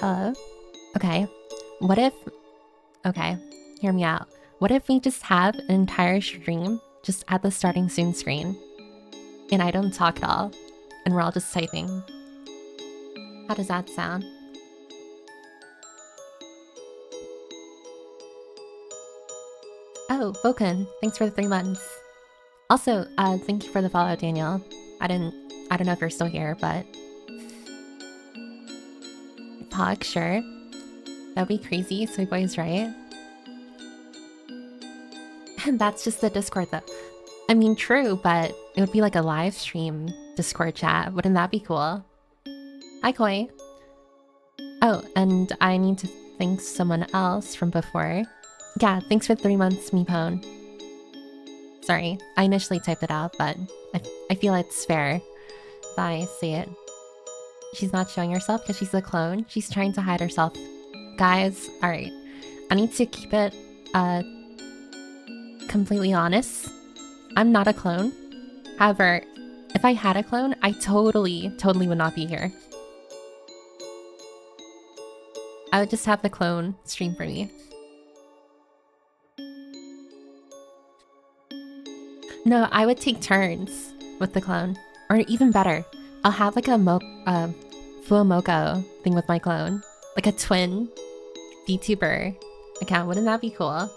Hello? Okay. What if... Okay, hear me out. What if we just have an entire stream just at the starting soon screen? And I don't talk at all. And we're all just typing. How does that sound? Oh, Vulcan, thanks for the 3 months. Also, thank you for the follow, Daniel. I don't know if you're still here, but... Pog, sure. That'd be crazy, Soy Boy's right. And that's just the Discord though. I mean, true, but it would be like a live stream Discord chat. Wouldn't that be cool? Hi, Koi. Oh, and I need to thank someone else from before. Yeah, thanks for 3 months, Meepone. Sorry, I initially typed it out, but I feel it's fair if I say it. She's not showing herself because she's a clone. She's trying to hide herself. Guys, alright. I need to keep it, completely honest. I'm not a clone. However, if I had a clone, I totally would not be here. I would just have the clone stream for me. No, I would take turns with the clone. Or even better, I'll have like a Fuomoko thing with my clone. Like a twin VTuber account. Wouldn't that be cool?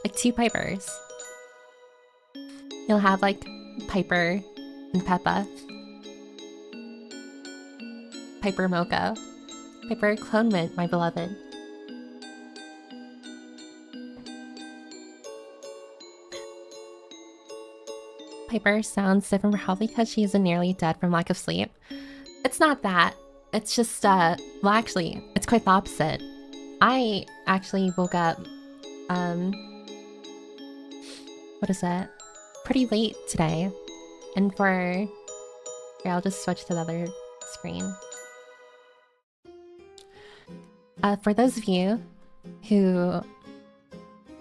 Like 2 Pipers. You'll have like Piper and Peppa. Piper Moko. Piper Clone Mint, my beloved. Piper sounds different probably because she is nearly dead from lack of sleep. It's not that. It's just, well actually, it's quite the opposite. I actually woke up, what is it? Pretty late today. And here, I'll just switch to the other screen. For those of you who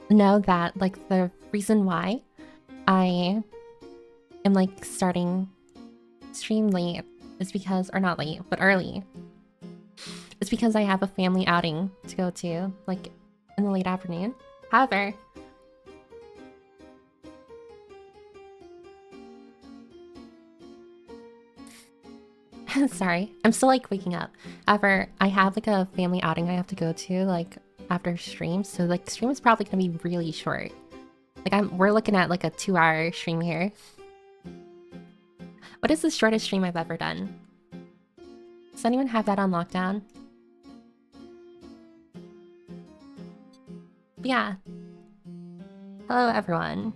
know that, like, the reason why I am, like, starting stream late is because, or not late, but early. It's because I have a family outing to go to, like, in the late afternoon. However, sorry, I'm still like waking up. However, I have like a family outing I have to go to like after stream, so like stream is probably gonna be really short. Like we're looking at like a 2-hour stream here. What is the shortest stream I've ever done? Does anyone have that on lockdown? But yeah. Hello everyone.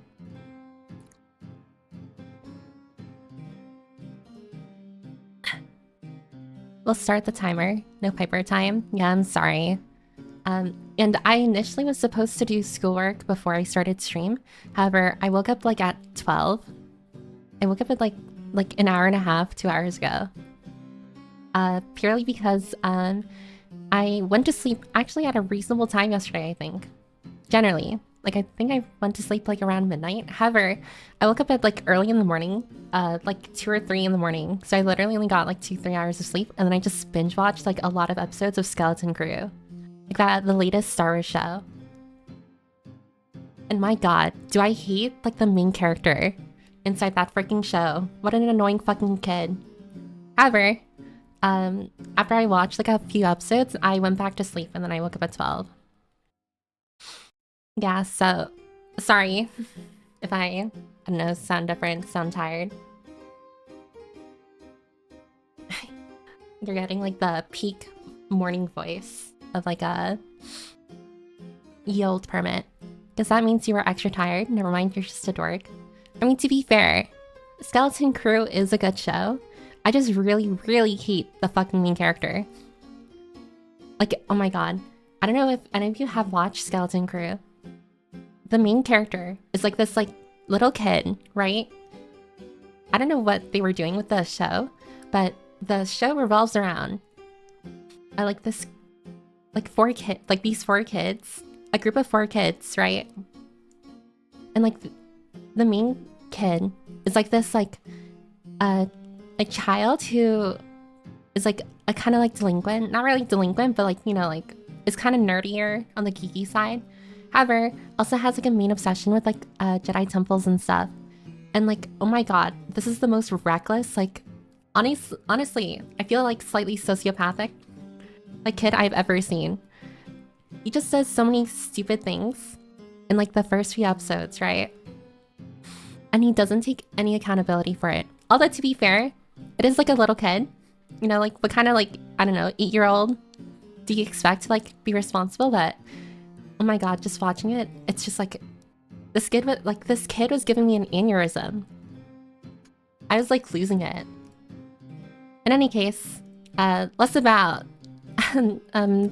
We'll start the timer. No Piper time. Yeah, I'm sorry. And I initially was supposed to do schoolwork before I started stream. However, I woke up like at 12. I woke up at like an hour and a half, 2 hours ago. Purely because I went to sleep actually at a reasonable time yesterday, I think. Generally. Like, I think I went to sleep like around midnight. However, I woke up at like early in the morning, like 2 or 3 in the morning. So I literally only got like 2-3 hours of sleep, and then I just binge watched like a lot of episodes of Skeleton Crew. Like the latest Star Wars show. And my god, do I hate like the main character inside that freaking show. What an annoying fucking kid. However, after I watched like a few episodes, I went back to sleep and then I woke up at 12. Yeah, so sorry if I don't know, sound different, sound tired. You're getting like the peak morning voice of like a yield permit. Guess that means you were extra tired. Never mind, you're just a dork. I mean, to be fair, Skeleton Crew is a good show. I just really hate the fucking main character. Like, oh my god. I don't know if any of you have watched Skeleton Crew. The main character is like this like little kid, right? I don't know what they were doing with the show, but the show revolves around like this like these 4 kids, a group of 4 kids, right? And like the main kid is like this like a child who is like a kind of like delinquent. Not really delinquent, but like, you know, like is kind of nerdier on the geeky side. However, also has like a main obsession with like Jedi temples and stuff. And like, oh my god, this is the most reckless, like, honestly, I feel like slightly sociopathic, like, kid I've ever seen. He just does so many stupid things in like the first few episodes, right? And he doesn't take any accountability for it. Although to be fair, it is like a little kid. You know, like what kind of like, I don't know, 8-year-old do you expect to like be responsible? But oh my god, just watching it, it's just like this kid was giving me an aneurysm. I was like losing it. In any case, less about the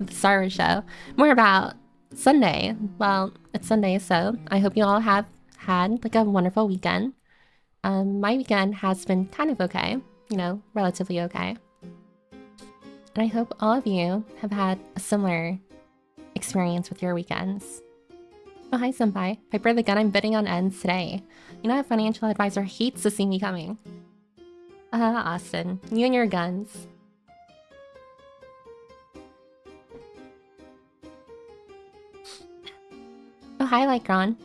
Star Wars show, more about Sunday. Well, it's Sunday, so I hope you all have had like a wonderful weekend. My weekend has been kind of okay, you know, relatively okay. And I hope all of you have had a similar experience with your weekends. Oh, hi, senpai. Piper the gun I'm bidding on ends today. You know, a financial advisor hates to see me coming. Austin, you and your guns. Oh, hi, Lycron.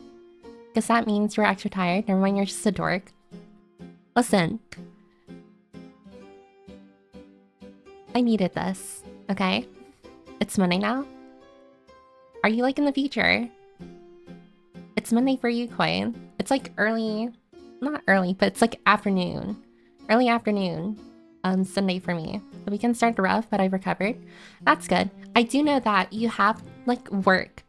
Guess that means you're extra tired. Never mind, you're just a dork. Listen. I needed this, okay? It's Monday now. Are you like in the future? It's Monday for you, Koi. It's like early, not early, but it's like afternoon. Early afternoon, Sunday for me. The weekend started rough, but I've recovered. That's good. I do know that you have like work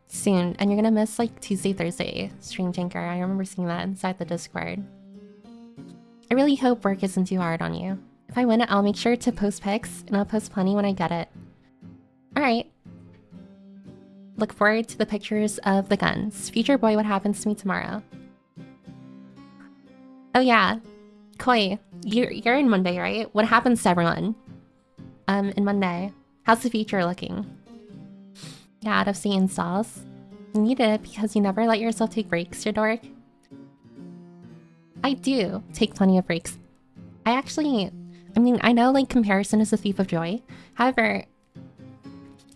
soon, and you're gonna miss like Tuesday, Thursday stream tinker. I remember seeing that inside the Discord. I really hope work isn't too hard on you. If I win it, I'll make sure to post pics, and I'll post plenty when I get it. Alright. Look forward to the pictures of the guns. Future boy, what happens to me tomorrow? Oh yeah. Koi, you're in Monday, right? What happens to everyone? In Monday. How's the future looking? Yeah, out of state installs. You need it because you never let yourself take breaks, you dork. I do take plenty of breaks. I mean, I know like comparison is a thief of joy. However,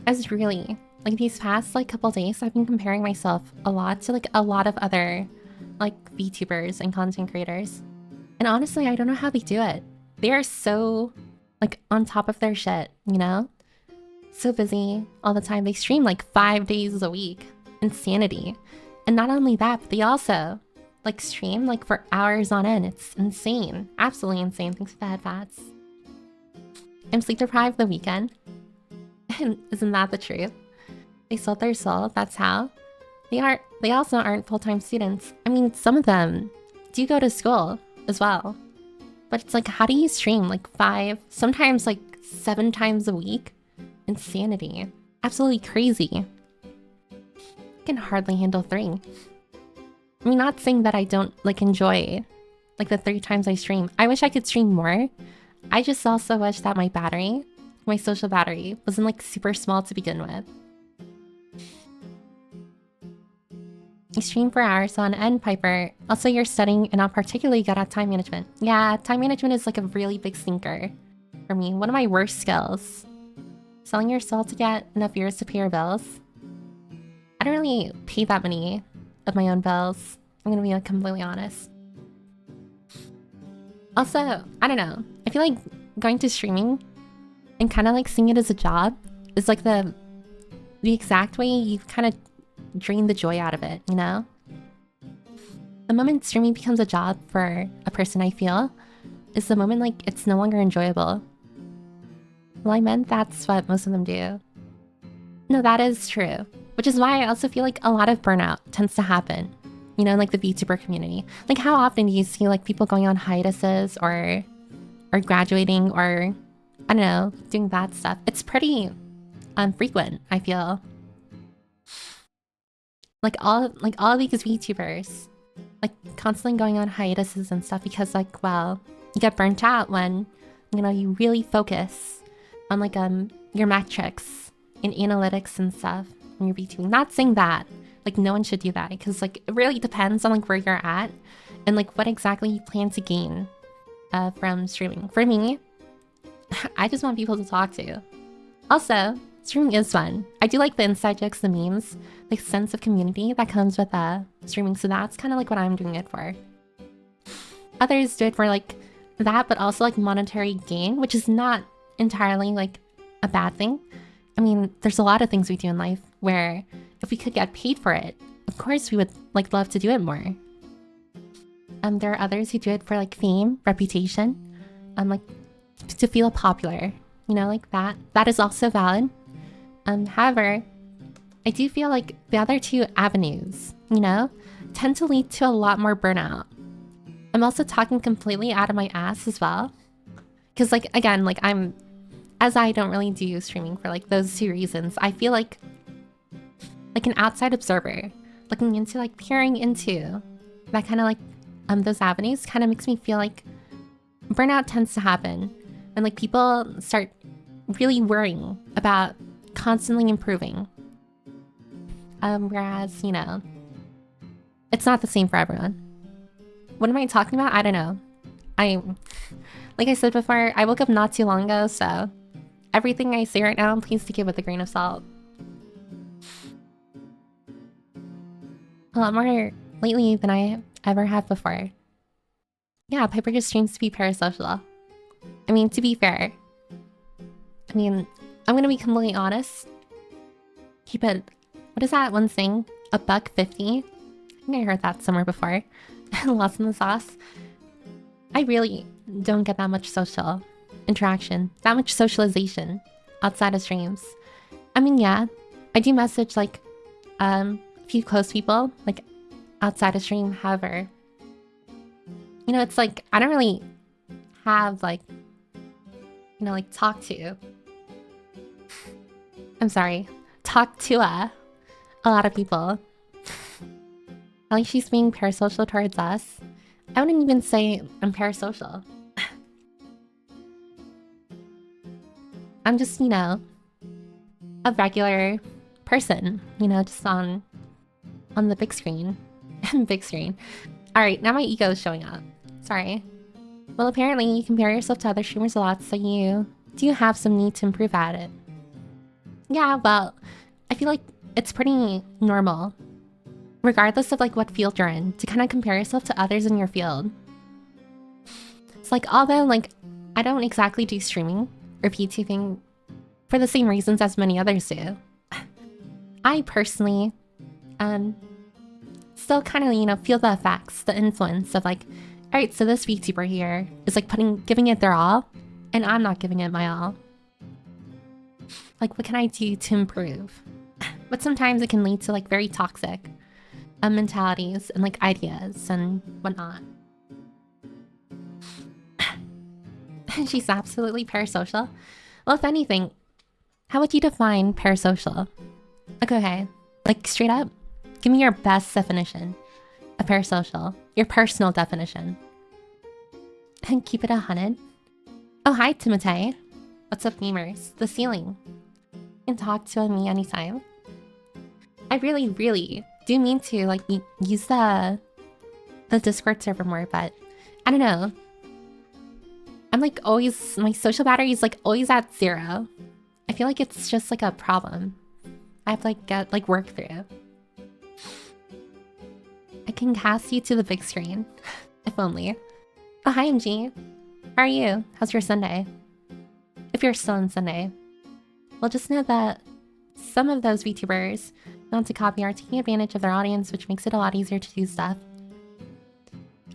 as really, like these past like couple days, I've been comparing myself a lot to like a lot of other like VTubers and content creators. And honestly, I don't know how they do it. They are so like on top of their shit, you know? So busy all the time. They stream like 5 days a week. Insanity. And not only that, but they also like stream like for hours on end. It's insane. Absolutely insane. Thanks for the headpats. I'm sleep deprived the weekend. And isn't that the truth? They sold their soul, that's how. They also aren't full-time students. I mean, some of them do go to school as well. But it's like, how do you stream like 5, sometimes like 7 times a week? Insanity. Absolutely crazy. I can hardly handle 3. I mean, not saying that I don't like enjoy like the 3 times I stream. I wish I could stream more. I just also wish that my social battery wasn't like super small to begin with. You stream for hours on end, Piper. Also, you're studying and not particularly good at time management. Yeah, time management is like a really big stinker for me. One of my worst skills. Selling your soul to get enough years to pay your bills. I don't really pay that many of my own bills. I'm gonna be like, completely honest. Also, I don't know. I feel like going to streaming and kind of like seeing it as a job is like the exact way you kind of drain the joy out of it, you know? The moment streaming becomes a job for a person, I feel, is the moment like it's no longer enjoyable. Well, I meant that's what most of them do. No, that is true. Which is why I also feel like a lot of burnout tends to happen, you know, in like the VTuber community. Like how often do you see like people going on hiatuses or graduating or, I don't know, doing that stuff? It's pretty frequent, I feel. Like all of these VTubers, like constantly going on hiatuses and stuff because like, well, you get burnt out when, you know, you really focus on like your metrics in analytics and stuff when you're VTubing. Not saying that, like no one should do that because like it really depends on like where you're at and like what exactly you plan to gain from streaming. For me, I just want people to talk to. Also, streaming is fun. I do like the inside jokes, the memes, the sense of community that comes with streaming, so that's kind of like what I'm doing it for. Others do it for like that, but also like monetary gain, which is not entirely like a bad thing. I mean, there's a lot of things we do in life where if we could get paid for it, of course we would like love to do it more. There are others who do it for like fame, reputation, like to feel popular, you know, like that. That is also valid. However, I do feel like the other two avenues, you know, tend to lead to a lot more burnout. I'm also talking completely out of my ass as well. Because like, again, like as I don't really do streaming for like those two reasons, I feel like an outside observer looking into like peering into that kind of like those avenues kind of makes me feel like burnout tends to happen when like people start really worrying about constantly improving. Whereas, you know, it's not the same for everyone. What am I talking about? I don't know. Like I said before, I woke up not too long ago, so everything I say right now, please take it with a grain of salt. A lot more lately than I ever have before. Yeah, Piper just streams to be parasocial. I mean, to be fair. I mean, I'm gonna be completely honest. Keep it... What is that one thing? $1.50? I think I heard that somewhere before. Lost in the sauce. I really don't get that much social interaction, that much socialization outside of streams. I mean, yeah, I do message like a few close people like outside of stream. However, you know, it's like I don't really have like, you know, like talk to. I'm sorry, talk to a lot of people. I like she's being parasocial towards us. I wouldn't even say I'm parasocial. I'm just, you know, a regular person, you know, just on the big screen. Big screen. Alright, now my ego is showing up. Sorry. Well, apparently you compare yourself to other streamers a lot, so you do have some need to improve at it. Yeah, well, I feel like it's pretty normal, regardless of like what field you're in, to kind of compare yourself to others in your field. It's like, although like I don't exactly do streaming or VTubing for the same reasons as many others do, I personally still kind of, you know, feel the effects, the influence of like, alright, so this VTuber here is like giving it their all, and I'm not giving it my all. Like, what can I do to improve? But sometimes it can lead to like very toxic mentalities and like ideas and whatnot. She's absolutely parasocial. Well, if anything, how would you define parasocial? Okay, like straight up, give me your best definition of parasocial, your personal definition. And keep it 100. Oh, hi, Timotei. What's up, gamers? The ceiling. You can talk to me anytime. I really, really do mean to like use the Discord server more, but I don't know. I'm like always, my social battery is like always at 0. I feel like it's just like a problem I have to like get like work through. I can cast you to the big screen. If only. Oh, hi MG. How are you? How's your Sunday? If you're still on Sunday. Well, just know that some of those VTubers want to copy are taking advantage of their audience, which makes it a lot easier to do stuff.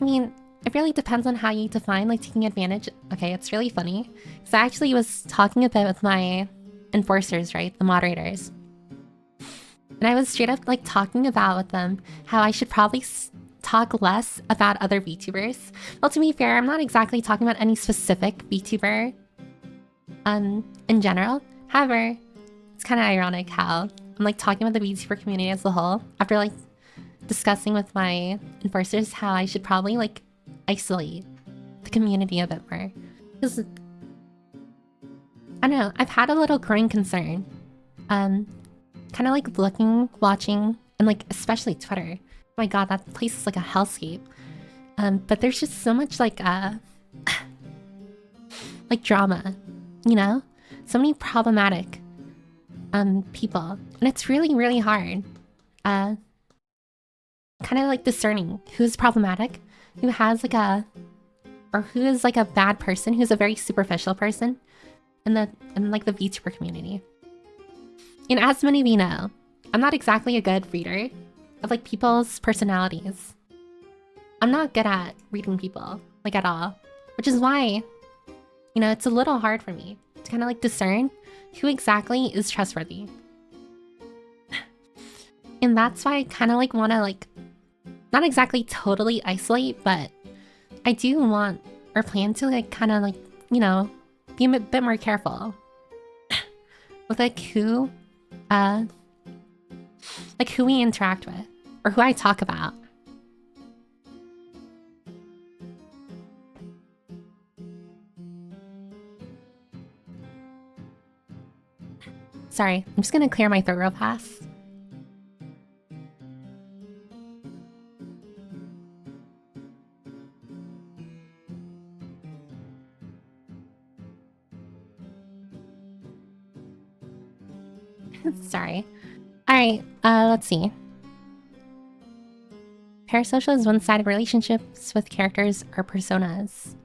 I mean, it really depends on how you define like taking advantage. Okay, it's really funny. So I actually was talking a bit with my enforcers, right? The moderators. And I was straight up like talking about with them how I should probably talk less about other VTubers. Well, to be fair, I'm not exactly talking about any specific VTuber in general. However, it's kind of ironic how I'm like talking about the VTuber community as a whole after like discussing with my enforcers how I should probably like isolate the community a bit more. Because I don't know, I've had a little growing concern. Kind of like looking, watching, and like especially Twitter. Oh my god, that place is like a hellscape. But there's just so much like like drama you know? So many problematic people. And it's really, really hard. Kind of like discerning who's problematic, who has like a, or who is like a bad person, who's a very superficial person in like the VTuber community. And as many of you know, I'm not exactly a good reader of like people's personalities. I'm not good at reading people, like at all. Which is why, you know, it's a little hard for me to kind of like discern who exactly is trustworthy. And that's why I kind of like want to like, not exactly totally isolate, but I do want or plan to like kind of like, you know, be a bit more careful with like who we interact with or who I talk about. Sorry, I'm just gonna clear my throat real fast. Sorry. Alright, let's see. Parasocial is one-sided relationships with characters or personas.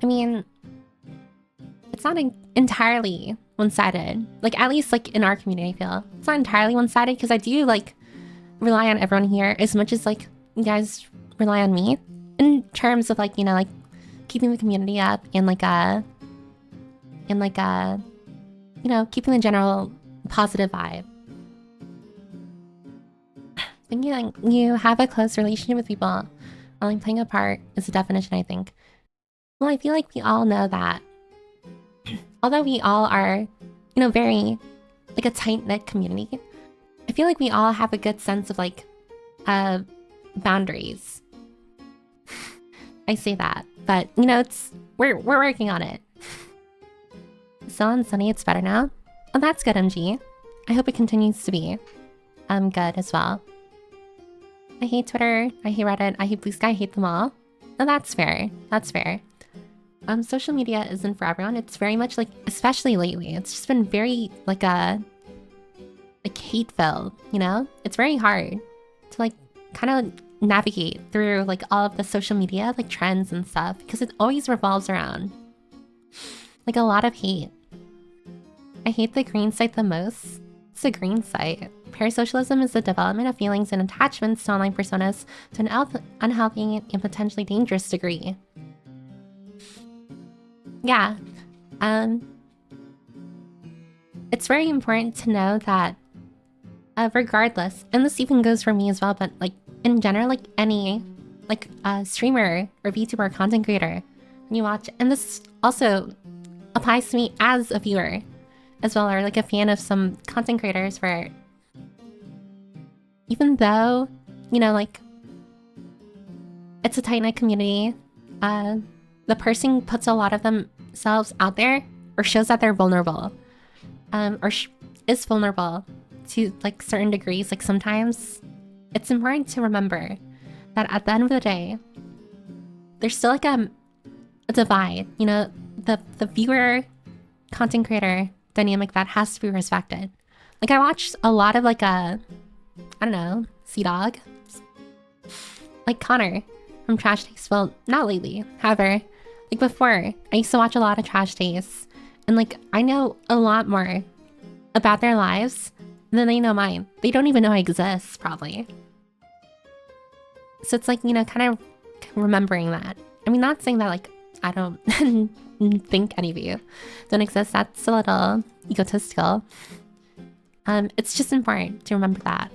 I mean, it's not entirely one-sided. Like, at least, like, in our community, I feel. It's not entirely one-sided, because I do, like, rely on everyone here as much as, like, you guys rely on me. In terms of, like, you know, like, keeping the community up and, like, you know, keeping the general positive vibe. Thinking like you have a close relationship with people, only playing a part is a definition, I think. Well, I feel like we all know that. Although we all are, you know, very, like a tight-knit community, I feel like we all have a good sense of, like, boundaries. I say that, but, you know, we're working on it. Still on Sunny, it's better now. Oh, that's good, MG. I hope it continues to be good as well. I hate Twitter, I hate Reddit, I hate Blue Sky, I hate them all. No, that's fair. That's fair. Social media isn't for everyone. It's very much like, especially lately, it's just been very like hate-filled, you know? It's very hard to like kind of navigate through like all of the social media like trends and stuff because it always revolves around like a lot of hate. I hate the green site the most. It's a green site. Parasocialism is the development of feelings and attachments to online personas to an unhealthy and potentially dangerous degree. Yeah. It's very important to know that regardless, and this even goes for me as well, but like in general, like any like streamer or VTuber content creator, when you watch, and this also applies to me as a viewer as well, or like a fan of some content creators where even though, you know, like it's a tight-knit community, the person puts a lot of themselves out there or shows that they're vulnerable, or is vulnerable to like certain degrees. Like sometimes it's important to remember that at the end of the day, there's still like a divide, you know, the viewer content creator dynamic that has to be respected. Like I watched a lot of like I don't know, Sea-Dog, like Connor from Trash Taste. Well, not lately, however, like before, I used to watch a lot of Trash Taste, and like I know a lot more about their lives than they know mine. They don't even know I exist, probably. So it's like, you know, kind of remembering that. I mean, not saying that like I don't think any of you don't exist. That's a little egotistical. It's just important to remember that.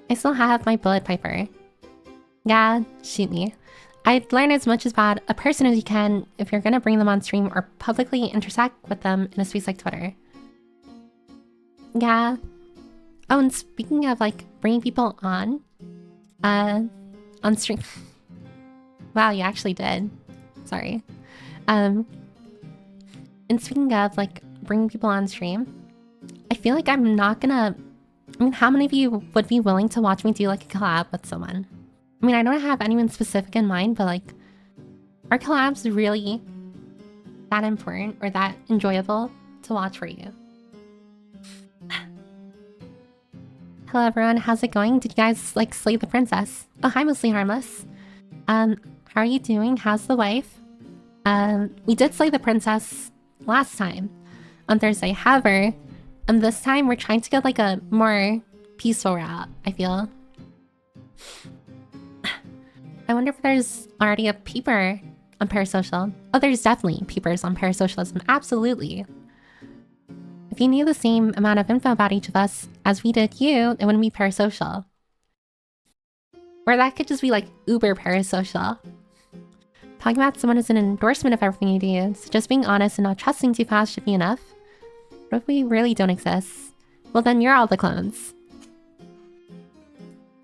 I still have my bullet piper. Yeah, shoot me. I'd learn as much about a person as you can if you're gonna bring them on stream or publicly intersect with them in a space like Twitter. Yeah. Oh, and speaking of like bringing people on stream. Wow, you actually did. Sorry. And speaking of like bringing people on stream, I feel like I'm not gonna. I mean, how many of you would be willing to watch me do like a collab with someone? I mean, I don't have anyone specific in mind, but like, are collabs really that important or that enjoyable to watch for you. Hello everyone, how's it going? Did you guys like slay the princess? Oh, hi, mostly harmless. How are you doing? How's the wife? We did slay the princess last time on Thursday. However, this time we're trying to go like a more peaceful route, I feel. I wonder if there's already a peeper on parasocial. Oh, there's definitely peepers on parasocialism. Absolutely. If you knew the same amount of info about each of us as we did you, it wouldn't be parasocial. Or that could just be like uber parasocial. Talking about someone is an endorsement of everything you do, so just being honest and not trusting too fast should be enough. What if we really don't exist? Well, then you're all the clones.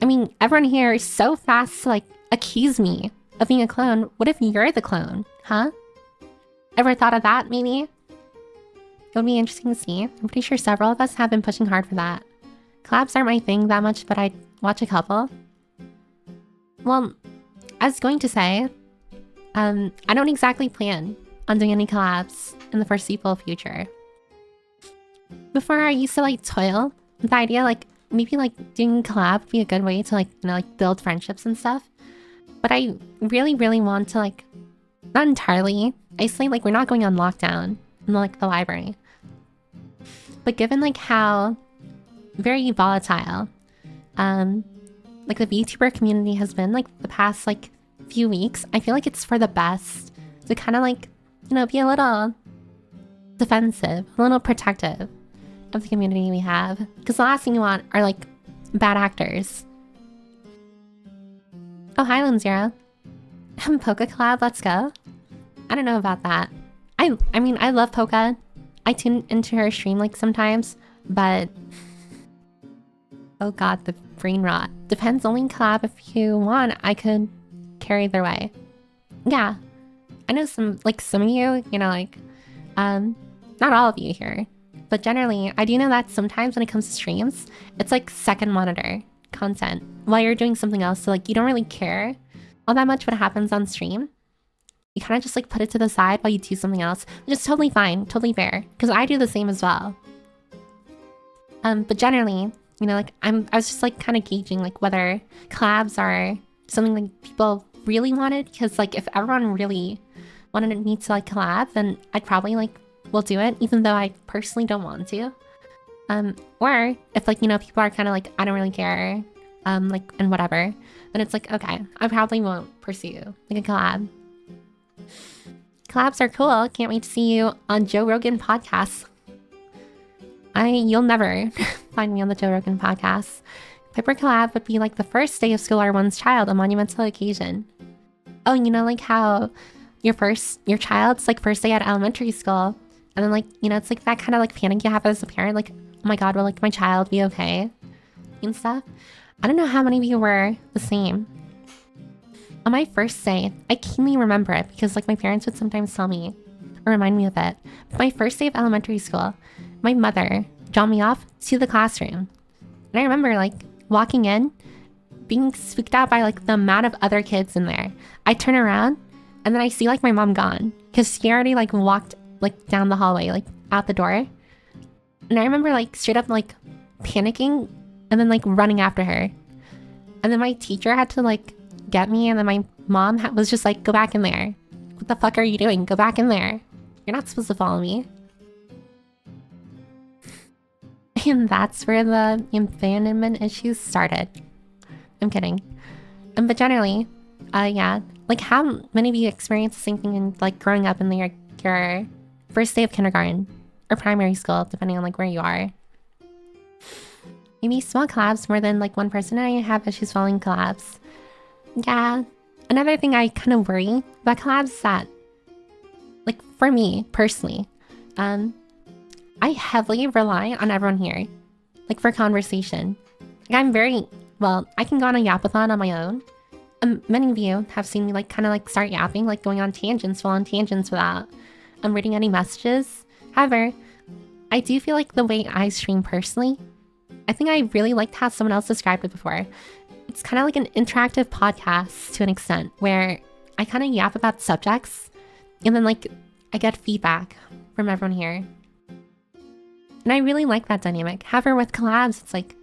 I mean, everyone here is so fast to like accuse me of being a clone. What if you're the clone, huh? Ever thought of that, maybe? It would be interesting to see. I'm pretty sure several of us have been pushing hard for that. Collabs aren't my thing that much, but I'd watch a couple. Well, I was going to say, I don't exactly plan on doing any collabs in the foreseeable future. Before, I used to like toil with the idea like maybe like doing a collab would be a good way to like, you know, like build friendships and stuff. But I really, really want to like, not entirely isolate, like we're not going on lockdown in like the library. But given like how very volatile like the VTuber community has been like the past like few weeks, I feel like it's for the best to kind of like, you know, be a little defensive, a little protective of the community we have. Because the last thing you want are like bad actors. Oh, hi, Zero. Polka collab, let's go. I don't know about that. I mean, I love Polka. I tune into her stream like sometimes, but oh god, the brain rot. Depends only collab if you want. I could carry their way. Yeah, I know some of you, you know, like not all of you here, but generally I do know that sometimes when it comes to streams, it's like second monitor content while you're doing something else. So like you don't really care all that much what happens on stream. You kind of just like put it to the side while you do something else, which is totally fine, totally fair, because I do the same as well. But generally, you know, like I was just like kind of gauging like whether collabs are something like people really wanted, because like if everyone really wanted me to like collab, then I'd probably like will do it, even though I personally don't want to. Or if like, you know, people are kind of like, I don't really care, like, and whatever, then it's like, okay, I probably won't pursue like a collab. Collabs are cool. Can't wait to see you on Joe Rogan podcast. You'll never find me on the Joe Rogan podcast. Piper collab would be like the first day of school or one's child, a monumental occasion. Oh, you know, like how your child's like first day at elementary school, and then like, you know, it's like that kind of like panic you have as a parent, like, oh my god, will like my child be okay and stuff. I don't know how many of you were the same. On my first day, I keenly remember it because like my parents would sometimes tell me or remind me of it. My first day of elementary school, my mother dropped me off to the classroom. And I remember like walking in, being spooked out by like the amount of other kids in there. I turn around and then I see like my mom gone because she already like walked like down the hallway, like out the door. And I remember like straight up like panicking and then like running after her. And then my teacher had to like get me, and then my mom was just like, go back in there. What the fuck are you doing? Go back in there. You're not supposed to follow me. And that's where the abandonment issues started. I'm kidding. But generally, yeah. Like how many of you experienced the same thing in like growing up in your first day of kindergarten or primary school, depending on like where you are? Maybe small collabs more than like one person. I have issues following collabs. Yeah. Another thing I kind of worry about collabs is that, like for me personally, I heavily rely on everyone here, like for conversation. Like I'm very, well, I can go on a yapathon on my own. Many of you have seen me like kind of like start yapping, like going on tangents, full on tangents without reading any messages. However, I do feel like the way I stream personally, I think I really liked how someone else described it before. It's kind of like an interactive podcast to an extent where I kind of yap about subjects and then like I get feedback from everyone here. And I really like that dynamic. However, with collabs, it's like,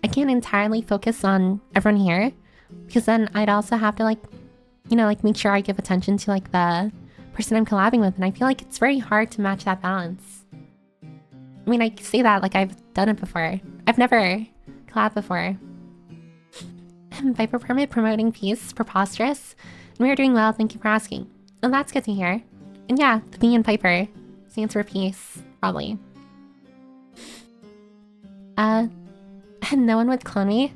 I can't entirely focus on everyone here, because then I'd also have to like, you know, like make sure I give attention to like the person I'm collabing with. And I feel like it's very hard to match that balance. I mean, I say that like I've done it before. I've never collabed before. Viper Permit promoting peace, preposterous. And we are doing well, thank you for asking. Oh, that's good to hear. And yeah, the Bee and Piper stands for peace, probably. No one would clone me.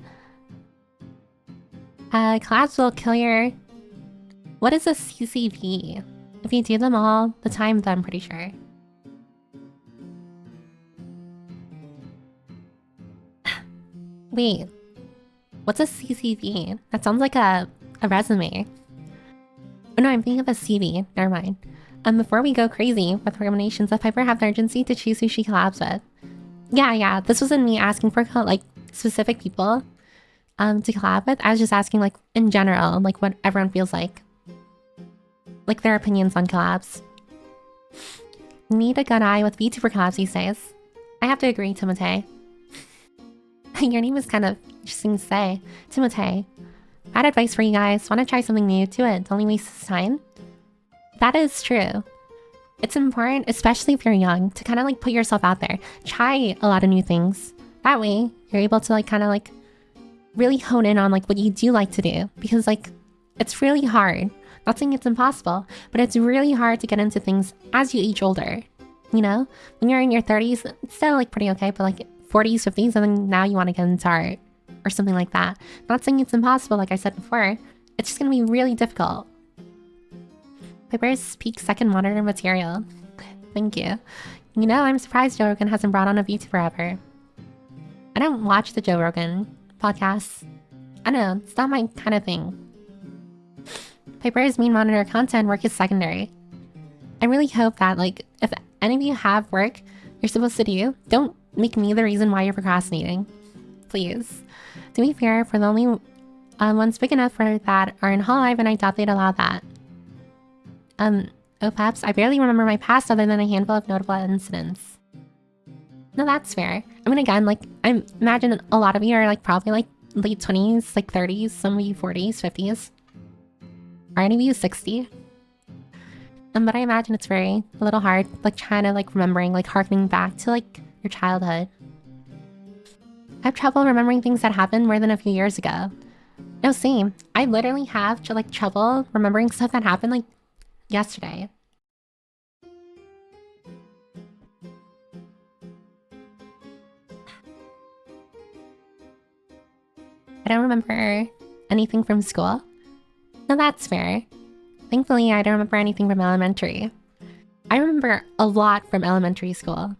Collabs will kill your... What is a CCV? If you do them all the time, then I'm pretty sure. Wait, what's a CCV? That sounds like a resume. Oh no, I'm thinking of a CV. Never mind. Before we go crazy with recommendations, does Piper have the urgency to choose who she collabs with? Yeah. This wasn't me asking for like specific people to collab with. I was just asking like in general, like what everyone feels like their opinions on collabs. Need a good eye with VTuber collabs these days. I have to agree, Timotei. Your name is kind of interesting to say. Timotei. Bad advice for you guys. Want to try something new? Do it. Don't waste time. That is true. It's important, especially if you're young, to kind of like put yourself out there. Try a lot of new things. That way, you're able to like kind of like really hone in on like what you do like to do. Because like, it's really hard. Not saying it's impossible, but it's really hard to get into things as you age older. You know? When you're in your 30s, it's still like pretty okay, but like 40s, 50s, and then now you want to get into art or something like that. Not saying it's impossible, like I said before. It's just gonna be really difficult. Piper's peak second monitor material. Thank you. You know, I'm surprised Joe Rogan hasn't brought on a VTuber ever. I don't watch the Joe Rogan podcasts. I don't know, it's not my kind of thing. Piper's main monitor content work is secondary. I really hope that, like, if any of you have work you're supposed to do, don't make me the reason why you're procrastinating. Please. To be fair, for the only ones big enough for that are in Hall Live, and I doubt they'd allow that. Oh perhaps, I barely remember my past other than a handful of notable incidents. No, that's fair. I mean, again, like, I imagine a lot of you are, like, probably, like, late 20s, like, 30s, some of you 40s, 50s. Are any of you 60? But I imagine it's a little hard, like, trying to, like, remembering, like, harkening back to, like, your childhood. I have trouble remembering things that happened more than a few years ago. No, same. I literally have, like, trouble remembering stuff that happened, like, yesterday. I don't remember anything from school. No, that's fair. Thankfully, I don't remember anything from elementary. I remember a lot from elementary school.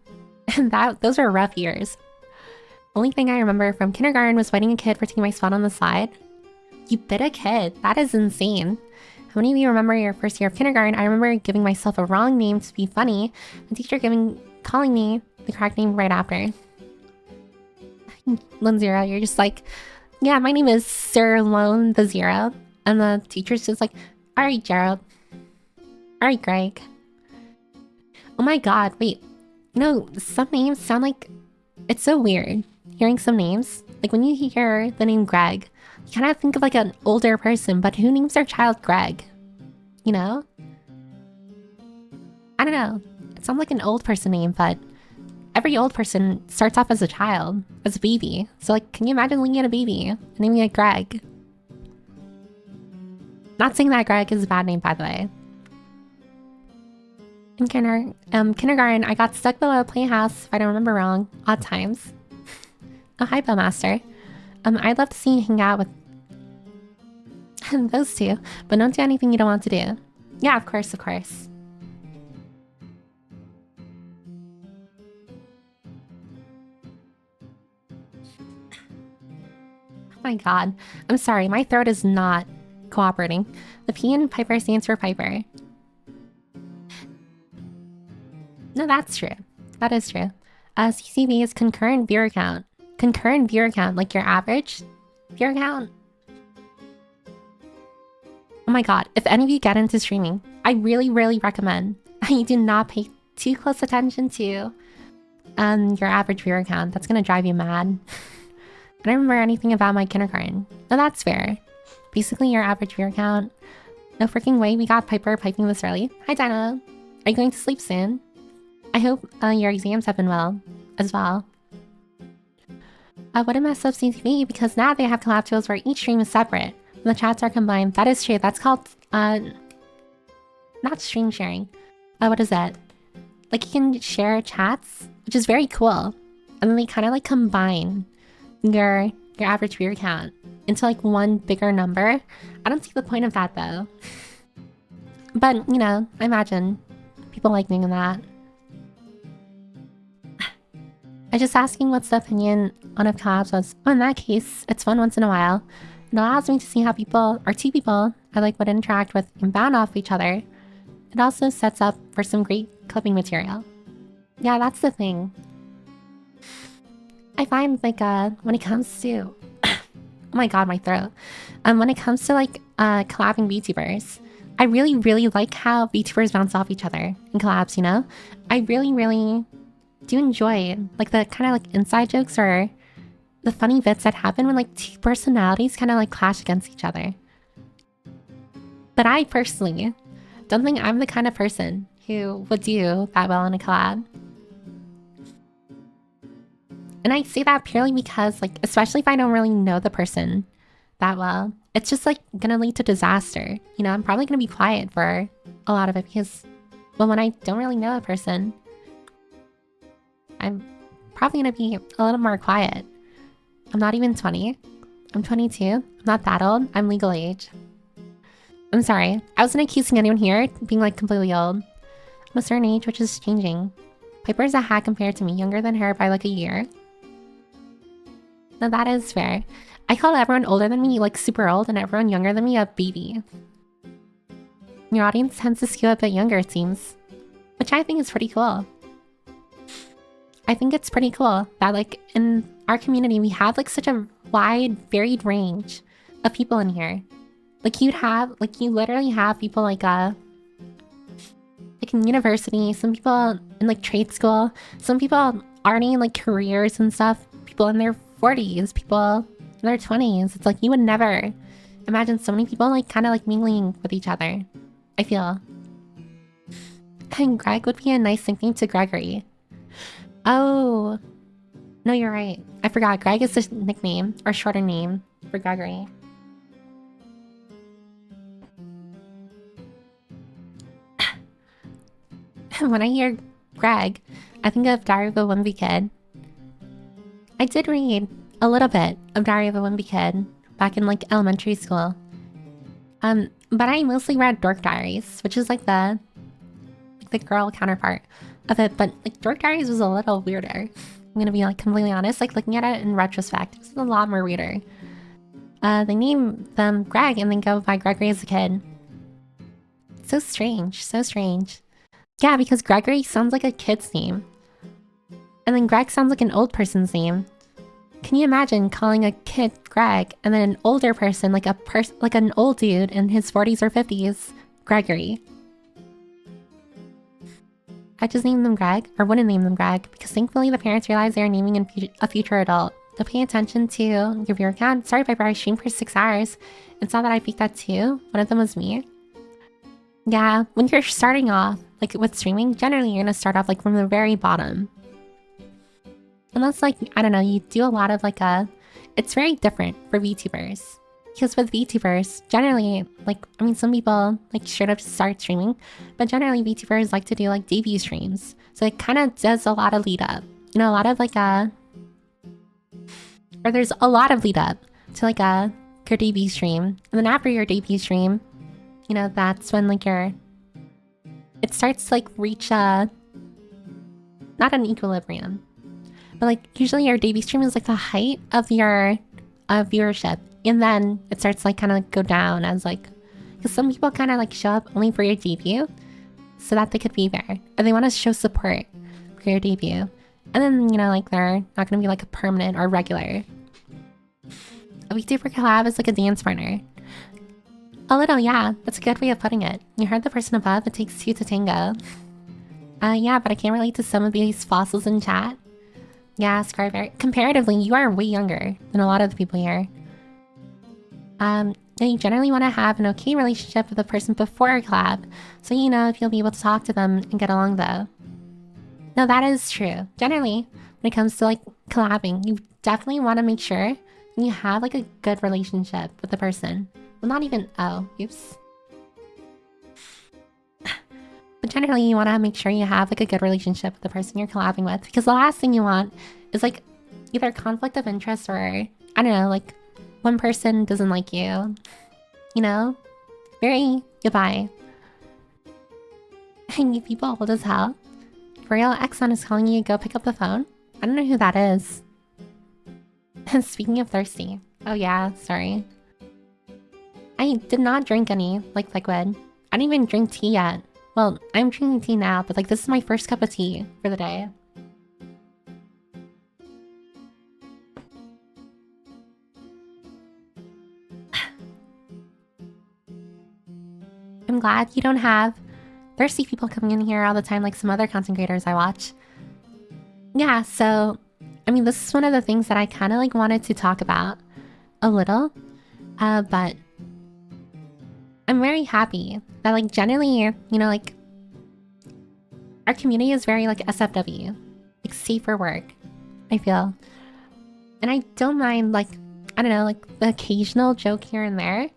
And those were rough years. Only thing I remember from kindergarten was fighting a kid for taking my spot on the side. You bit a kid? That is insane. How many of you remember your first year of kindergarten? I remember giving myself a wrong name to be funny, and teacher calling me the correct name right after. Lone Zero, you're just like, yeah, my name is Sir Lone the Zero. And the teacher's just like, alright, Gerald. Alright, Greg. Oh my god, wait. No, some names sound like... It's so weird hearing some names. Like when you hear the name Greg, you kind of think of like an older person, but who names their child Greg? You know? I don't know. It sounds like an old person name, but every old person starts off as a child, as a baby. So like, can you imagine looking at a baby and naming it Greg? Not saying that Greg is a bad name, by the way. In kindergarten, I got stuck below a playhouse, if I don't remember wrong. Odd times. Oh, hi, Bellmaster. I'd love to see you hang out with those two, but don't do anything you don't want to do. Yeah, of course, of course. Oh my god. I'm sorry, my throat is not cooperating. The P in Piper stands for Piper. No, that's true. That is true. CCV is concurrent viewer count. Concurrent viewer count, like your average viewer count. Oh my god, if any of you get into streaming, I really, really recommend You do not pay too close attention to your average viewer count. That's gonna drive you mad. I don't remember anything about my kindergarten. No, that's fair. Basically, your average viewer count. No freaking way we got Piper piping this early. Hi, Dino. Are you going to sleep soon? I hope your exams have been well, as well. What a mess up CTV, because now they have collab tools where each stream is separate. The chats are combined. That is true. That's called, not stream sharing. What is that? Like, you can share chats, which is very cool. And then they kind of like combine your average viewer count into like one bigger number. I don't see the point of that though. But, you know, I imagine people like doing that. I was just asking what's the opinion on if collabs was. Oh, in that case, it's fun once in a while. It allows me to see how people, or two people, I like would interact with and bound off each other. It also sets up for some great clipping material. Yeah, that's the thing. I find like when it comes to oh my god, my throat. When it comes to like collabing VTubers, I really like how VTubers bounce off each other in collabs, you know? I really do enjoy like the kind of like inside jokes or the funny bits that happen when like two personalities kind of like clash against each other. But I personally don't think I'm the kind of person who would do that well in a collab. And I say that purely because, like, especially if I don't really know the person that well, it's just, like, gonna lead to disaster. You know, I'm probably gonna be quiet for a lot of it because, well, when I don't really know a person, I'm probably gonna be a little more quiet. I'm not even 20. I'm 22. I'm not that old. I'm legal age. I'm sorry. I wasn't accusing anyone here being, like, completely old. I'm a certain age, which is changing. Piper's a hack compared to me, younger than her by, like, a year. No, that is fair. I call everyone older than me like super old and everyone younger than me a baby. Your audience tends to skew a bit younger, it seems. Which I think is pretty cool. I think it's pretty cool that like in our community we have like such a wide, varied range of people in here. Like you literally have people like in university, some people in like trade school, some people already in like careers and stuff, people in their 40s, people in their 20s. It's like you would never imagine so many people like kind of like mingling with each other, I feel. And Greg would be a nice nickname to Gregory. Oh, no, you're right. I forgot. Greg is the nickname or shorter name for Gregory. When I hear Greg, I think of Diary of a Wimpy Kid. I did read a little bit of Diary of a Wimpy Kid back in like elementary school. But I mostly read Dork Diaries, which is like the girl counterpart of it. But like Dork Diaries was a little weirder. I'm gonna be like completely honest. Like looking at it in retrospect, it was a lot more weirder. They name them Greg and then go by Gregory as a kid. So strange, so strange. Yeah, because Gregory sounds like a kid's name. And then Greg sounds like an old person's name. Can you imagine calling a kid Greg and then an older person, like an old dude in his 40s or 50s, Gregory? I just named them Greg, or wouldn't name them Greg, because thankfully the parents realized they are naming a future adult. To pay attention to your viewer count. Sorry, Piper, I streamed for 6 hours and saw that I peaked at 2. One of them was me. Yeah, when you're starting off, like with streaming, generally you're gonna start off like from the very bottom. Unless like, I don't know, you do a lot of like it's very different for VTubers. Because with VTubers, generally, like, I mean, some people like straight up start streaming, but generally VTubers like to do like debut streams. So it kind of does a lot of lead up. You know, a lot of like or there's a lot of lead up to like your debut stream. And then after your debut stream, you know, that's when like it starts to like reach not an equilibrium. But like usually your debut stream is like the height of your viewership. And then it starts like kind of like go down as like, because some people kind of like show up only for your debut so that they could be there. And they want to show support for your debut. And then, you know, like they're not going to be like a permanent or regular. A VTuber collab is like a dance partner. A little, yeah. That's a good way of putting it. You heard the person above, it takes two to tango. Yeah, but I can't relate to some of these fossils in chat. Yeah, Scarberry. Comparatively, you are way younger than a lot of the people here. You generally want to have an okay relationship with the person before a collab, so you know if you'll be able to talk to them and get along though. No, that is true. Generally, when it comes to like collabing, you definitely want to make sure you have like a good relationship with the person. Well, not even, oh, oops. But generally, you want to make sure you have like a good relationship with the person you're collabing with, because the last thing you want is like either conflict of interest or, I don't know, like one person doesn't like you. You know? Very goodbye. And you people old as hell. For real, Exxon is calling you, go pick up the phone. I don't know who that is. Speaking of thirsty. Oh yeah, sorry. I did not drink any, like, liquid. I didn't even drink tea yet. Well, I'm drinking tea now, but like this is my first cup of tea for the day. I'm glad you don't have thirsty people coming in here all the time like some other content creators I watch. Yeah, so, I mean, this is one of the things that I kind of like wanted to talk about a little, but I'm very happy that like generally, you know, like our community is very like SFW, like safe for work, I feel. And I don't mind like, I don't know, like the occasional joke here and there.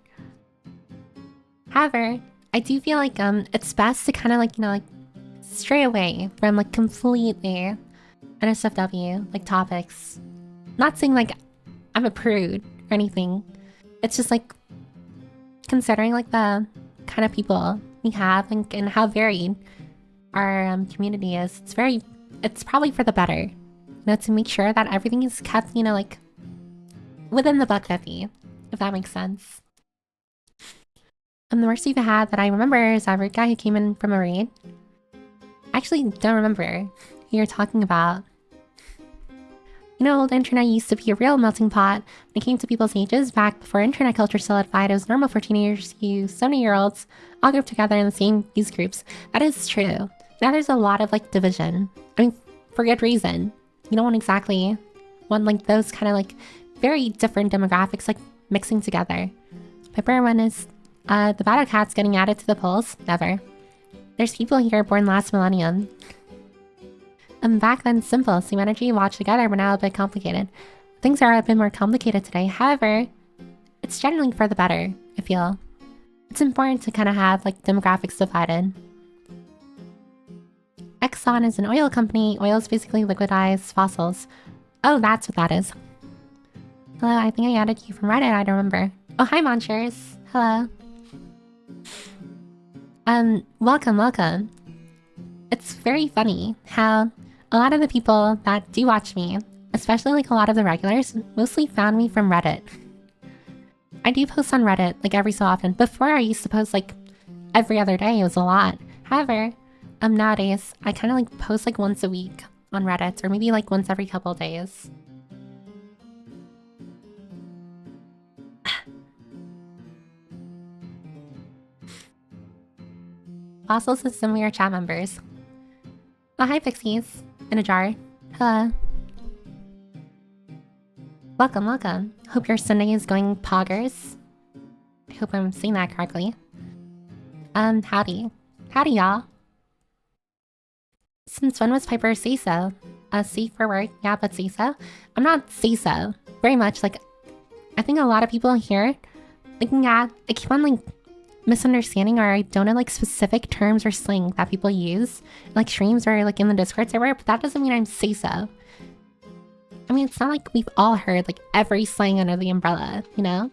However, I do feel like it's best to kind of like, you know, like stray away from like completely NSFW like topics. Not saying like I'm a prude or anything. It's just like considering like the kind of people we have and how varied our community is. It's probably for the better, you know, to make sure that everything is kept, you know, like within the $1.50, if that makes sense. The worst you've had that I remember is that guy who came in from a raid. I actually don't remember who you're talking about. You know, old internet used to be a real melting pot. When it came to people's ages, back before internet culture solidified, it was normal for teenagers to use 70-year-olds all grouped together in the same use groups. That is true. Now there's a lot of like division. I mean, for good reason. You don't exactly want like those kind of like very different demographics like mixing together. Piper, when is the Battle Cat's getting added to the polls? Never. There's people here born last millennium. Back then simple, same energy, watch together, but now a bit complicated. Things are a bit more complicated today, however, it's generally for the better, I feel. It's important to kind of have like demographics divided. Exxon is an oil company. Oil is basically liquidized fossils. Oh, that's what that is. Hello, I think I added you from Reddit, I don't remember. Oh, hi Monsters. Hello. Welcome. It's very funny how a lot of the people that do watch me, especially like a lot of the regulars, mostly found me from Reddit. I do post on Reddit like every so often. Before I used to post like every other day, it was a lot. However, nowadays I kind of like post like once a week on Reddit or maybe like once every couple days. Fossils is some of your chat members. Oh, hi Pixies. In a jar. Hello. Welcome. Hope your Sunday is going poggers. I hope I'm saying that correctly. Howdy. Howdy, y'all. Since when was Piper say so? Safe for work? Yeah, but say so? I'm not say so. Very much, like, I think a lot of people here, like, yeah, I keep on, like, misunderstanding or I don't know like specific terms or slang that people use like streams or like in the Discord server, but that doesn't mean I'm say so. I mean, it's not like we've all heard like every slang under the umbrella, you know?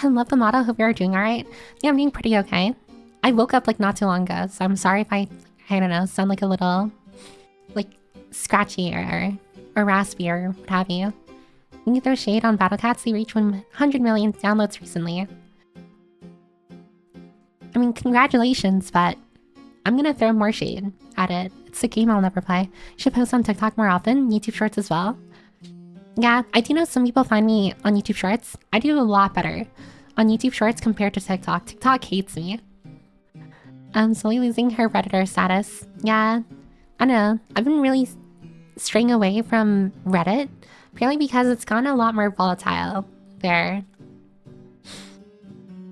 I love the motto. Hope you're doing alright. Yeah, I'm doing pretty okay. I woke up like not too long ago, so I'm sorry if I don't know, sound like a little like scratchy or raspy or what have you. You can throw shade on Battle Cats. They reached 100 million downloads recently. I mean, congratulations, but I'm gonna throw more shade at it. It's a game I'll never play. You should post on TikTok more often, YouTube Shorts as well. Yeah, I do know some people find me on YouTube Shorts. I do a lot better on YouTube Shorts compared to TikTok. TikTok hates me. slowly losing her Redditor status. Yeah, I know. I've been really straying away from Reddit, purely because it's gotten a lot more volatile there.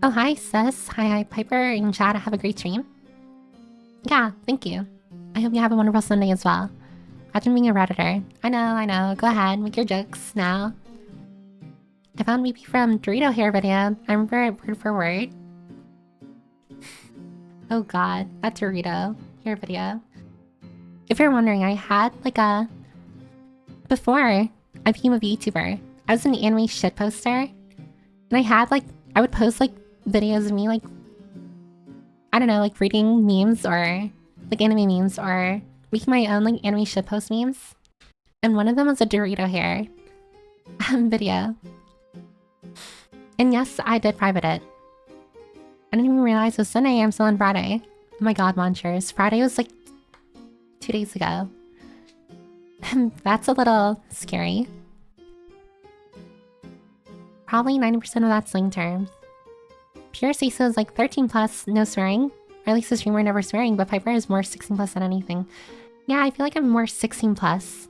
Oh, hi, sis. Hi, Piper and Chad. Have a great stream. Yeah, thank you. I hope you have a wonderful Sunday as well. Imagine being a Redditor. I know. Go ahead, make your jokes now. I found VP from Dorito Hair video. I remember it word for word. Oh god, that Dorito Hair video. If you're wondering, I had like a... Before I became a VTuber, I was an anime shitposter. And I had like... I would post like videos of me like... I don't know, like reading memes or... Like anime memes or... Making my own like anime shitpost memes. And one of them was a Dorito Hair video. And yes, I did private it. I didn't even realize it was Sunday. I'm still on Friday. Oh my god, Monsters. Friday was like 2 days ago. That's a little scary. Probably 90% of that's slang terms. Pure Cisa is like 13 plus, no swearing. Or at least the streamer never swearing, but Piper is more 16 plus than anything. Yeah, I feel like I'm more 16 plus.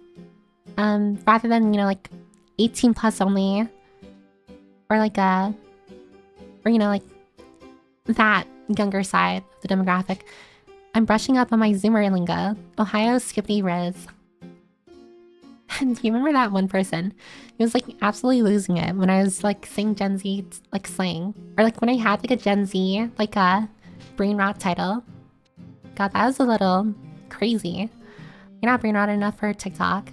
Rather than, you know, like 18 plus only. Or like or you know, like that younger side of the demographic. I'm brushing up on my Zoomer lingo. Ohio Skippy Riz. Do you remember that one person? He was like absolutely losing it when I was like saying Gen Z like slang. Or like when I had like a Gen Z like a brain rot title. God, that was a little crazy. You're not brain rot enough for TikTok.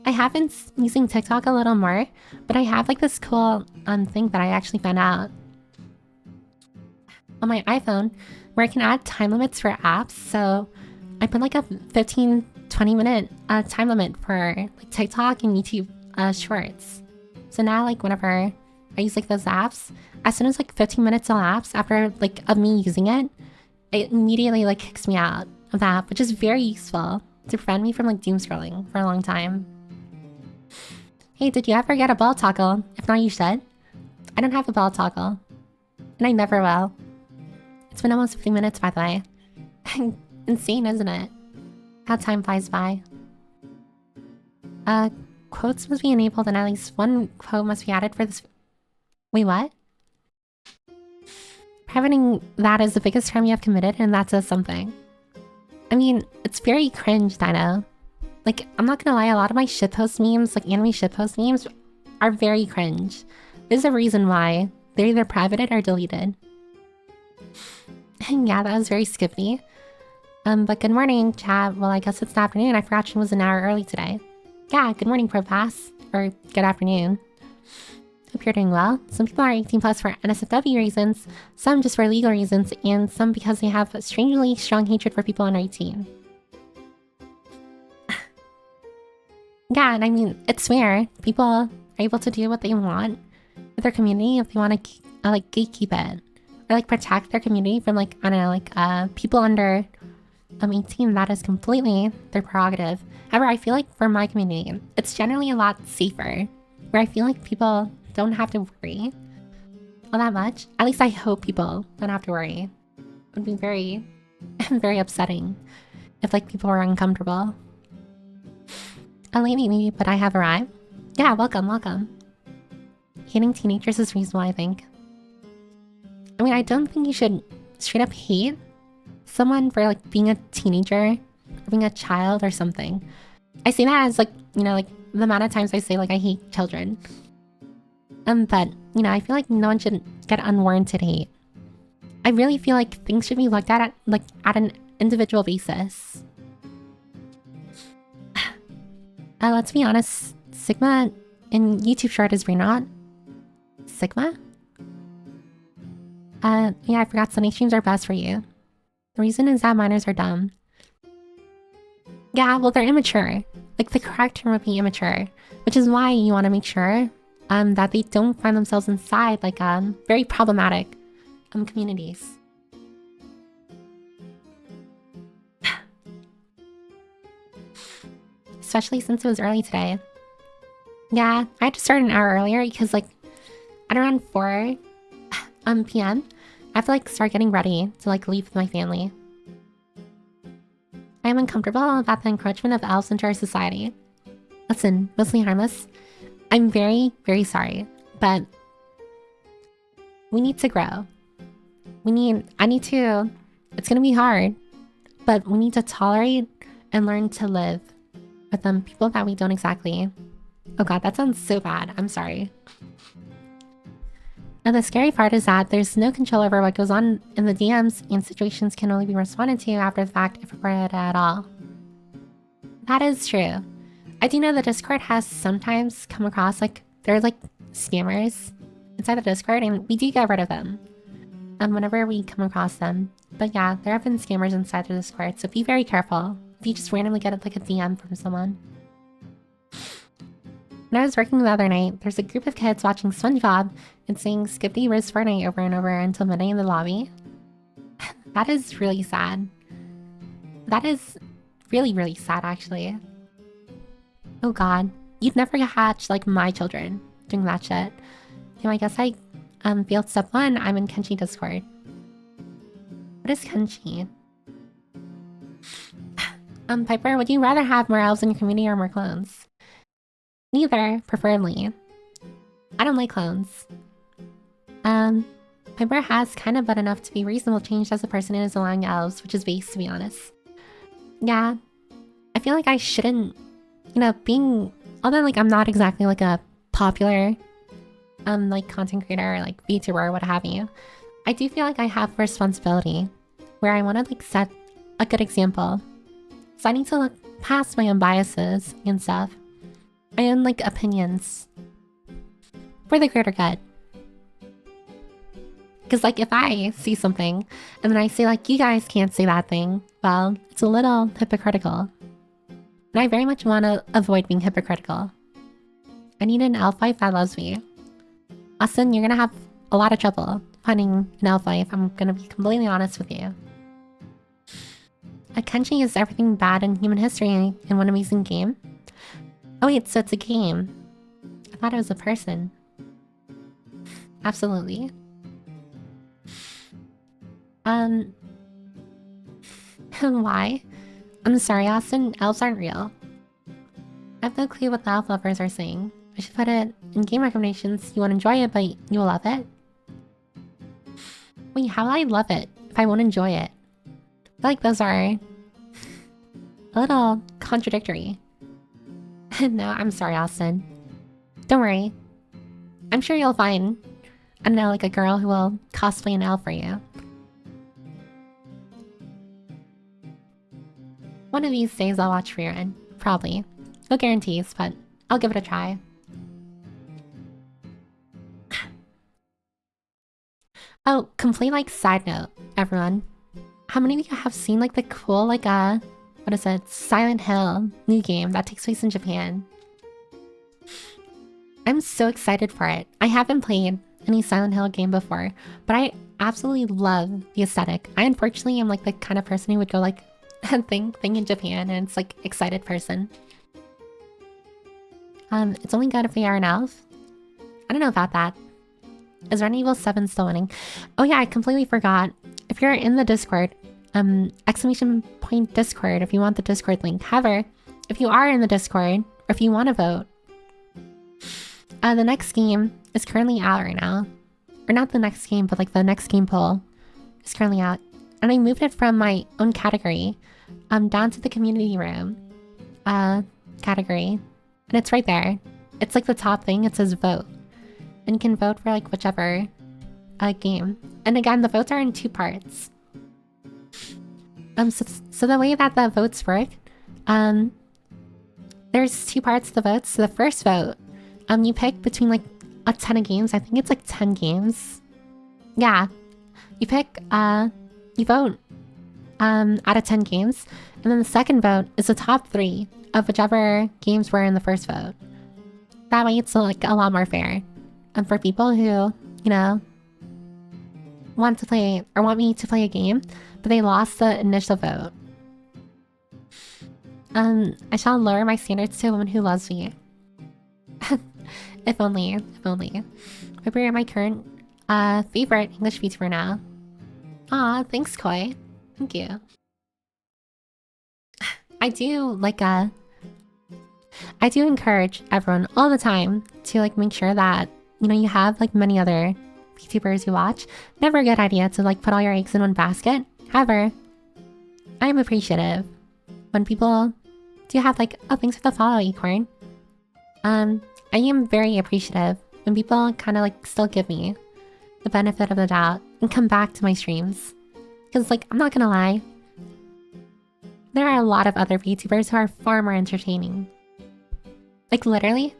I have been using TikTok a little more, but I have like this cool thing that I actually found out on my iPhone where I can add time limits for apps. So I put like a 15-20 minute time limit for like TikTok and YouTube shorts. So now like whenever I use like those apps, as soon as like 15 minutes elapse after like of me using it, it immediately like kicks me out of the app, which is very useful to prevent me from like doom scrolling for a long time. Hey, did you ever get a ball toggle? If not, you should. I don't have a ball toggle. And I never will. It's been almost 50 minutes, by the way. Insane, isn't it? How time flies by. Quotes must be enabled and at least one quote must be added for this... Wait, what? Privating that is the biggest crime you have committed and that says something. I mean, it's very cringe, Dino. Like, I'm not gonna lie, a lot of my shitpost memes, like anime shitpost memes, are very cringe. There's a reason why. They're either privated or deleted. And yeah, that was very skippy. But good morning, chat. Well, I guess it's the afternoon. I forgot she was an hour early today. Yeah, good morning, ProPass. Or good afternoon. Hope you're doing well. Some people are 18 plus for NSFW reasons, some just for legal reasons, and some because they have a strangely strong hatred for people under 18. Yeah, and I mean, it's fair. People are able to do what they want with their community if they want to, like, gatekeep it. Or, like, protect their community from, like, I don't know, like, people under 18. That is completely their prerogative. However, I feel like for my community, it's generally a lot safer. Where I feel like people don't have to worry all that much. At least I hope people don't have to worry. It would be very, very upsetting if, like, people were uncomfortable. A lady maybe, but I have arrived. Yeah, welcome, welcome. Hating teenagers is reasonable, I think. I mean, I don't think you should straight up hate someone for, like, being a teenager or being a child or something. I say that as, like, you know, like, the amount of times I say, like, I hate children. But, you know, I feel like no one should get unwarranted hate. I really feel like things should be looked at an individual basis. Let's be honest, Sigma in YouTube short is brain rot. Sigma? Yeah, I forgot Sunday streams are best for you. The reason is that minors are dumb. Yeah, well, they're immature. Like, the correct term would be immature, which is why you want to make sure that they don't find themselves inside, like, very problematic communities. Especially since it was early today. Yeah, I had to start an hour earlier because, like, at around 4 p.m., I have to like start getting ready to like leave with my family. I am uncomfortable about the encroachment of elves into our society. Listen, mostly harmless. I'm very, very sorry, but we need to grow. It's gonna be hard, but we need to tolerate and learn to live with people that we don't exactly. Oh god, that sounds so bad. I'm sorry. And the scary part is that there's no control over what goes on in the DMs, and situations can only be responded to after the fact if reported at all. That is true. I do know the Discord has sometimes come across there are scammers inside the Discord, and we do get rid of them whenever we come across them. But yeah, there have been scammers inside the Discord, so be very careful if you just randomly get a DM from someone. When I was working the other night, there's a group of kids watching SpongeBob and saying Skippy Riz Fortnite over and over until midnight in the lobby. That is really sad. That is really, really sad, actually. Oh god, you'd never catch my children doing that shit. I guess I failed step 1. I'm in Kenshi Discord. What is Kenshi? Piper, would you rather have more elves in your community or more clones? Neither, preferably. I don't like clones. Piper has kind of but enough to be reasonable changed as a person and is allowing elves, which is base, to be honest. Yeah. I feel like I shouldn't, although I'm not exactly a popular content creator or VTuber or what have you, I do feel like I have responsibility where I want to set a good example. So I need to look past my own biases and stuff. I own opinions for the greater good. Because if I see something and then I say you guys can't say that thing, well, it's a little hypocritical. And I very much want to avoid being hypocritical. I need an elf wife that loves me. Austin, you're gonna have a lot of trouble finding an elf wife. I'm gonna be completely honest with you. Kenshi is everything bad in human history in one amazing game. Oh wait, so it's a game. I thought it was a person. Absolutely. Why? I'm sorry, Austin, elves aren't real. I have no clue what the elf lovers are saying. I should put it in game recommendations. You won't enjoy it, but you'll love it. Wait, how will I love it if I won't enjoy it? I feel like those are a little contradictory. No, I'm sorry, Austin. Don't worry. I'm sure you'll find, I don't know, a girl who will cosplay an elf for you. One of these days I'll watch for your end. Probably. No guarantees, but I'll give it a try. Oh, complete side note, everyone. How many of you have seen the cool what is it? Silent Hill new game that takes place in Japan? I'm so excited for it. I haven't played any Silent Hill game before, but I absolutely love the aesthetic. I unfortunately am the kind of person who would go thing in Japan, and it's excited person. It's only good if they are an elf. I don't know about that. Is Resident Evil 7 still winning? Oh yeah, I completely forgot. If you're in the Discord, ! Discord if you want the Discord link. However, if you are in the Discord, or if you want to vote, the next game is currently out right now. Or not the next game, but the next game poll is currently out. And I moved it from my own category down to the community room category. And it's right there. It's the top thing. It says vote. And you can vote for whichever game. And again, the votes are in 2 parts. So the way that the votes work, there's 2 parts to the votes. So the first vote, you pick between a ton of games. I think it's 10 games. Yeah. You pick, you vote out of 10 games. And then the second vote is the top 3 of whichever games were in the first vote. That way it's a lot more fair. And for people who, want to play or want me to play a game, but they lost the initial vote. I shall lower my standards to a woman who loves me. If only. Maybe you're my current favorite English VTuber now. Aw, thanks, Koi. Thank you. I do I do encourage everyone all the time to like make sure that, you know, you have like many other VTubers you watch. Never a good idea to like put all your eggs in one basket. However, I am appreciative when people do have like, oh, thanks for the follow, Acorn. I am very appreciative when people kind of like still give me the benefit of the doubt and come back to my streams. Because like, I'm not gonna lie, there are a lot of other VTubers who are far more entertaining. Like literally,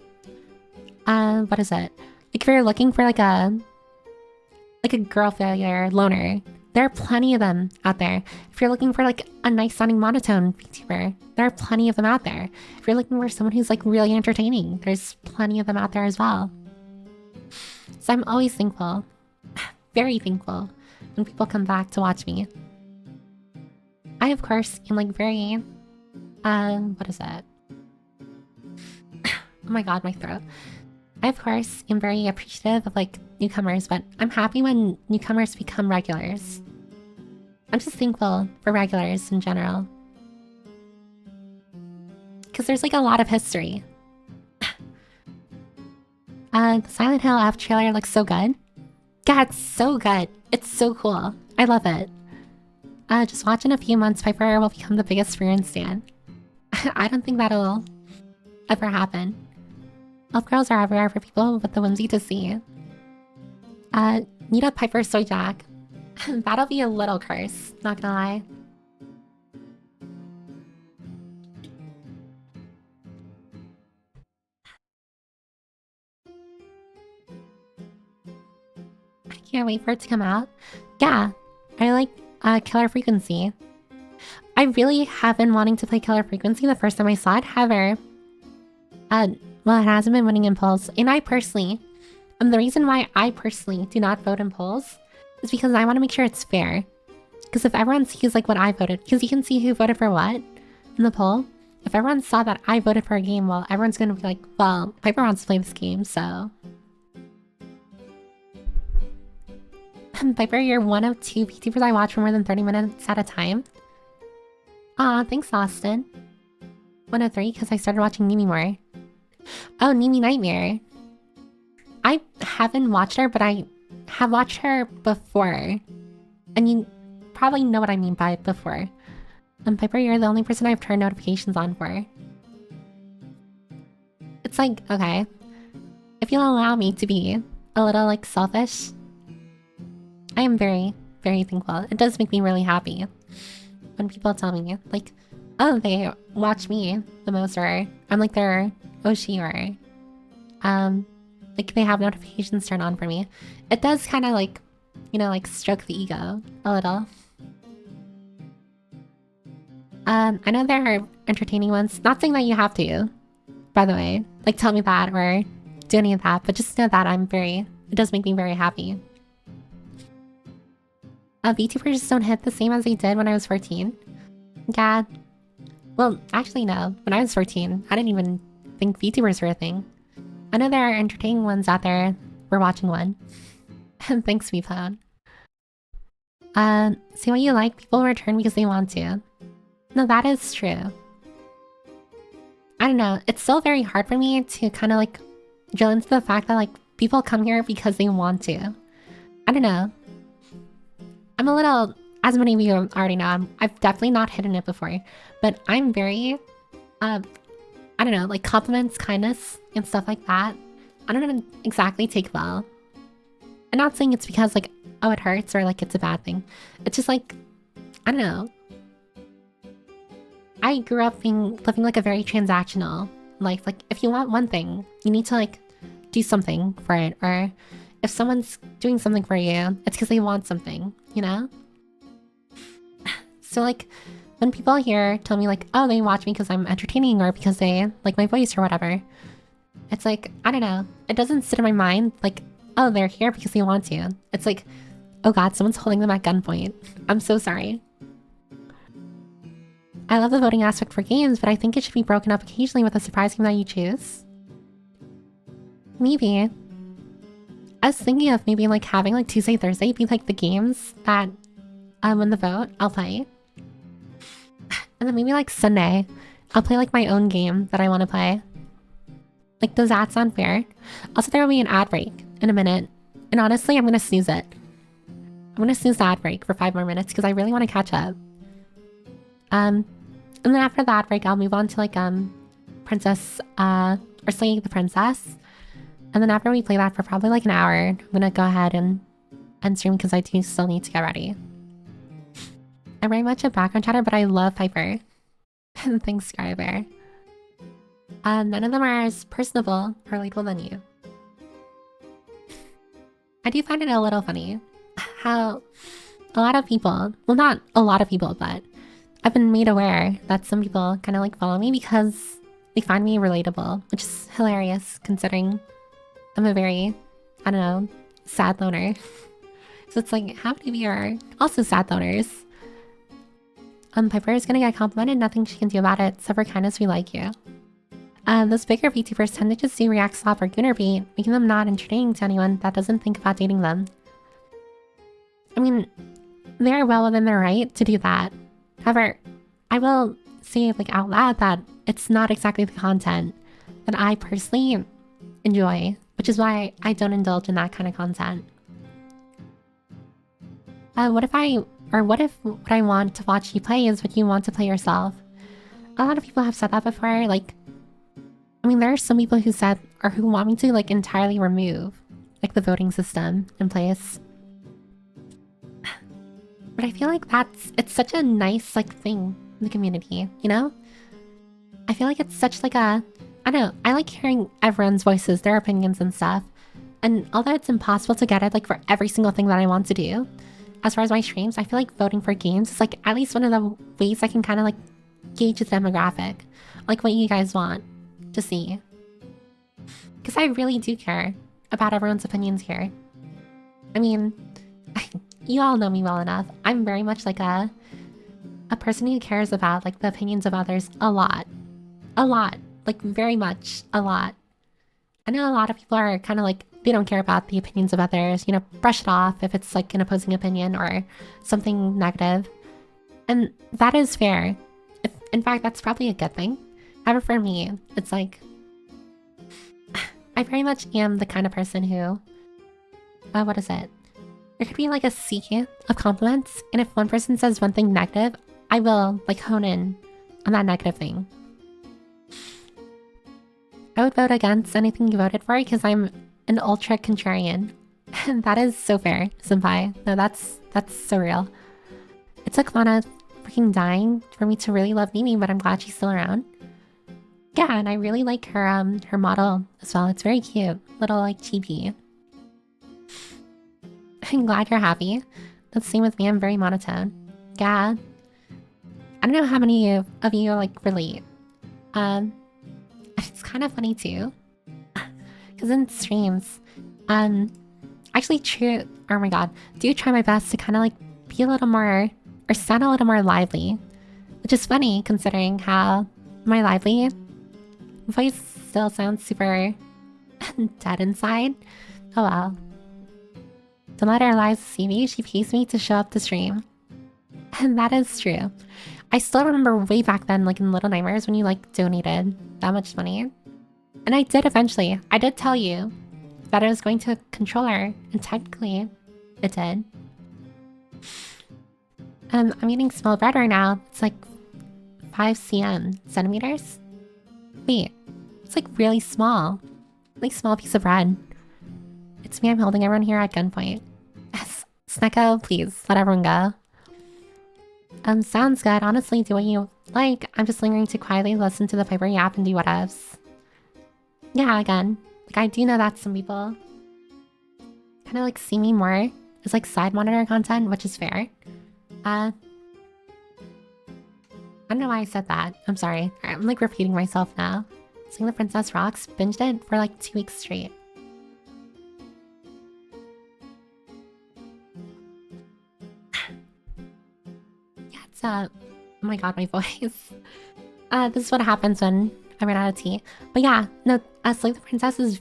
what is it? Like if you're looking for like a girl failure loner, there are plenty of them out there. If you're looking for like a nice sounding monotone VTuber, there are plenty of them out there. If you're looking for someone who's like really entertaining, there's plenty of them out there as well. So I'm always thankful, very thankful, when people come back to watch me. I of course am like very, what is it? Oh my god, my throat. I of course am very appreciative of like newcomers, but I'm happy when newcomers become regulars. I'm just thankful for regulars in general. Because there's like a lot of history. The Silent Hill F trailer looks so good. Yeah, it's so good. It's so cool. I love it. Just watch in a few months, Piper will become the biggest Ruin stan. I don't think that'll ever happen. Elf girls are everywhere for people with the whimsy to see. Need a Piper Soy Jack. That'll be a little curse, not gonna lie. I can't wait for it to come out. Yeah, I like Killer Frequency. I really have been wanting to play Killer Frequency the first time I saw it. However, well, it hasn't been winning in polls. And I personally, the reason why I personally do not vote in polls is because I want to make sure it's fair. Because if everyone sees like what I voted, because you can see who voted for what in the poll. If everyone saw that I voted for a game, well, everyone's going to be like, well, Piper wants to play this game, so... Piper, you're one of 2 VTubers I watch for more than 30 minutes at a time. Aw, thanks, Austin. 103, because I started watching Nimi more. Oh, Nimi Nightmare. I haven't watched her, but I have watched her before. And you probably know what I mean by before. Piper, you're the only person I've turned notifications on for. It's like, okay. If you'll allow me to be a little, like, selfish, I am very, very thankful. It does make me really happy when people tell me, like, oh, they watch me the most, or I'm like their Oshi, or like they have notifications turned on for me. It does kind of like, you know, like stroke the ego a little. I know there are entertaining ones. Not saying that you have to, by the way. Like tell me that or do any of that, but just know that it does make me very happy. VTubers just don't hit the same as they did when I was 14. Yeah. Well, actually no. When I was 14, I didn't even think VTubers were a thing. I know there are entertaining ones out there. We're watching one. Thanks, Weepone. See what you like, people return because they want to. No, that is true. I don't know, it's still very hard for me to kind of like drill into the fact that like people come here because they want to. I don't know. I'm a little, as many of you already know, I've definitely not hidden it before, but I'm very, I don't know, like compliments, kindness, and stuff like that. I don't exactly take well. I'm not saying it's because like, oh, it hurts or like it's a bad thing. It's just like, I don't know. I grew up living like a very transactional life. Like if you want one thing, you need to like do something for it. Or if someone's doing something for you, it's because they want something, you know? So like when people here tell me like, oh, they watch me because I'm entertaining or because they like my voice or whatever. It's like, I don't know. It doesn't sit in my mind like, oh, they're here because they want to. It's like, oh god, someone's holding them at gunpoint. I'm so sorry. I love the voting aspect for games, but I think it should be broken up occasionally with a surprise game that you choose. Maybe. I was thinking of maybe like having like Tuesday, Thursday be like the games that win the vote, I'll play. And then maybe like Sunday, I'll play like my own game that I want to play. Like, does that sound fair? Also, there will be an ad break in a minute. And honestly, I'm gonna snooze it. I'm gonna snooze the ad break for 5 more minutes because I really want to catch up. And then after the ad break, I'll move on to like Princess or Slay the Princess. And then after we play that for probably like an hour, I'm gonna go ahead and end stream because I do still need to get ready. I'm very much a background chatter, but I love Piper. Thanks, Skybear. None of them are as personable or relatable than you. I do find it a little funny how a lot of people, well, not a lot of people, but I've been made aware that some people kind of like follow me because they find me relatable, which is hilarious considering I'm a very, I don't know, sad loner. So it's like, how many of you are also sad loners? Piper is gonna get complimented, nothing she can do about it, except for kindness, we like you. Those bigger VTubers tend to just do react slop or gooner bait, making them not entertaining to anyone that doesn't think about dating them. I mean, they are well within their right to do that. However, I will say like out loud that it's not exactly the content that I personally enjoy, which is why I don't indulge in that kind of content. What if what I want to watch you play is what you want to play yourself? A lot of people have said that before, like, I mean, there are some people who said, or who want me to like entirely remove like the voting system in place. But I feel like it's such a nice like thing in the community, you know? I feel like it's such like a, I don't know, I like hearing everyone's voices, their opinions and stuff. And although it's impossible to get it like for every single thing that I want to do, as far as my streams, I feel like voting for games is like at least one of the ways I can kind of like gauge the demographic, like what you guys want to see. Because I really do care about everyone's opinions here. I mean, you all know me well enough. I'm very much like a person who cares about like the opinions of others a lot. A lot. Like very much a lot. I know a lot of people are kind of like, they don't care about the opinions of others, you know, brush it off if it's like an opposing opinion or something negative. And that is fair. In fact, that's probably a good thing. However, for me, it's like, I very much am the kind of person who, what is it? There could be like a sea of compliments, and if one person says one thing negative, I will like hone in on that negative thing. I would vote against anything you voted for because I'm an ultra contrarian. And that is so fair, senpai. No, that's so real. It took Lana freaking dying for me to really love Mimi, but I'm glad she's still around. Yeah, and I really like her her model as well. It's very cute. Little like chibi. I'm glad you're happy. That's the same with me, I'm very monotone. Yeah. I don't know how many of you like relate. It's kind of funny too. Because in streams, actually oh my god, do try my best to kind of like be a little more, or sound a little more lively. Which is funny considering how my lively voice still sounds super dead inside. Oh well. Don't let our lives see me, she pays me to show up to stream. And that is true. I still remember way back then, like in Little Nightmares, when you like donated that much money. And I did eventually. I did tell you that I was going to a controller, and technically, it did. I'm eating small bread right now. It's like 5 centimeters? Wait, it's like really small. Like small piece of bread. It's me, I'm holding everyone here at gunpoint. Yes, Snecko, please, let everyone go. Sounds good. Honestly, do what you like. I'm just lingering to quietly listen to the Piper yap and do whatevs. Yeah, again, like I do know that some people kind of like see me more as like side monitor content, which is fair. I don't know why I said that. I'm sorry. I'm like repeating myself now. Sing the Princess Rocks, binged it for like 2 weeks straight. Yeah, it's oh my god, my voice. This is what happens when I ran out of tea. But yeah, no, Slay the Princess is a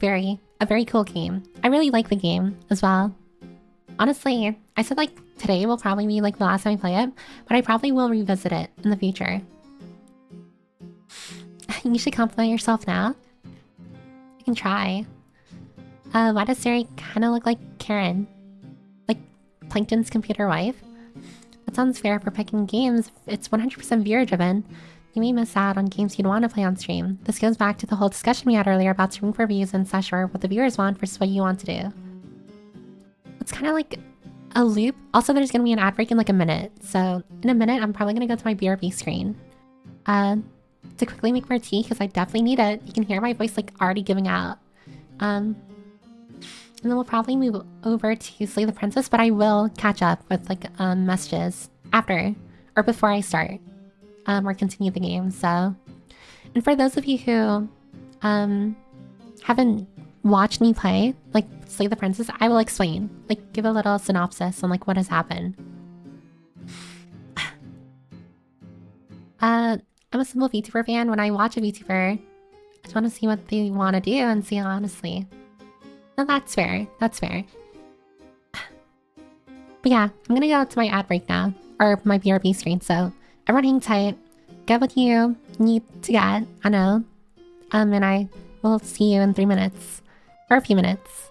very cool game. I really like the game as well. Honestly, I said like today will probably be like the last time I play it, but I probably will revisit it in the future. You should compliment yourself now. You can try. Why does Siri kind of look like Karen? Like Plankton's computer wife? That sounds fair for picking games. It's 100% viewer driven. You may miss out on games you'd want to play on stream. This goes back to the whole discussion we had earlier about streaming for views and such, or what the viewers want versus what you want to do. It's kind of like a loop. Also, there's gonna be an ad break in like a minute. So in a minute, I'm probably gonna go to my BRB screen. To quickly make more tea, because I definitely need it. You can hear my voice like already giving out. And then we'll probably move over to Slay the Princess, but I will catch up with like messages after or before I start or continue the game. So, and for those of you who haven't watched me play like Slay the Princess, I will explain, like give a little synopsis on like what has happened. I'm a simple VTuber fan. When I watch a VTuber, I just want to see what they want to do and see honestly. No, that's fair. That's fair. But yeah, I'm gonna go to my ad break now, or my BRB screen. So everyone hang tight. Get what you need to get. I know. And I will see you in 3 minutes, or a few minutes.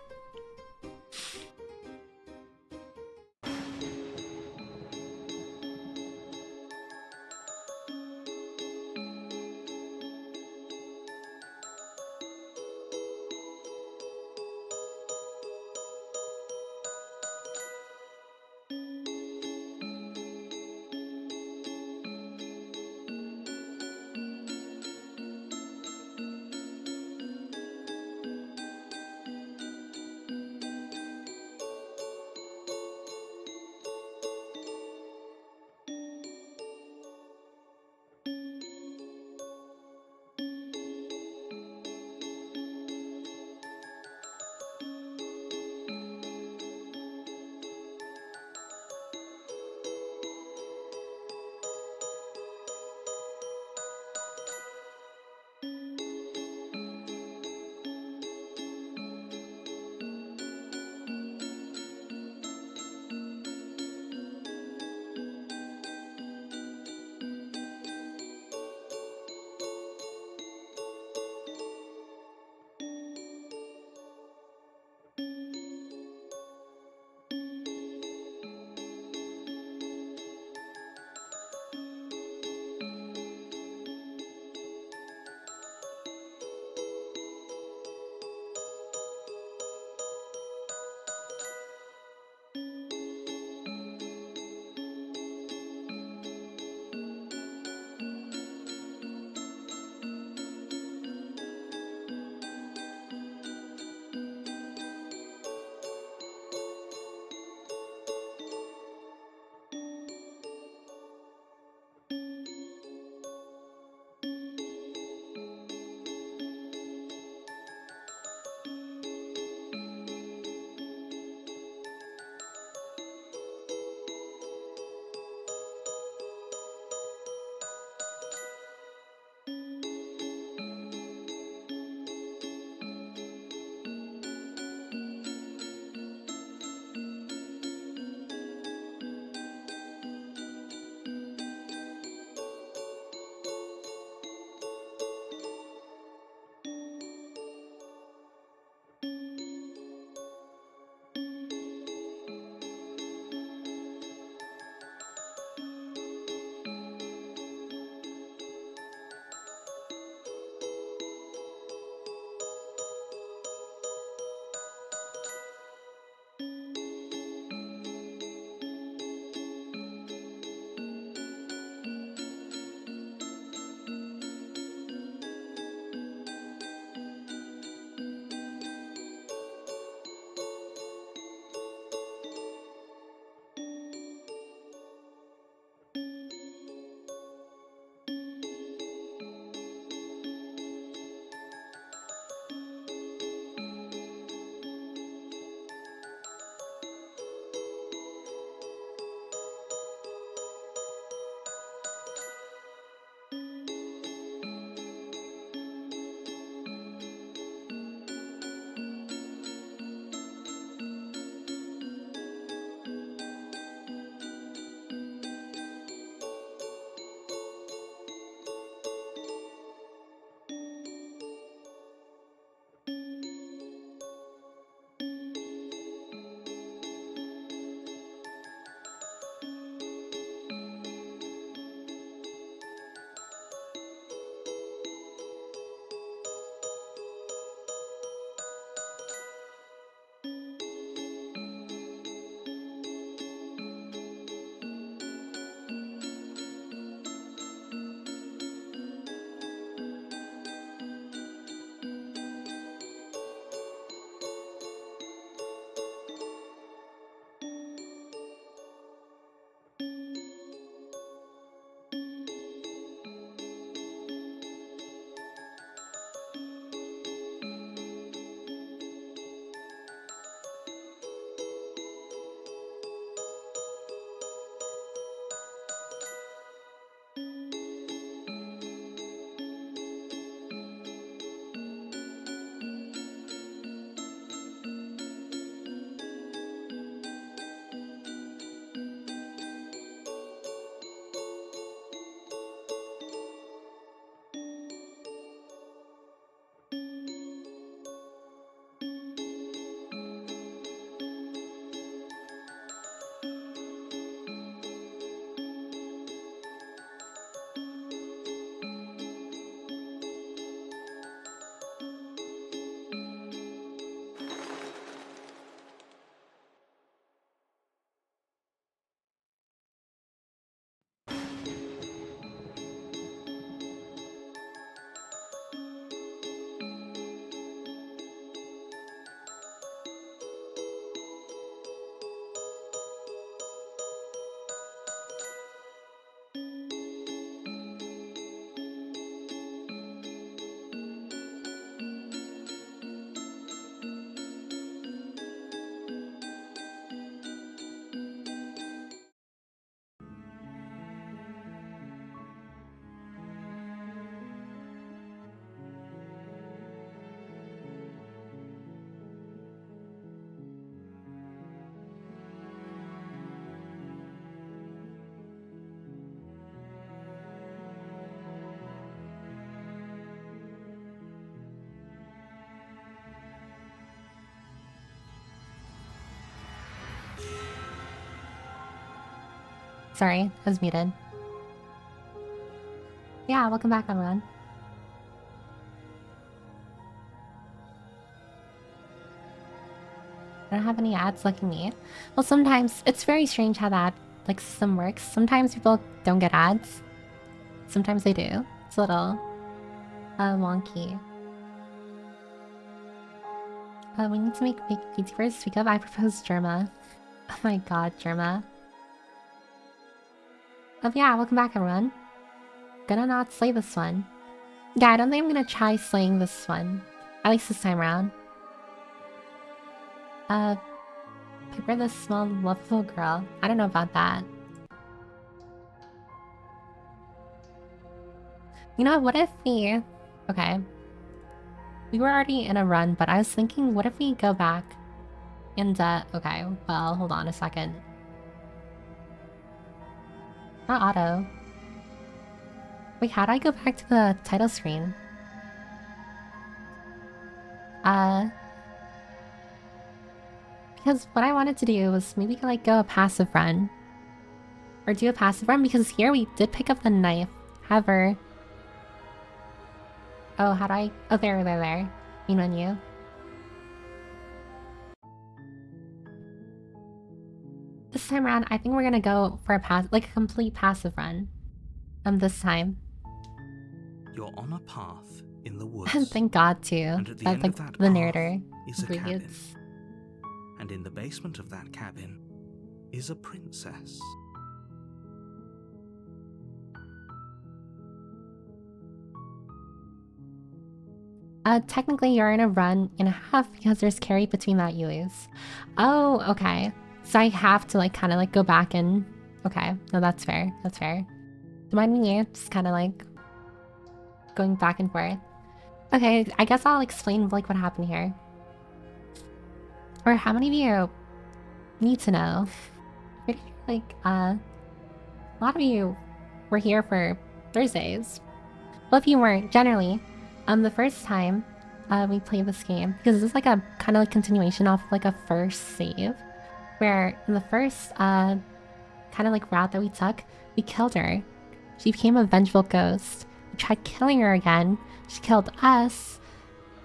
Sorry, I was muted. Yeah, welcome back, everyone. I don't have any ads like me. Well, sometimes it's very strange how that like system works. Sometimes people don't get ads. Sometimes they do. It's a little wonky. We need to make vtubers speak up. I propose Germa. Oh my god, Germa. Oh yeah, welcome back, everyone. Gonna not slay this one. Yeah, I don't think I'm gonna try slaying this one. At least this time around. Piper the small, lovable girl. I don't know about that. You know, what if we... Okay. We were already in a run, but I was thinking, what if we go back and, okay, well, hold on a second. Not auto. Wait, how do I go back to the title screen? Because what I wanted to do was maybe like go a passive run. Or do a passive run, because here we did pick up the knife. However... Oh, how do I... Oh, there. Main menu. This time around, I think we're gonna go for a like a complete passive run. This time. You're on a path in the woods. Thank God too. And at the end like of that the narrator is a agrees. cabin. And in the basement of that cabin is a princess. Technically you're in a run and a half because there's carry between that you lose. Oh, okay. So I have to like kind of like go back and... Okay, no, that's fair. That's fair. Don't mind me, just kind of like going back and forth. Okay, I guess I'll explain like what happened here. Or how many of you need to know? Like, a lot of you were here for Thursdays. Well, if you weren't, generally, the first time we played this game, because this is like a kind of like continuation off like a first save, where in the first kind of like route that we took, we killed her. She became a vengeful ghost. We tried killing her again. She killed us,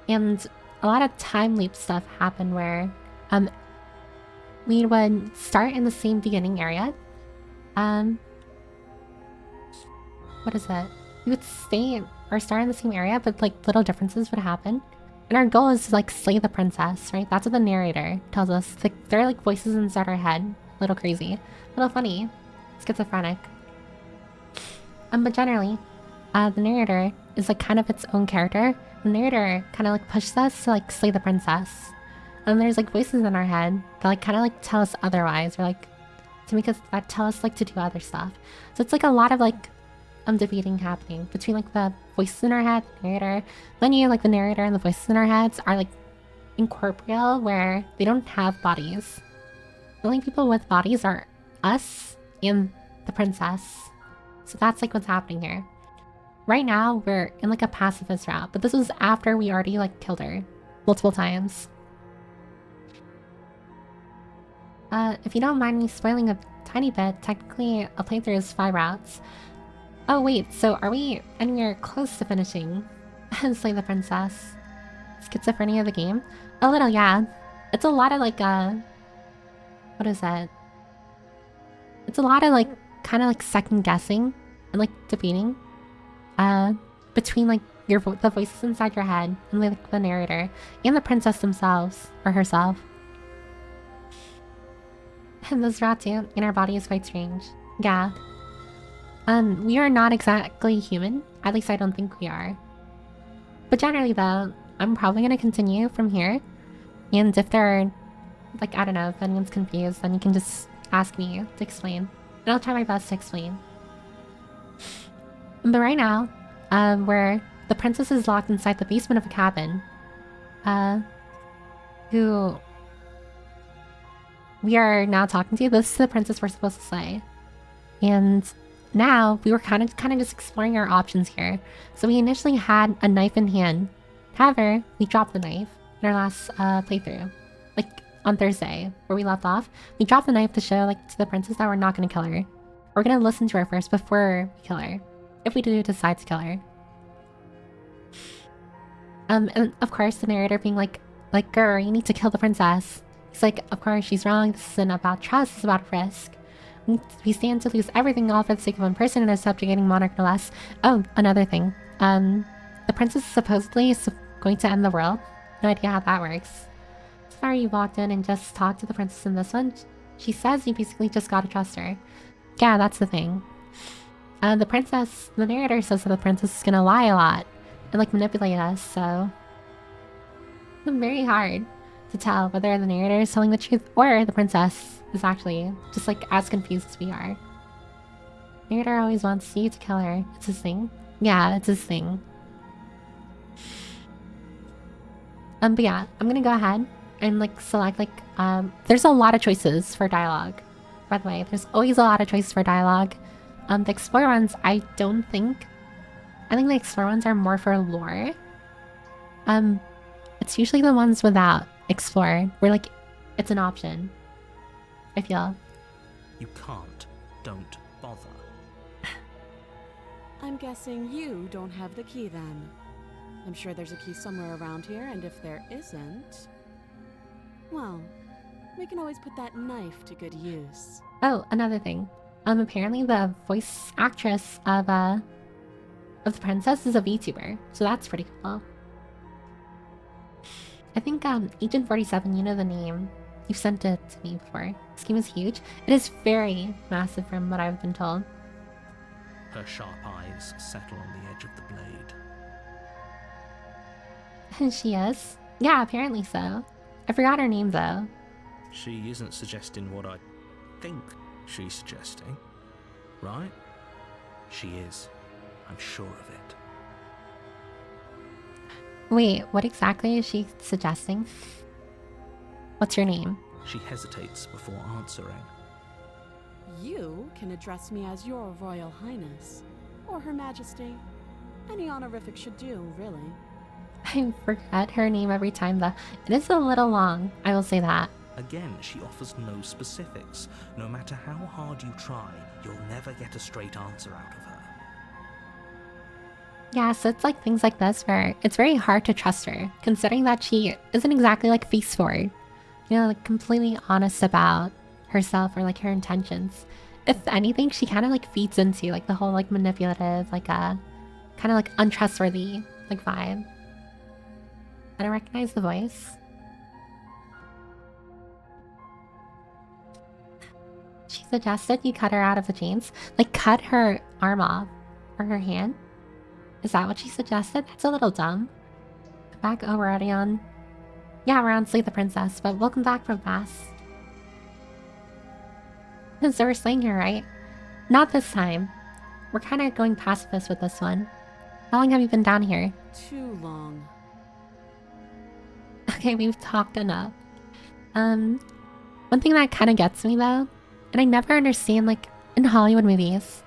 and a lot of time loop stuff happened where we would start in the same beginning area. What is it? We would stay or start in the same area, but like little differences would happen. And our goal is to like slay the princess, right? That's what the narrator tells us. Like, there are like voices inside our head. A little crazy. A little funny. Schizophrenic. But generally, the narrator is like kind of its own character. The narrator kind of like pushes us to like slay the princess. And there's like voices in our head that like kind of like tell us otherwise, or like to make us that tell us like to do other stuff. So it's like a lot of like debating happening between like the voices in our head, the narrator. Then you like the narrator and the voices in our heads are like incorporeal, where they don't have bodies. The only people with bodies are us and the princess. So that's like what's happening here. Right now we're in like a pacifist route, but this was after we already like killed her multiple times. If you don't mind me spoiling a tiny bit, technically a playthrough is 5 routes. Oh wait, so are we anywhere close to finishing Slay the Princess? Schizophrenia of the game? A little, yeah. It's a lot of like, what is that? It's a lot of like, kind of like second guessing and like debating. Between like the voices inside your head and like the narrator and the princess themselves, or herself. And this Ratu in our body is quite strange. Yeah. We are not exactly human. At least I don't think we are. But generally though, I'm probably gonna continue from here. And if there are, like, I don't know, if anyone's confused, then you can just ask me to explain. And I'll try my best to explain. But right now, where the princess is locked inside the basement of a cabin, who we are now talking to. This is the princess we're supposed to slay. And now we were kind of just exploring our options here. So we initially had a knife in hand. However, we dropped the knife in our last playthrough. Like on Thursday, where we left off. We dropped the knife to show like to the princess that we're not gonna kill her. We're gonna listen to her first before we kill her. If we do decide to kill her. And of course the narrator being like, girl, you need to kill the princess. He's like, of course, she's wrong. This isn't about trust, it's about risk. We stand to lose everything all for the sake of one person and a subjugating monarch no less. Oh, another thing. The princess supposedly is going to end the world. No idea how that works. Sorry you walked in and just talked to the princess in this one. She says you basically just gotta trust her. Yeah, that's the thing. The narrator says that the princess is gonna lie a lot and like manipulate us, so it's very hard to tell whether the narrator is telling the truth or the princess is actually just like as confused as we are. Narrator always wants you to kill her. It's his thing. Yeah, it's his thing. But yeah, I'm gonna go ahead and like select like there's a lot of choices for dialogue. By the way, there's always a lot of choices for dialogue. The explore ones, I think the explore ones are more for lore. It's usually the ones without explore, where like it's an option. I feel. You can't. Don't bother. I'm guessing you don't have the key then. I'm sure there's a key somewhere around here, and if there isn't, well, we can always put that knife to good use. Oh, another thing. Apparently the voice actress of the princess is a VTuber, so that's pretty cool. I think Agent 47, you know the name. You've sent it to me before. This game is huge. It is very massive from what I've been told. Her sharp eyes settle on the edge of the blade. And she is? Yeah, apparently so. I forgot her name though. She isn't suggesting what I think she's suggesting, right? She is. I'm sure of it. Wait, what exactly is she suggesting? What's your name? She hesitates before answering. You can address me as Your Royal Highness, or Her Majesty. Any honorific should do, really. I forget her name every time though. It is a little long, I will say that. Again, she offers no specifics. No matter how hard you try, you'll never get a straight answer out of her. Yeah, so it's like things like this where it's very hard to trust her, considering that she isn't exactly like face forward. You know, like completely honest about herself or like her intentions. If anything, she kind of like feeds into like the whole like manipulative, like kind of like untrustworthy like vibe. I don't recognize the voice. She suggested you cut her out of the chains. Like cut her arm off. Or her hand. Is that what she suggested? That's a little dumb. Back already on. Yeah, we're on Slay the Princess, but welcome back from Pass. So we're slaying her, right? Not this time. We're kind of going pacifist with this one. How long have you been down here? Too long. Okay, we've talked enough. One thing that kind of gets me though, and I never understand like in Hollywood movies,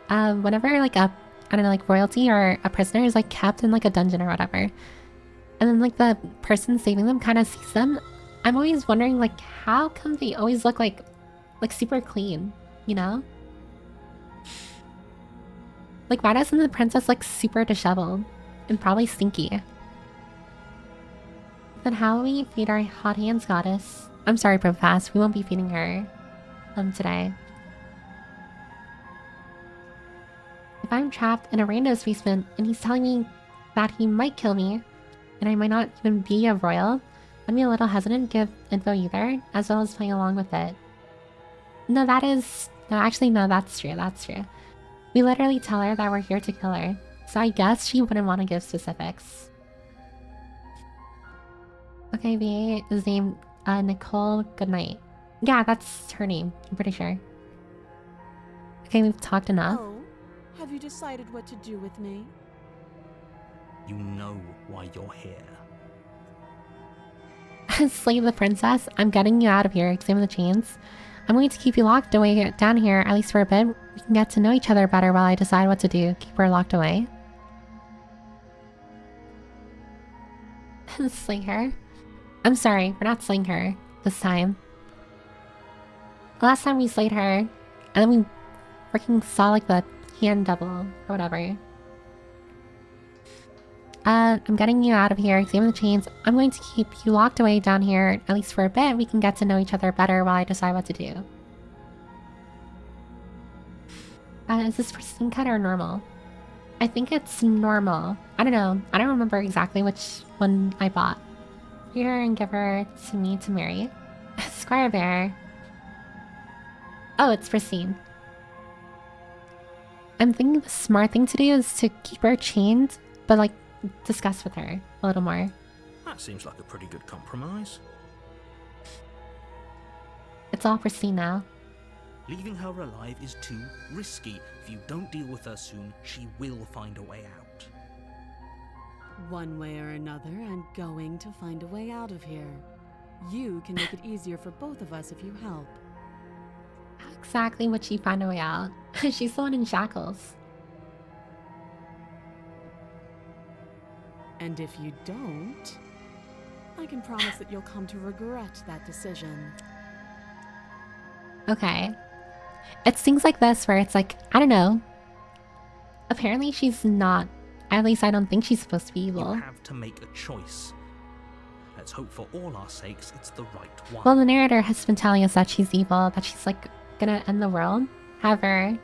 whenever like I don't know, like royalty or a prisoner is like kept in like a dungeon or whatever, and then like the person saving them kind of sees them, I'm always wondering like how come they always look like super clean, you know? Like why doesn't the princess look super disheveled and probably stinky? Then how will we feed our hot hands goddess? I'm sorry, Profass, we won't be feeding her today. If I'm trapped in a rando's basement and he's telling me that he might kill me and I might not even be a royal, I'd be a little hesitant to give info either, as well as playing along with it. No, actually no, that's true, that's true. We literally tell her that we're here to kill her, so I guess she wouldn't want to give specifics. Okay, VA is named Nicole Goodnight. Yeah, that's her name, I'm pretty sure. Okay, we've talked enough. Oh, have you decided what to do with me? You know why you're here. Slay the princess, I'm getting you out of here, examine the chains. I'm going to keep you locked away down here, at least for a bit. We can get to know each other better while I decide what to do. Keep her locked away. Slay her? I'm sorry, we're not slaying her this time. Last time we slayed her, and then we freaking saw like the hand double or whatever. I'm getting you out of here. Examine the chains. I'm going to keep you locked away down here, at least for a bit. We can get to know each other better while I decide what to do. Is this pristine cut or normal? I think it's normal. I don't know. I don't remember exactly which one I bought. Free her and give her to me to marry. Squire Bear. Oh, it's pristine. I'm thinking the smart thing to do is to keep her chained, but like discuss with her a little more. That seems like a pretty good compromise. It's all pristine now. Leaving her alive is too risky. If you don't deal with her soon, she will find a way out. One way or another, I'm going to find a way out of here. You can make it easier for both of us if you help. How exactly would she find a way out? She's the one in shackles. And if you don't, I can promise that you'll come to regret that decision. Okay. It's things like this where it's like, I don't know. Apparently she's not. At least I don't think she's supposed to be evil. You have to make a choice. Let's hope for all our sakes it's the right one. Well, the narrator has been telling us that she's evil, that she's like gonna end the world. However,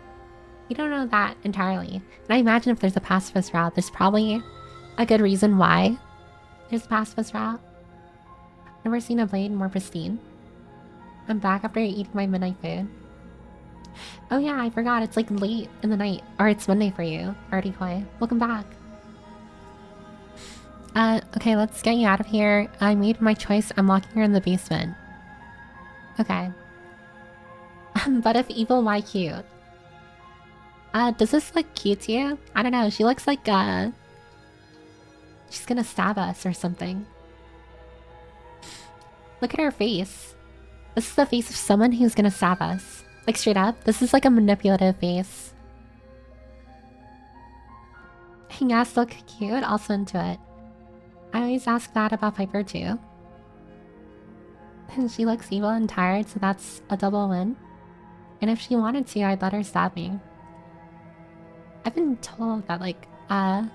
we don't know that entirely. And I imagine if there's a pacifist route, there's probably a good reason why there's a pacifist route. Never seen a blade more pristine. I'm back after eating my midnight food. Oh yeah, I forgot. It's like late in the night. Or it's Monday for you, Artie Koi. Welcome back. Okay, let's get you out of here. I made my choice. I'm locking her in the basement. Okay. But if evil, why cute? Does this look cute to you? I don't know. She looks like, she's gonna stab us or something. Look at her face. This is the face of someone who's gonna stab us. Like, straight up, this is like a manipulative face. Yes, look cute. Also into it. I always ask that about Piper too. And she looks evil and tired, so that's a double win. And if she wanted to, I'd let her stab me. I've been told that, like, actually,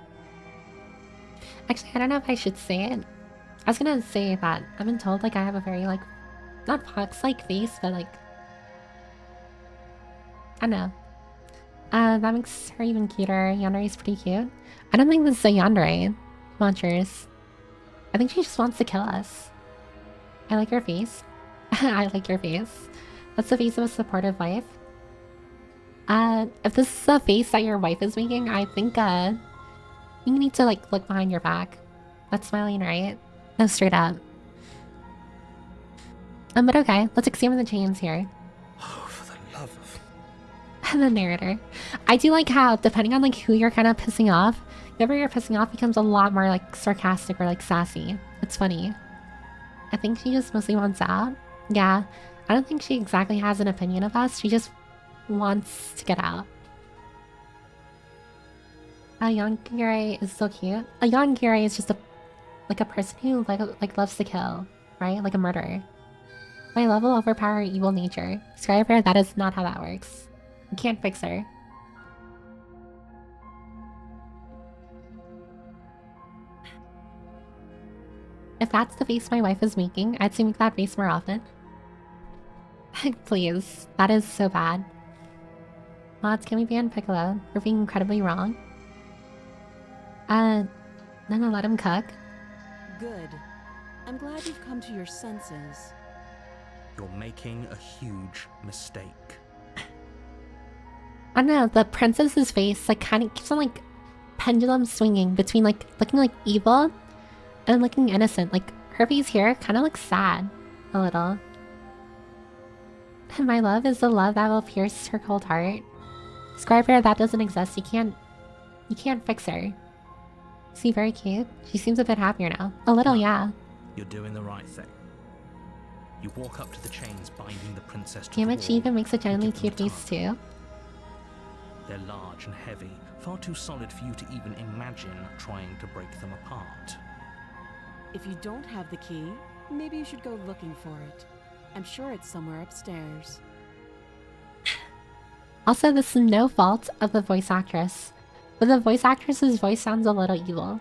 I don't know if I should say it. I was gonna say that I've been told, like, I have a very, like, not fox-like face, but, like, I don't know. That makes her even cuter. Yandere's pretty cute. I don't think this is a Yandere. Launchers. I think she just wants to kill us. I like your face. I like your face. That's the face of a supportive wife. If this is the face that your wife is making, I think, you need to, like, look behind your back. That's smiling, right? No, straight up. But okay, let's examine the chains here. Oh, for the love of... The narrator. I do like how, depending on, like, who you're kind of pissing off, whoever you're pissing off becomes a lot more, like, sarcastic or, like, sassy. It's funny. I think she just mostly wants out. Yeah, I don't think she exactly has an opinion of us. She just wants to get out. A Yangire is so cute. A Yangire is just a person who like loves to kill, right? Like a murderer. My love will overpower evil nature. Scriber, that is not how that works. You can't fix her. If that's the face my wife is making, I'd say make that face more often. Please, that is so bad. Mods, can we ban Piccolo? We're being incredibly wrong. Then I'll let him cook. Good. I'm glad you've come to your senses. You're making a huge mistake. I don't know, the princess's face like kind of keeps on like pendulum swinging between like looking like evil and looking innocent. Like her face here kind of looks sad a little. And my love is the love that will pierce her cold heart. Scriber, that doesn't exist. You can't fix her. See, very cute. She seems a bit happier now. A little, yeah. You're doing the right thing. You walk up to the chains binding the princess to Damn the it, she wall even makes a and genuinely give them cute a face tug. too. They're large and heavy, far too solid for you to even imagine trying to break them apart. If you don't have the key, maybe you should go looking for it. I'm sure it's somewhere upstairs. Also, this is no fault of the voice actress, but the voice actress's voice sounds a little evil.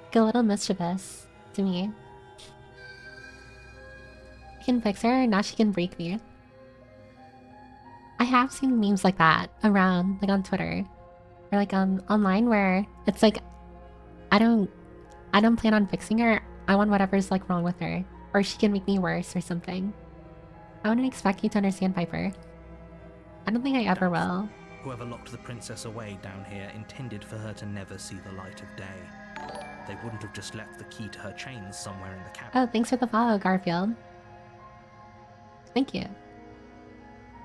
Like a little mischievous to me. I can fix her, now she can break me. I have seen memes like that around, like on Twitter. Or like online where it's like, I don't plan on fixing her. I want whatever's like wrong with her. Or she can make me worse or something. I wouldn't expect you to understand Piper. I don't think I ever will. Whoever locked the princess away down here intended for her to never see the light of day. They wouldn't have just left the key to her chains somewhere in the cabin. Oh, thanks for the follow, Garfield. Thank you.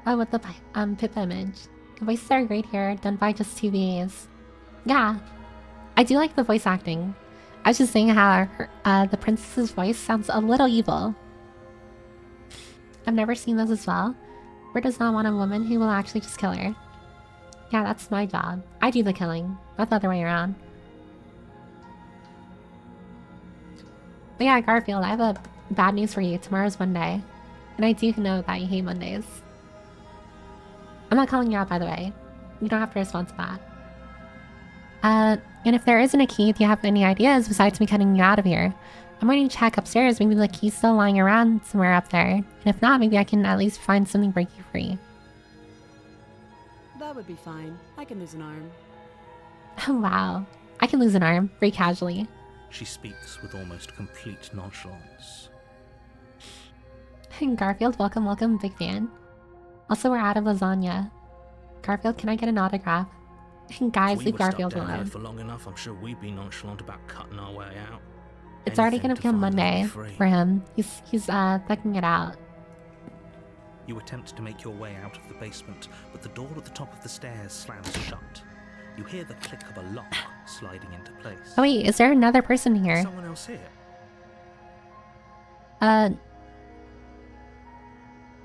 Oh, with the Pip image. The voices are great here, done by just 2 VAs. Yeah, I do like the voice acting. I was just saying how her, the princess's voice sounds a little evil. I've never seen those as well. Bert does not want a woman who will actually just kill her. Yeah, that's my job. I do the killing, not the other way around. But yeah, Garfield, I have a bad news for you. Tomorrow's Monday. And I do know that you hate Mondays. I'm not calling you out, by the way. You don't have to respond to that. And if there isn't a key, do you have any ideas besides me cutting you out of here? I'm going to check upstairs. Maybe the key's still lying around somewhere up there. And if not, maybe I can at least find something break you free. That would be fine. I can lose an arm. Oh, wow. I can lose an arm, very casually. She speaks with almost complete nonchalance. Garfield, welcome, welcome, big fan. Also, we're out of lasagna. Garfield, can I get an autograph? Guys, leave Garfield alone. For long enough, I'm sure we'd be nonchalant about cutting our way out. It's already gonna become Monday for him. He's thugging it out. You attempt to make your way out of the basement, but the door at the top of the stairs slams shut. You hear the click of a lock sliding into place. Oh wait, is there another person here? Someone else here?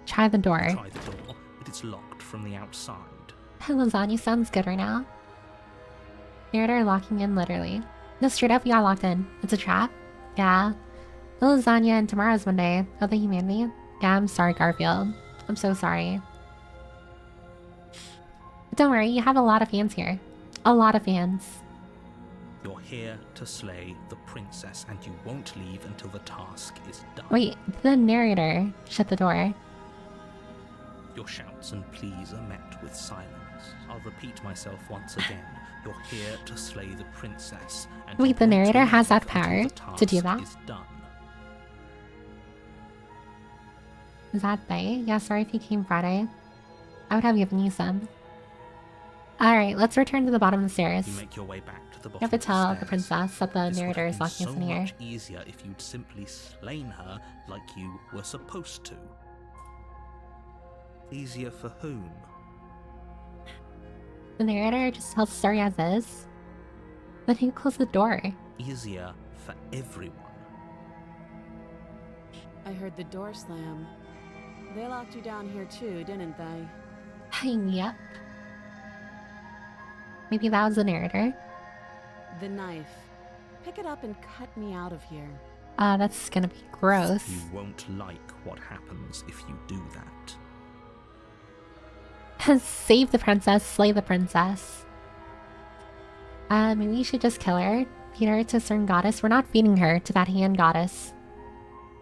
Try the door. Try the door, but it's locked from the outside. Lasagna sounds good right now. Narrator locking in literally. No, straight up, we got locked in. It's a trap? Yeah. The lasagna and tomorrow's Monday. Oh, the humanity? Yeah, I'm sorry, Garfield. I'm so sorry. But don't worry, you have a lot of fans here. A lot of fans. You're here to slay the princess, and you won't leave until the task is done. Wait, the narrator shut the door. Your shouts and pleas are met with silence. I'll repeat myself once again. You're here to slay the princess. And wait, the narrator has that power to do that? Is that they? Yeah, sorry if you came Friday. I would have given you some. Alright, let's return to the bottom of the stairs. You make your way back to the bottom. You have to tell the princess that the narrator is locking us in here. So much easier if you'd simply slain her like you were supposed to. Easier for whom? The narrator just tells the story as is. Then he closed the door. Easier for everyone. I heard the door slam. They locked you down here too, didn't they? Yep. Maybe that was the narrator. The knife. Pick it up and cut me out of here. That's gonna be gross. You won't like what happens if you do that. Save the princess, slay the princess. Maybe we should just kill her. Feed her to a certain goddess. We're not feeding her to that hand goddess.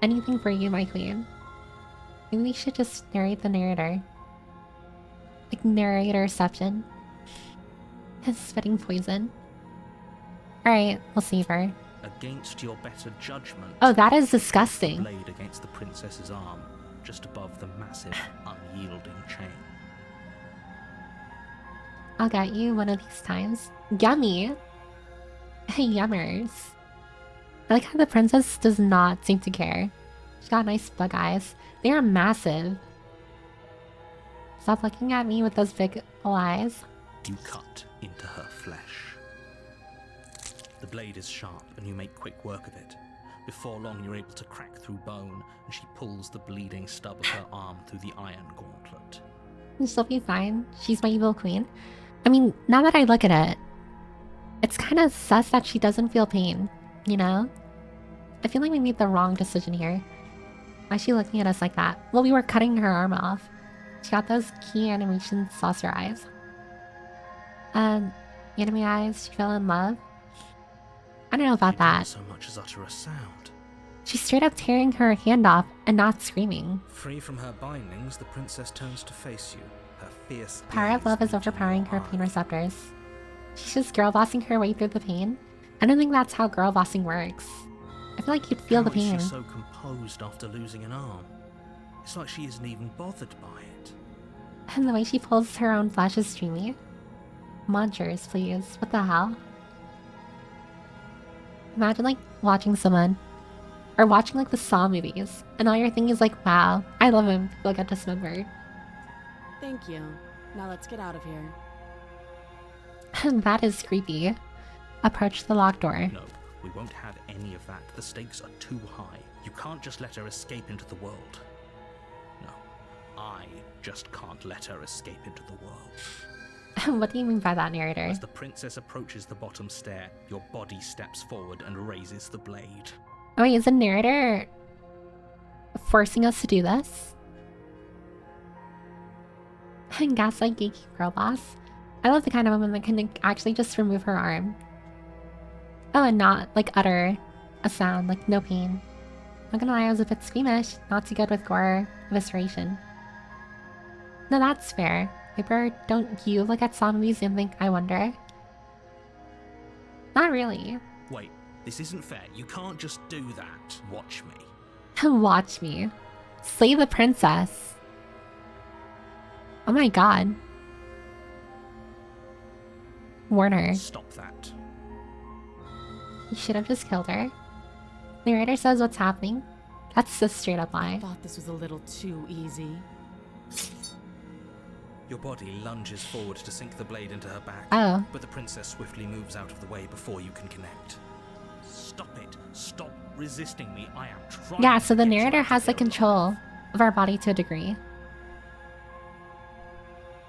Anything for you, my queen. Maybe we should just narrate the narrator. Like narratorception. Spitting poison. Alright, we'll save her. Against your better judgment. Oh, that is disgusting. Blade against the princess's arm, just above the massive, unyielding chain. I'll get you one of these times. Yummy! Yummers. I like how the princess does not seem to care. She's got nice bug eyes. They are massive. Stop looking at me with those big eyes. You cut into her flesh. The blade is sharp and you make quick work of it. Before long you're able to crack through bone and she pulls the bleeding stub of her arm through the iron gauntlet. She'll be fine. She's my evil queen. I mean, now that I look at it, it's kind of sus that she doesn't feel pain, you know? I feel like we made the wrong decision here. Why is she looking at us like that? Well, we were cutting her arm off. She got those key animation saucer eyes. Anime eyes, she fell in love. I don't know about She that. didn't so much as utter a sound. She's straight up tearing her hand off and not screaming. Free from her bindings, the princess turns to face you. Her fierce Power of gaze love is meeting overpowering your her pain eye. receptors. She's just girl bossing her way through the pain. I don't think that's how girl bossing works. I feel like you'd feel the How is pain. she so composed after losing an arm? It's like she isn't even bothered by it. And the way she pulls her own flesh is dreamy. Munchers, please. What the hell? Imagine like watching someone, or watching like the Saw movies, and all you're thinking is like, wow, I love him. People get dismembered. Thank you. Now let's get out of here. That is creepy. Approach the locked door. No, we won't have any of that. The stakes are too high. You can't just let her escape into the world. No, I just can't let her escape into the world. What do you mean by that, narrator? As the princess approaches the bottom stair, your body steps forward and raises the blade. Oh wait, is the narrator forcing us to do this? Gaslight geeky girl boss. I love the kind of woman that can actually just remove her arm. Oh, and not like utter a sound, like no pain. Not gonna lie, I was a bit squeamish. Not too good with gore evisceration. No, that's fair. Piper, don't you look at Saw movies and think, I wonder? Not really. Wait, this isn't fair. You can't just do that. Watch me. Watch me. Slay the princess. Oh my god. Warn her. Stop that. You should have just killed her. Narrator says what's happening. That's a straight up I lie. thought this was a little too easy. Your body lunges forward to sink the blade into her back, Oh. but the princess swiftly moves out of the way before you can connect. Stop it. Stop resisting me. I am trying. Yeah, so the to get you narrator out of has the here control alive. of our body to a degree.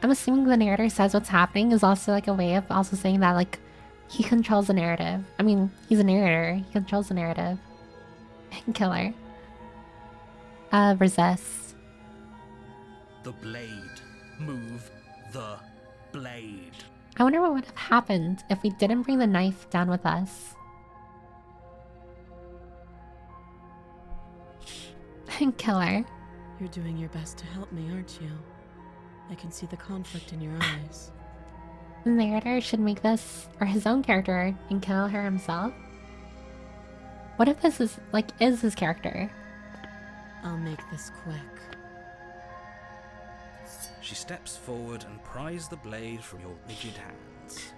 I'm assuming the narrator says what's happening is also like a way of also saying that like he controls the narrative. I mean, he's a narrator. He controls the narrative. Killer. Resist. The blade. Move the blade. I wonder what would have happened if we didn't bring the knife down with us. Killer. You're doing your best to help me, aren't you? I can see the conflict in your eyes. The narrator should make this, or his own character, and kill her himself. What if this is, like, is his character? I'll make this quick. She steps forward and pries the blade from your rigid hands.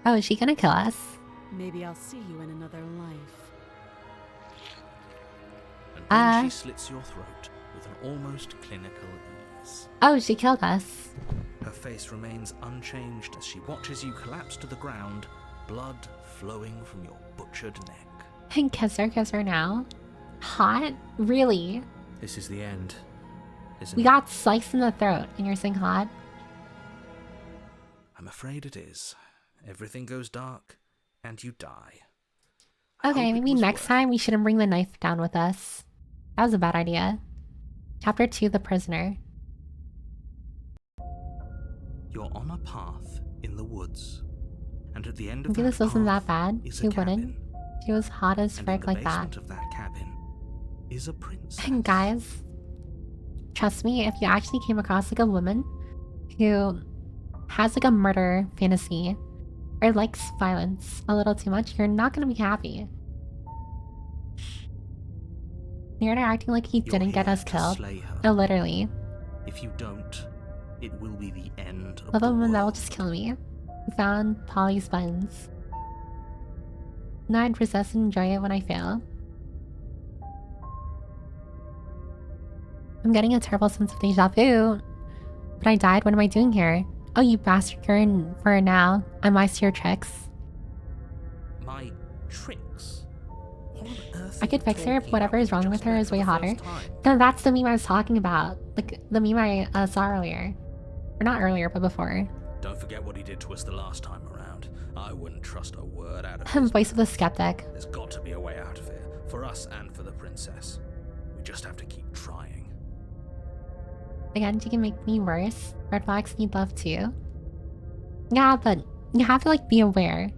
Oh, is she gonna kill us? Maybe I'll see you in another life. And then she slits your throat with an almost clinical ease. Oh, she killed us. Her face remains unchanged as she watches you collapse to the ground, blood flowing from your butchered neck. And kiss her now. Hot? Really? This is the end, isn't We it? got sliced in the throat, and you're saying hot? I'm afraid it is. Everything goes dark, and you die. I Okay, hope it maybe was next worth time we shouldn't bring the knife down with us. That was a bad idea. Chapter 2, The Prisoner. You're on a path in the woods, and at the end of Maybe that this wasn't that path bad. is She a wouldn't. cabin, She was hot as and in frick the like basement that. of that cabin is a princess. And guys, trust me, if you actually came across like a woman who has like a murder fantasy or likes violence a little too much, you're not gonna be happy. Narrator acting like he You're didn't get here us to killed. slay her. No, literally. If you don't, it will be the end of Love the a woman that will world. just kill me. We found Polly's buttons. Now I'd resist and enjoy it when I fail. I'm getting a terrible sense of deja vu. But I died, what am I doing here? Oh, you bastard, you're in for it now. I'm wise to your tricks. My tricks? What on earth I are could you fix her if talking whatever about? is wrong We with just her met is for way the hotter. first time. No, that's the meme I was talking about. Like, the meme I saw earlier. Or not earlier, but before. Don't forget what he did to us the last time around. I wouldn't trust a word out of his Voice of the mouth. skeptic. There's got to be a way out of here, for us and for the princess. We just have to keep trying. Again, you can make me worse. Red flags need love too. Yeah, but you have to like be aware.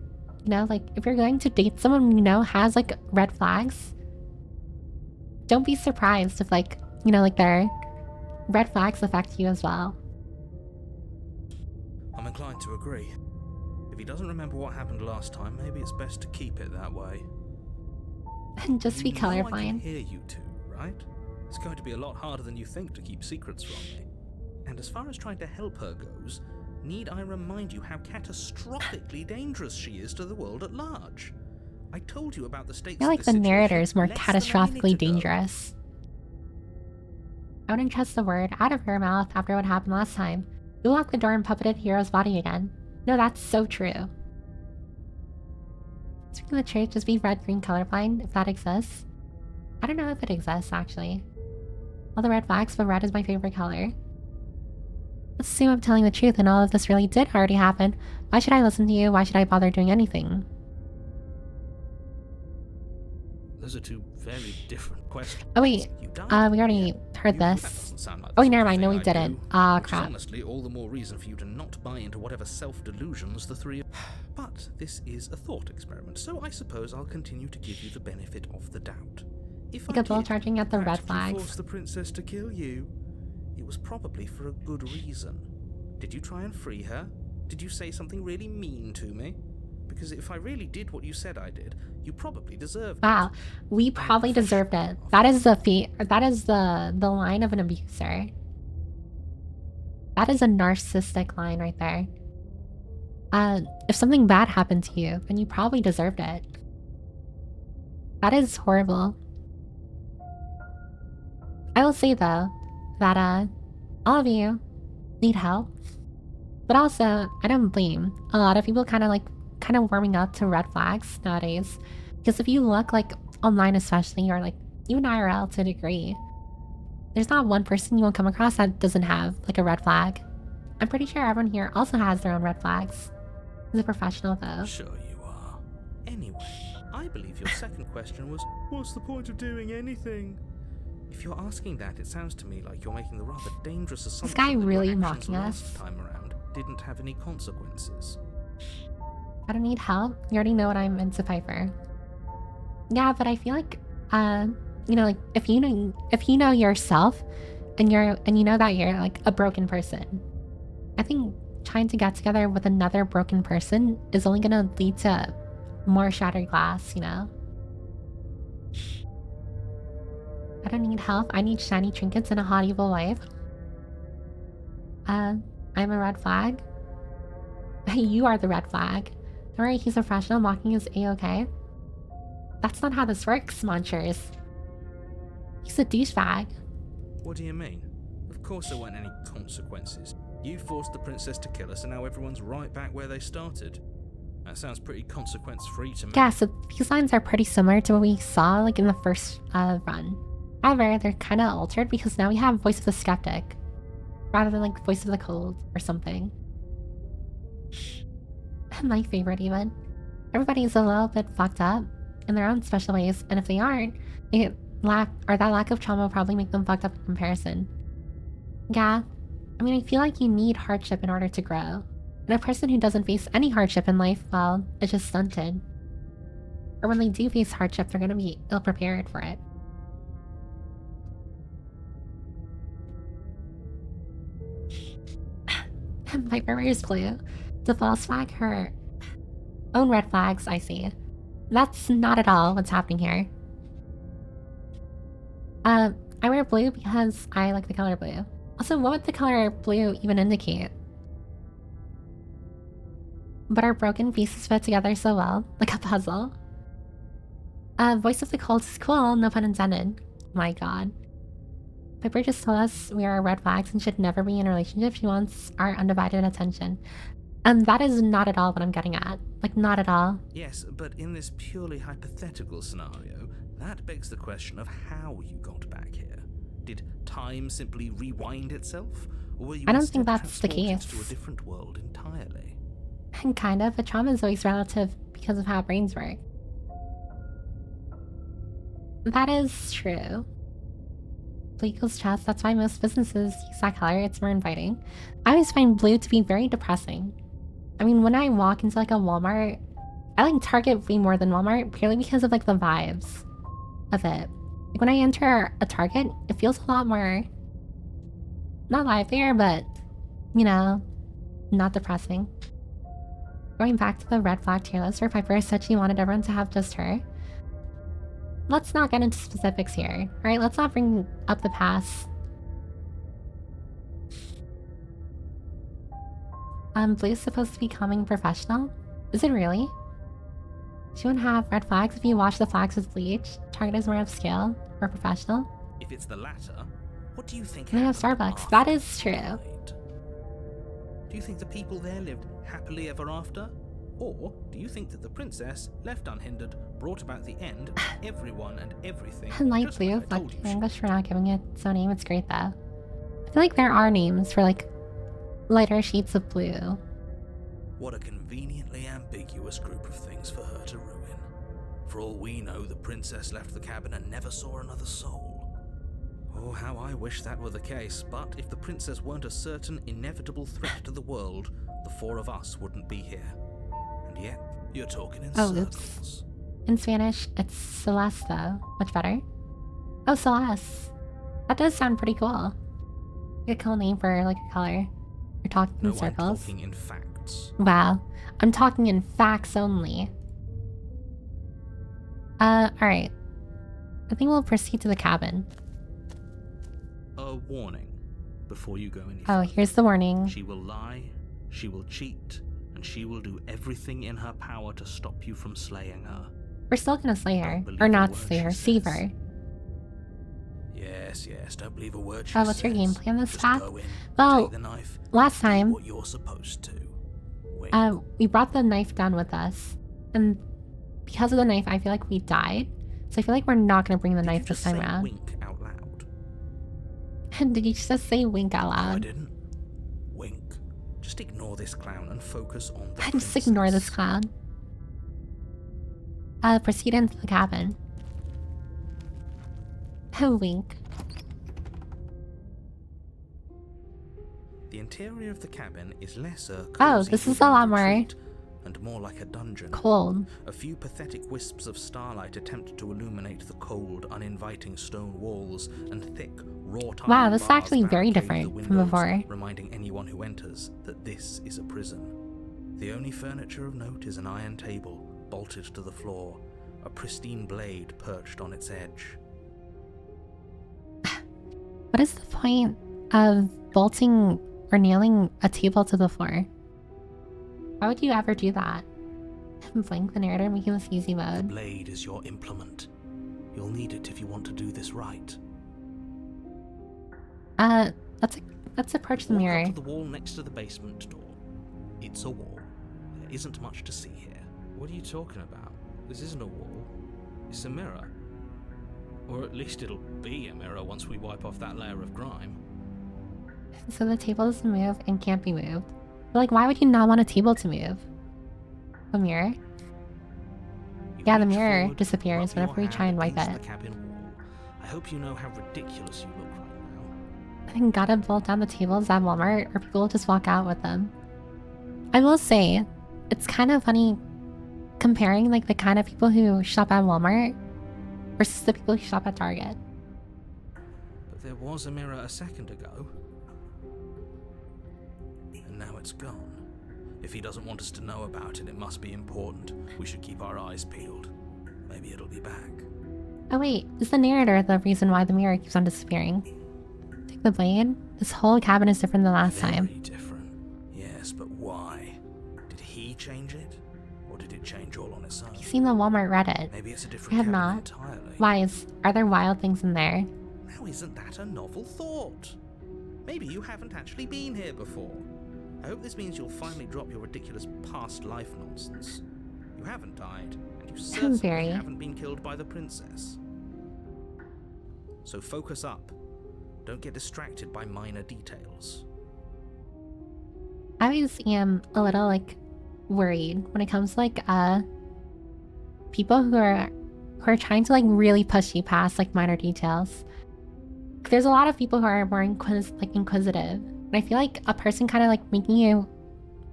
You know, like if you're going to date someone you know has like red flags, don't be surprised if like, you know, like their red flags affect you as well. I'm inclined to agree. If he doesn't remember what happened last time, maybe it's best to keep it that way. And just be You know I can colorblind. hear you two, right? It's going to be a lot harder than you think to keep secrets from me. And as far as trying to help her goes, need I remind you how catastrophically dangerous she is to the world at large? I told you about the stakes I feel of like this the situation narrator is more less than a catastrophically minute ago. dangerous. I wouldn't trust a word out of her mouth after what happened last time. You locked the door and puppeted Hero's body again. No, that's so true. Speaking of the truth, just be red-green colorblind, if that exists. I don't know if it exists, actually. All the red flags, but red is my favorite color. Let's assume I'm telling the truth and all of this really did already happen. Why should I listen to you? Why should I bother doing anything? Those are two very different questions. Oh wait, You died. we already heard That this. doesn't sound like Oh the wait, sort never of mind, no thing we I'd didn't. do, Ah, which is crap. honestly all the more reason for you to not buy into whatever self-delusions the three of... But this is a thought experiment, so I suppose I'll continue to give you the benefit of the doubt. If Like I a bull did charging at the red practically flags. force the princess to kill you, it was probably for a good reason. Did you try and free her? Did you say something really mean to me? Because if I really did what you said I did, you probably deserved Wow, it. we probably deserved it. That is the line of an abuser. That is a narcissistic line right there. If something bad happened to you, then you probably deserved it. That is horrible. I will say though, that all of you need help. But also, I don't blame a lot of people kind of warming up to red flags nowadays. Because if you look like online especially, or like even IRL to a degree, there's not one person you won't come across that doesn't have like a red flag. I'm pretty sure everyone here also has their own red flags. As a professional though. Sure you are. Anyway, I believe your second question was, what's the point of doing anything? If you're asking that, it sounds to me like you're making the rather dangerous assumption guy that your really actions mocking last us? time around didn't have any consequences. I don't need help. You already know what I'm into, Piper. Yeah, but I feel like, you know, like if you know yourself, and you know that you're like a broken person, I think trying to get together with another broken person is only gonna lead to more shattered glass. You know. I don't need help. I need shiny trinkets and a hot evil wife. I'm a red flag. You are the red flag. Don't worry, he's a professional. Mocking is A-okay. That's not how this works, Munchers. He's a douchebag. What do you mean? Of course there weren't any consequences. You forced the princess to kill us and now everyone's right back where they started. That sounds pretty consequence-free to me. Yeah, so these lines are pretty similar to what we saw like in the first run. However, they're kind of altered because now we have Voice of the Skeptic rather than like Voice of the Cold or something. My favorite even. Everybody's a little bit fucked up in their own special ways, and if they aren't, that lack of trauma will probably make them fucked up in comparison. Yeah, I mean, I feel like you need hardship in order to grow. And a person who doesn't face any hardship in life, well, is just stunted. Or when they do face hardship, they're gonna be ill-prepared for it. Piper wears blue. To false flag her own red flags, I see. That's not at all what's happening here. I wear blue because I like the color blue. Also, what would the color blue even indicate? But our broken pieces fit together so well, like a puzzle. Voice of the Cold is cool, no pun intended. My god. Piper just told us we are red flags and should never be in a relationship. She wants our undivided attention. That is not at all what I'm getting at. Like, not at all. Yes, but in this purely hypothetical scenario, that begs the question of how you got back here. Did time simply rewind itself? Or were you I don't instead think that's the transported case. to a different world entirely? And kind of, but trauma is always relative because of how brains work. That is true. Blue equals chest. That's why most businesses use that color. It's more inviting. I always find blue to be very depressing. I mean, when I walk into like a Walmart, I like Target way more than Walmart purely because of like the vibes of it. Like when I enter a Target, it feels a lot more, not livelier, but, you know, not depressing. Going back to the red flag tier list where Piper said she wanted everyone to have just her. Let's not get into specifics here, alright? Let's not bring up the past. Blue's supposed to be calming professional? Is it really? She wouldn't have red flags if you wash the flags with bleach. Target is more upscale, more professional. If it's the latter, what do you think? They have Starbucks. That is true. Do you think the people there lived happily ever after? Or do you think that the princess, left unhindered, brought about the end of everyone and everything? Light blue, fuck your English for not giving it its own name. It's great though. I feel like there are names for like lighter shades of blue. What a conveniently ambiguous group of things for her to ruin. For all we know, the princess left the cabin and never saw another soul. Oh, how I wish that were the case, but if the princess weren't a certain inevitable threat to the world, the four of us wouldn't be here. And yet, you're talking in circles. Oops. In Spanish, it's Celeste though. Much better. Oh, Celeste. That does sound pretty cool. Like a cool name for like a color. You're talking in circles. I'm talking in facts. Wow. I'm talking in facts only. Alright. I think we'll proceed to the cabin. A warning before you go any further. Oh, here's the warning. She will lie, she will cheat, and she will do everything in her power to stop you from slaying her. We're still gonna slay her. Or not slay her, save her. Yes, don't believe a word she says. What's your game plan this Just path? go in, well, take the knife, last time, what you're supposed to. we brought the knife down with us. And because of the knife, I feel like we died. So I feel like we're not gonna bring the knife this time around. Wink out loud? Did you just say wink out loud? No, I didn't. Wink. Just ignore this clown and focus on the Just ignore this clown. Proceed into the cabin. A wink. The interior of the cabin is lesser. Oh, this is a lot more and more like a dungeon. Cold. A few pathetic wisps of starlight attempt to illuminate the cold, uninviting stone walls and thick, wrought iron. Wow, this is actually bars very barricade different the from windows, before. reminding anyone who enters that this is a prison. The only furniture of note is an iron table, bolted to the floor, a pristine blade perched on its edge. What is the point of bolting or nailing a table to the floor? Why would you ever do that? Blink the narrator, making this easy The mode. blade is your implement. You'll need it if you want to do this right. Let's approach the mirror. Walk up to the wall next to the basement door. It's a wall. There isn't much to see here. What are you talking about? This isn't a wall. It's a mirror. Or at least it'll be a mirror once we wipe off that layer of grime. So the table doesn't move and can't be moved. But like, why would you not want a table to move? A mirror? Yeah, the mirror disappears whenever we try and wipe it. The cabin wall. I hope you know how ridiculous you look right now. I think gotta bolt down the tables at Walmart or people will just walk out with them. I will say, it's kind of funny comparing like the kind of people who shop at Walmart versus the people who shop at Target. But there was a mirror a second ago. And now it's gone. If he doesn't want us to know about it, it must be important. We should keep our eyes peeled. Maybe it'll be back. Oh wait, is the narrator the reason why the mirror keeps on disappearing? Take the blade? This whole cabin is different than last time. Very different. Yes, but why? Did he change it? Or did it change all on its own? Have you seen the Walmart Reddit? Maybe it's a different I have cabin not. entirely. Why are there wild things in there? Now isn't that a novel thought? Maybe you haven't actually been here before. I hope this means you'll finally drop your ridiculous past life nonsense. You haven't died, and you certainly haven't been killed by the princess. So focus up. Don't get distracted by minor details. I always am a little like worried when it comes to like people who are trying to like really push you past like minor details. like there's a lot of people who are more inquisitive. And I feel like a person kind of like making you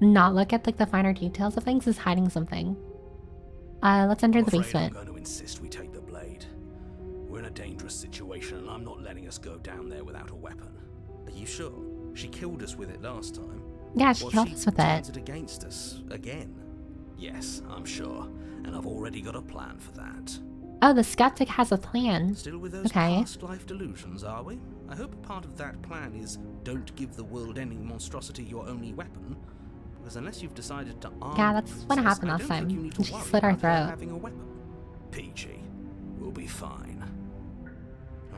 not look at like the finer details of things is hiding something. Let's enter the basement. I'm going to insist we take the blade. We're in a dangerous situation and I'm not letting us go down there without a weapon. Are you sure? She killed us with it last time. Yeah, she killed us with turns it. it against us again. Yes, I'm sure. And I've already got a plan for that. Oh, the skeptic has a plan. Still with those Okay. past life delusions, are we? I hope a part of that plan is don't give the world-ending monstrosity your only weapon. Because unless you've decided to arm Yeah, that's the what princess, happened I last don't think time. you need to She worry slit our about her throat. having a weapon. Peachy, we'll be fine.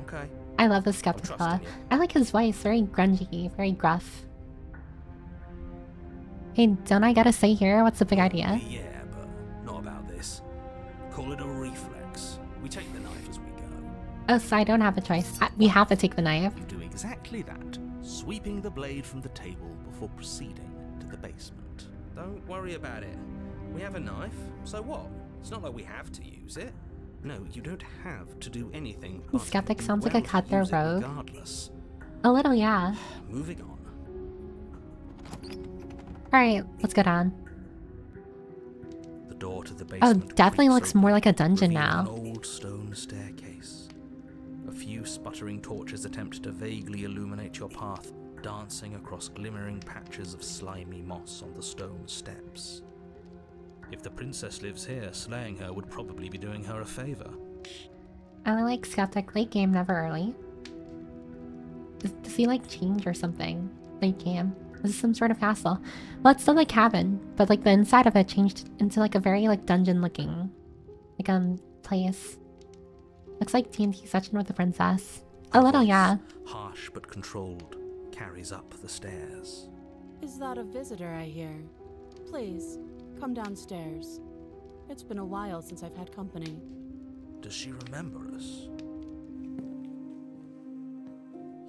Okay. I love the skeptic trust fella. in you. I like his voice, very grungy, very gruff. Hey, don't I gotta say here what's the big idea? Yeah, but not about this. Call it a reflex. We take the knife as we go. Oh, so I don't have a choice. We have to take the knife. You do exactly that, sweeping the blade from the table before proceeding to the basement. Don't worry about it. We have a knife, so what? It's not like we have to use it. No, you don't have to do anything. The but skeptic you sounds like a will to cutthroat use it rogue. regardless. A little, yeah. Moving on. Alright, let's go down. The door to the Oh, basement definitely creaks looks open, more like a dungeon revealing now. An old stone staircase. A few sputtering torches attempt to vaguely illuminate your path, dancing across glimmering patches of slimy moss on the stone steps. If the princess lives here, slaying her would probably be doing her a favor. I like skeptic late game, never early. Does he like change or something? Late game. This is some sort of castle. Well, it's still like cabin, but like the inside of it changed into like a very like dungeon looking like place. Looks like TNT session with the princess. A Her little, voice, yeah. harsh but controlled, carries up the stairs. Is that a visitor I hear? Please, come downstairs. It's been a while since I've had company. Does she remember us?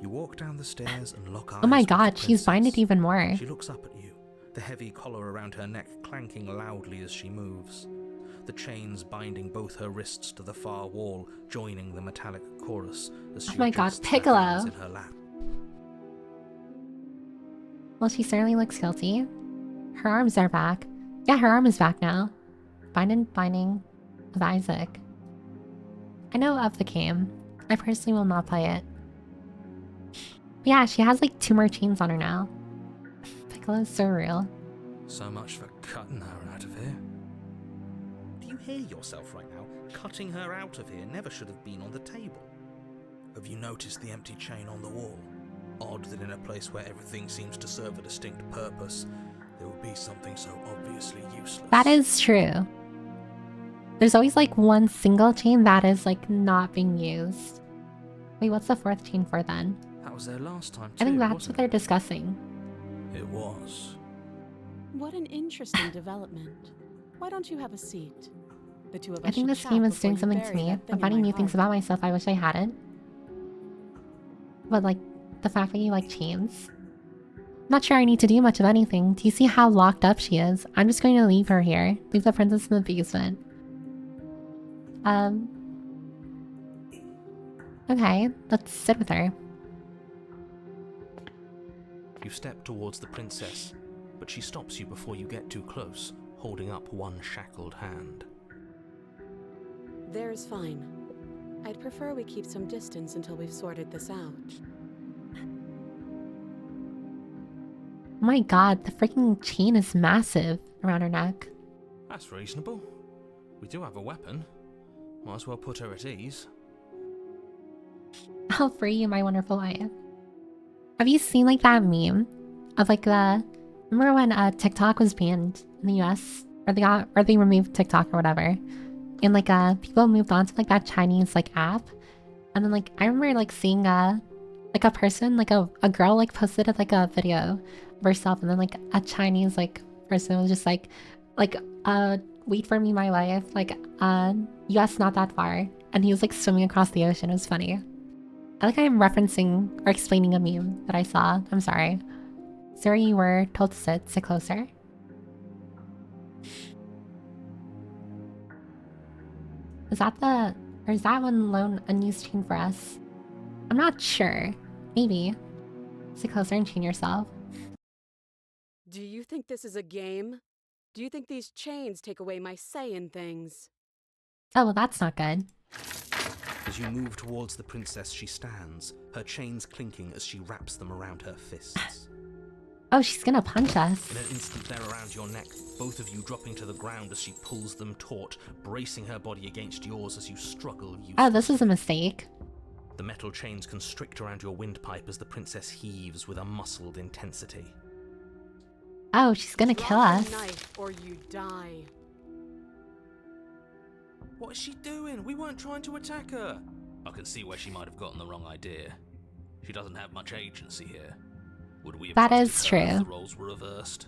You walk down the stairs and lock eyes Oh my with the god, she's binded princess. even more. She looks up at you, the heavy collar around her neck clanking loudly as she moves, the chains binding both her wrists to the far wall, joining the metallic chorus as she Oh my god, adjusts her Piccolo. hands in her lap. Well, she certainly looks guilty. Her arms are back. Yeah, her arm is back now. Binding of Isaac. I know of the game. I personally will not play it. But yeah, she has like 2 more chains on her now. Piccolo's so real. So much for cutting her out of here. Do you hear yourself right now? Cutting her out of here never should have been on the table. Have you noticed the empty chain on the wall? Odd that in a place where everything seems to serve a distinct purpose, there would be something so obviously useless. That is true. There's always like one single chain that is like not being used. Wait, what's the 4th chain for then? That was there last time too, I think that's wasn't what they're it? discussing. It was. What an interesting development. Why don't you have a seat? The two of us I think should this chat game is before doing you something to bury me. that thing I'm in finding my new things heart. about myself I wish I hadn't. But like, the fact that you like chains. I'm not sure I need to do much of anything. Do you see how locked up she is? I'm just going to leave her here. Leave the princess in the basement. Okay, let's sit with her. You step towards the princess, but she stops you before you get too close, holding up one shackled hand. There's fine. I'd prefer we keep some distance until we've sorted this out. Oh my god, the freaking chain is massive around her neck. That's reasonable. We do have a weapon. Might as well put her at ease. I'll free you, my wonderful wife. Have you seen like that meme of like the... Remember when TikTok was banned in the US? Or they removed TikTok or whatever. And like people moved on to like that Chinese like app. And then like I remember like seeing like a person, like a girl like posted like a video of herself, and then like a Chinese like person was just like wait for me, my wife, like US not that far. And he was like swimming across the ocean. It was funny. I like I'm referencing or explaining a meme that I saw. I'm sorry. Sorry, you were told to sit closer. Is that the... Or is that one alone unused chain for us? I'm not sure. Maybe. Sit closer and chain yourself. Do you think this is a game? Do you think these chains take away my say in things? Oh, well, that's not good. As you move towards the princess, she stands, her chains clinking as she wraps them around her fists. Oh, she's gonna punch us. In an instant, they're around your neck, both of you dropping to the ground as she pulls them taut, bracing her body against yours as you struggle uselessly. Oh, this is a mistake. The metal chains constrict around your windpipe as the princess heaves with a muscled intensity. Oh, she's gonna kill Drop us. the knife or you die. What is she doing? We weren't trying to attack her. I can see where she might have gotten the wrong idea. She doesn't have much agency here. Would we have That trusted is her true. if the roles were reversed?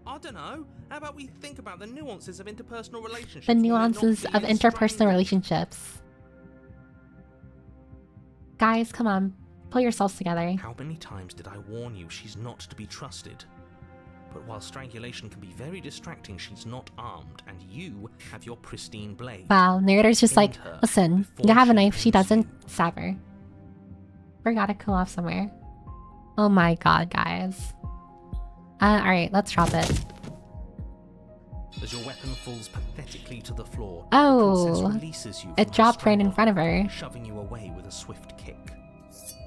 I don't know. How about we think about the nuances of interpersonal relationships? The when they're not nuances of being interpersonal strained? relationships. Guys, come on. Pull yourselves together. How many times did I warn you she's not to be trusted? But while strangulation can be very distracting, she's not armed, and you have your pristine blade. Wow, narrator's just like, End her listen, before you have a she knife, she ends doesn't you. stab her. We gotta cool off somewhere. Oh my god, guys. Alright, let's drop it. As your weapon falls pathetically to the floor, Oh, the princess releases you it from her dropped right in stranglehold, front of her. shoving you away with a swift kick.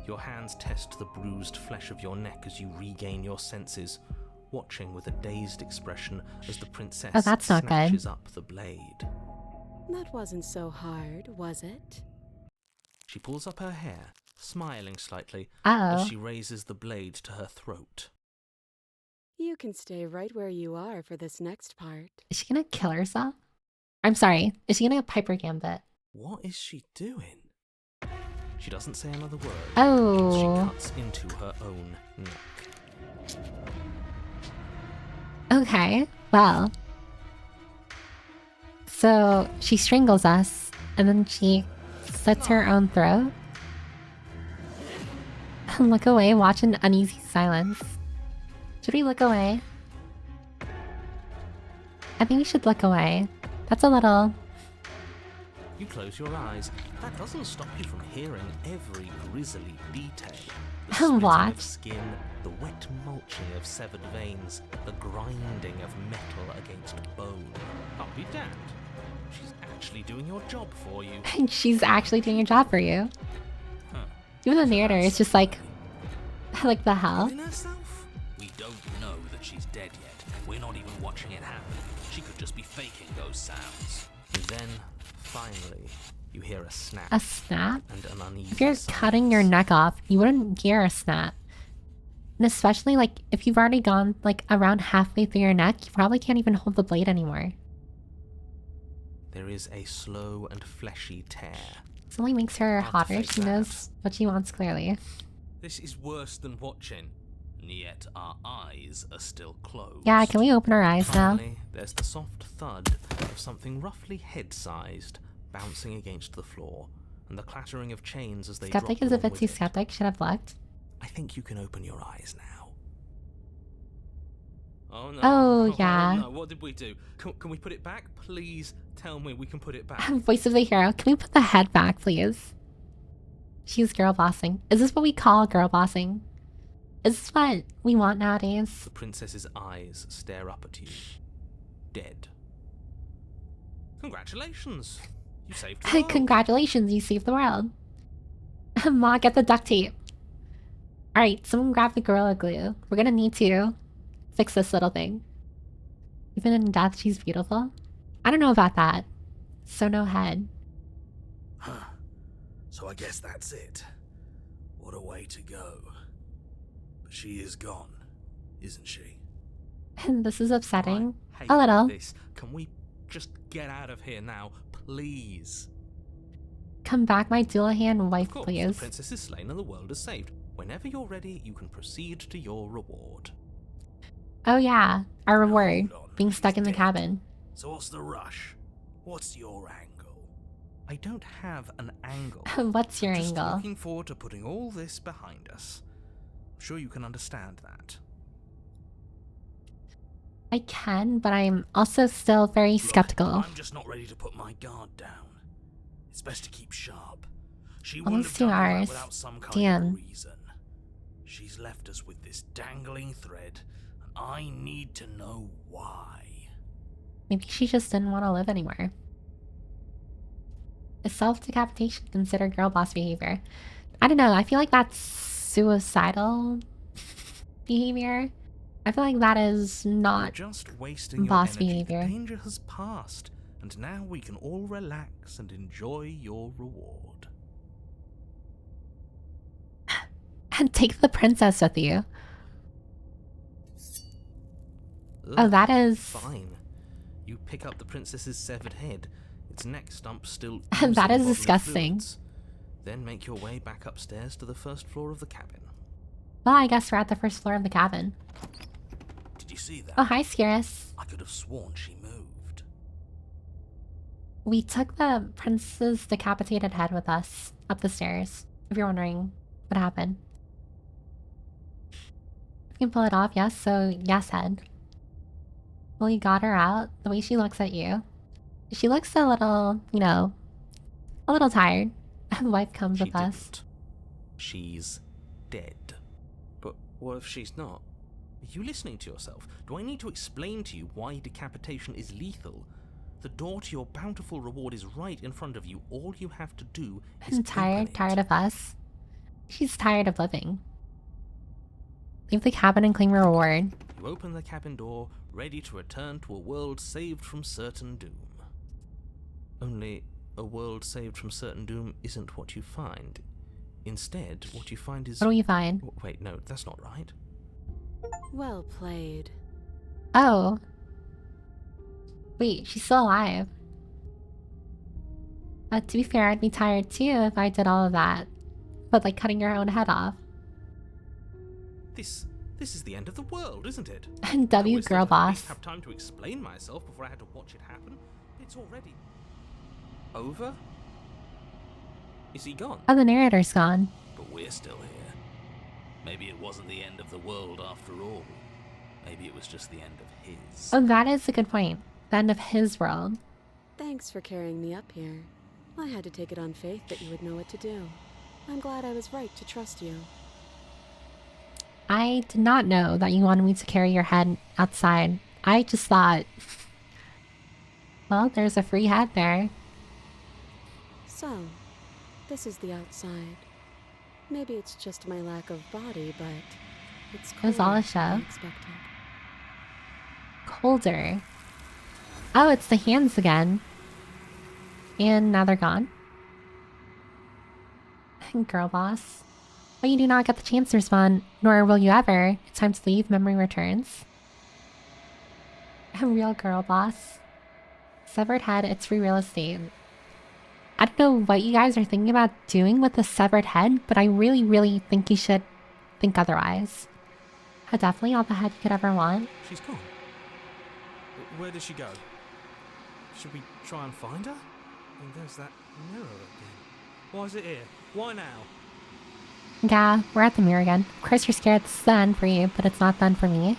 Your hands test the bruised flesh of your neck as you regain your senses, watching with a dazed expression as the princess Oh, that's not good. snatches up the blade. That wasn't so hard, was it? She pulls up her hair, smiling slightly, Uh-oh. as she raises the blade to her throat. You can stay right where you are for this next part. Is she gonna kill herself? I'm sorry, is she gonna Piper Gambit? What is she doing? She doesn't say another word. Oh. She cuts into her own neck. Okay, well. So, she strangles us, and then she slits her own throat. Look away, watch in uneasy silence. Should we look away? I think we should look away. That's a little... You close your eyes. That doesn't stop you from hearing every grisly detail. The splitting What? of skin, the wet mulching of severed veins, the grinding of metal against bone. I'll be damned. She's actually doing your job for you. She's actually doing your job for you. Huh. Even the narrator is just like... Like the hell? Killing herself? We don't know that she's dead yet. We're not even watching it happen. She could just be faking those sounds. And then, finally, you hear a snap. A snap? And an uneasy If you're cutting your silence. neck off, you wouldn't hear a snap. And especially like if you've already gone like around halfway through your neck, you probably can't even hold the blade anymore. There is a slow and fleshy tear. This only makes her Hard to hotter. fake She that. knows what she wants clearly. This is worse than watching. And yet our eyes are still closed. Yeah, can we open our eyes now? Finally, there's the soft thud of something roughly head-sized bouncing against the floor, and the clattering of chains as they Skeptic drop is a along bit with too it. skeptic. Should have looked. I think you can open your eyes now. Oh no. Oh, yeah. No. What did we do? Can we put it back? Please tell me we can put it back. Voice of the hero. Can we put the head back, please? She's girl bossing. Is this what we call girl bossing? Is this what we want nowadays? The princess's eyes stare up at you. Dead. Congratulations. You saved the world. Congratulations, you saved the world. Ma, get the duct tape. Alright, someone grab the Gorilla Glue. We're gonna need to fix this little thing. Even in death, she's beautiful. I don't know about that. So no head. Huh. So I guess that's it. What a way to go. But she is gone, isn't she? And this is upsetting. I hate A little. this. Can we just get out of here now, please? Come back, my Dullahan wife, Of course, please. the princess is slain and the world is saved. Whenever you're ready, you can proceed to your reward. Oh yeah, our reward. Hold on, Being she's stuck in the dead. cabin. So what's the rush? What's your angle? I don't have an angle. What's your Just angle? looking forward to putting all this behind us. I'm sure you can understand that. I can, but I'm also still very Look, skeptical. I'm just not ready to put my guard down. It's best to keep sharp. She wouldn't Almost have done 2 all that hours. without some kind Damn. of reason. She's left us with this dangling thread, and I need to know why. Maybe she just didn't want to live anymore. Is self-decapitation considered girl boss behavior? I don't know. I feel like that's suicidal behavior. I feel like that is You're not just wasting your boss energy. behavior. The danger has passed, and now we can all relax and enjoy your reward. And take the princess with you. Ugh, Oh, that is... fine. You pick up the princess's severed head. Its neck stump still That oozing is bodily disgusting. fluids. Then make your way back upstairs to the first floor of the cabin. Well, I guess we're at the first floor of the cabin. Did you see that? Oh, hi, Scarus. I could have sworn she moved. We took the prince's decapitated head with us up the stairs, if you're wondering what happened. You can pull it off, yes, so yes, head. Well, you got her out. The way she looks at you. She looks a little, you know, a little tired. Wife comes She with us. didn't. She's dead. But what if she's not? Are you listening to yourself? Do I need to explain to you why decapitation is lethal? The door to your bountiful reward is right in front of you. All you have to do is I'm tired, open it. tired of us. She's tired of living. Leave the cabin and claim your reward. You open the cabin door, ready to return to a world saved from certain doom. Only, a world saved from certain doom isn't what you find. Instead, what you find is... What do we find? Wait, no, that's not right. Well played. Oh. Wait, she's still alive. To be fair, I'd be tired too if I did all of that. But like cutting your own head off. This is the end of the world, isn't it? And W I wish girl that I'd at least boss. have time to explain myself before I had to watch it happen. It's already... over? Is he gone? Oh, the narrator's gone. But we're still here. Maybe it wasn't the end of the world after all. Maybe it was just the end of his. Oh, that is a good point. The end of his world. Thanks for carrying me up here. I had to take it on faith that you would know what to do. I'm glad I was right to trust you. I did not know that you wanted me to carry your head outside. I just thought... Well, there's a free head there. So, this is the outside. Maybe it's just my lack of body, but it's It was all a colder show. than I expected. Colder. Oh, it's the hands again. And now they're gone. Girl boss. Well, you do not get the chance to respond, nor will you ever. It's time to leave. Memory returns. A real girl boss. Severed head, it's free real estate. I don't know what you guys are thinking about doing with the severed head, but I really, really think you should think otherwise. Definitely all the head you could ever want. She's gone. Where did she go? Should we try and find her? And there's that mirror again. Why is it here? Why now? Yeah, we're at the mirror again. Of course you're scared it's the end for you, but it's not the end for me.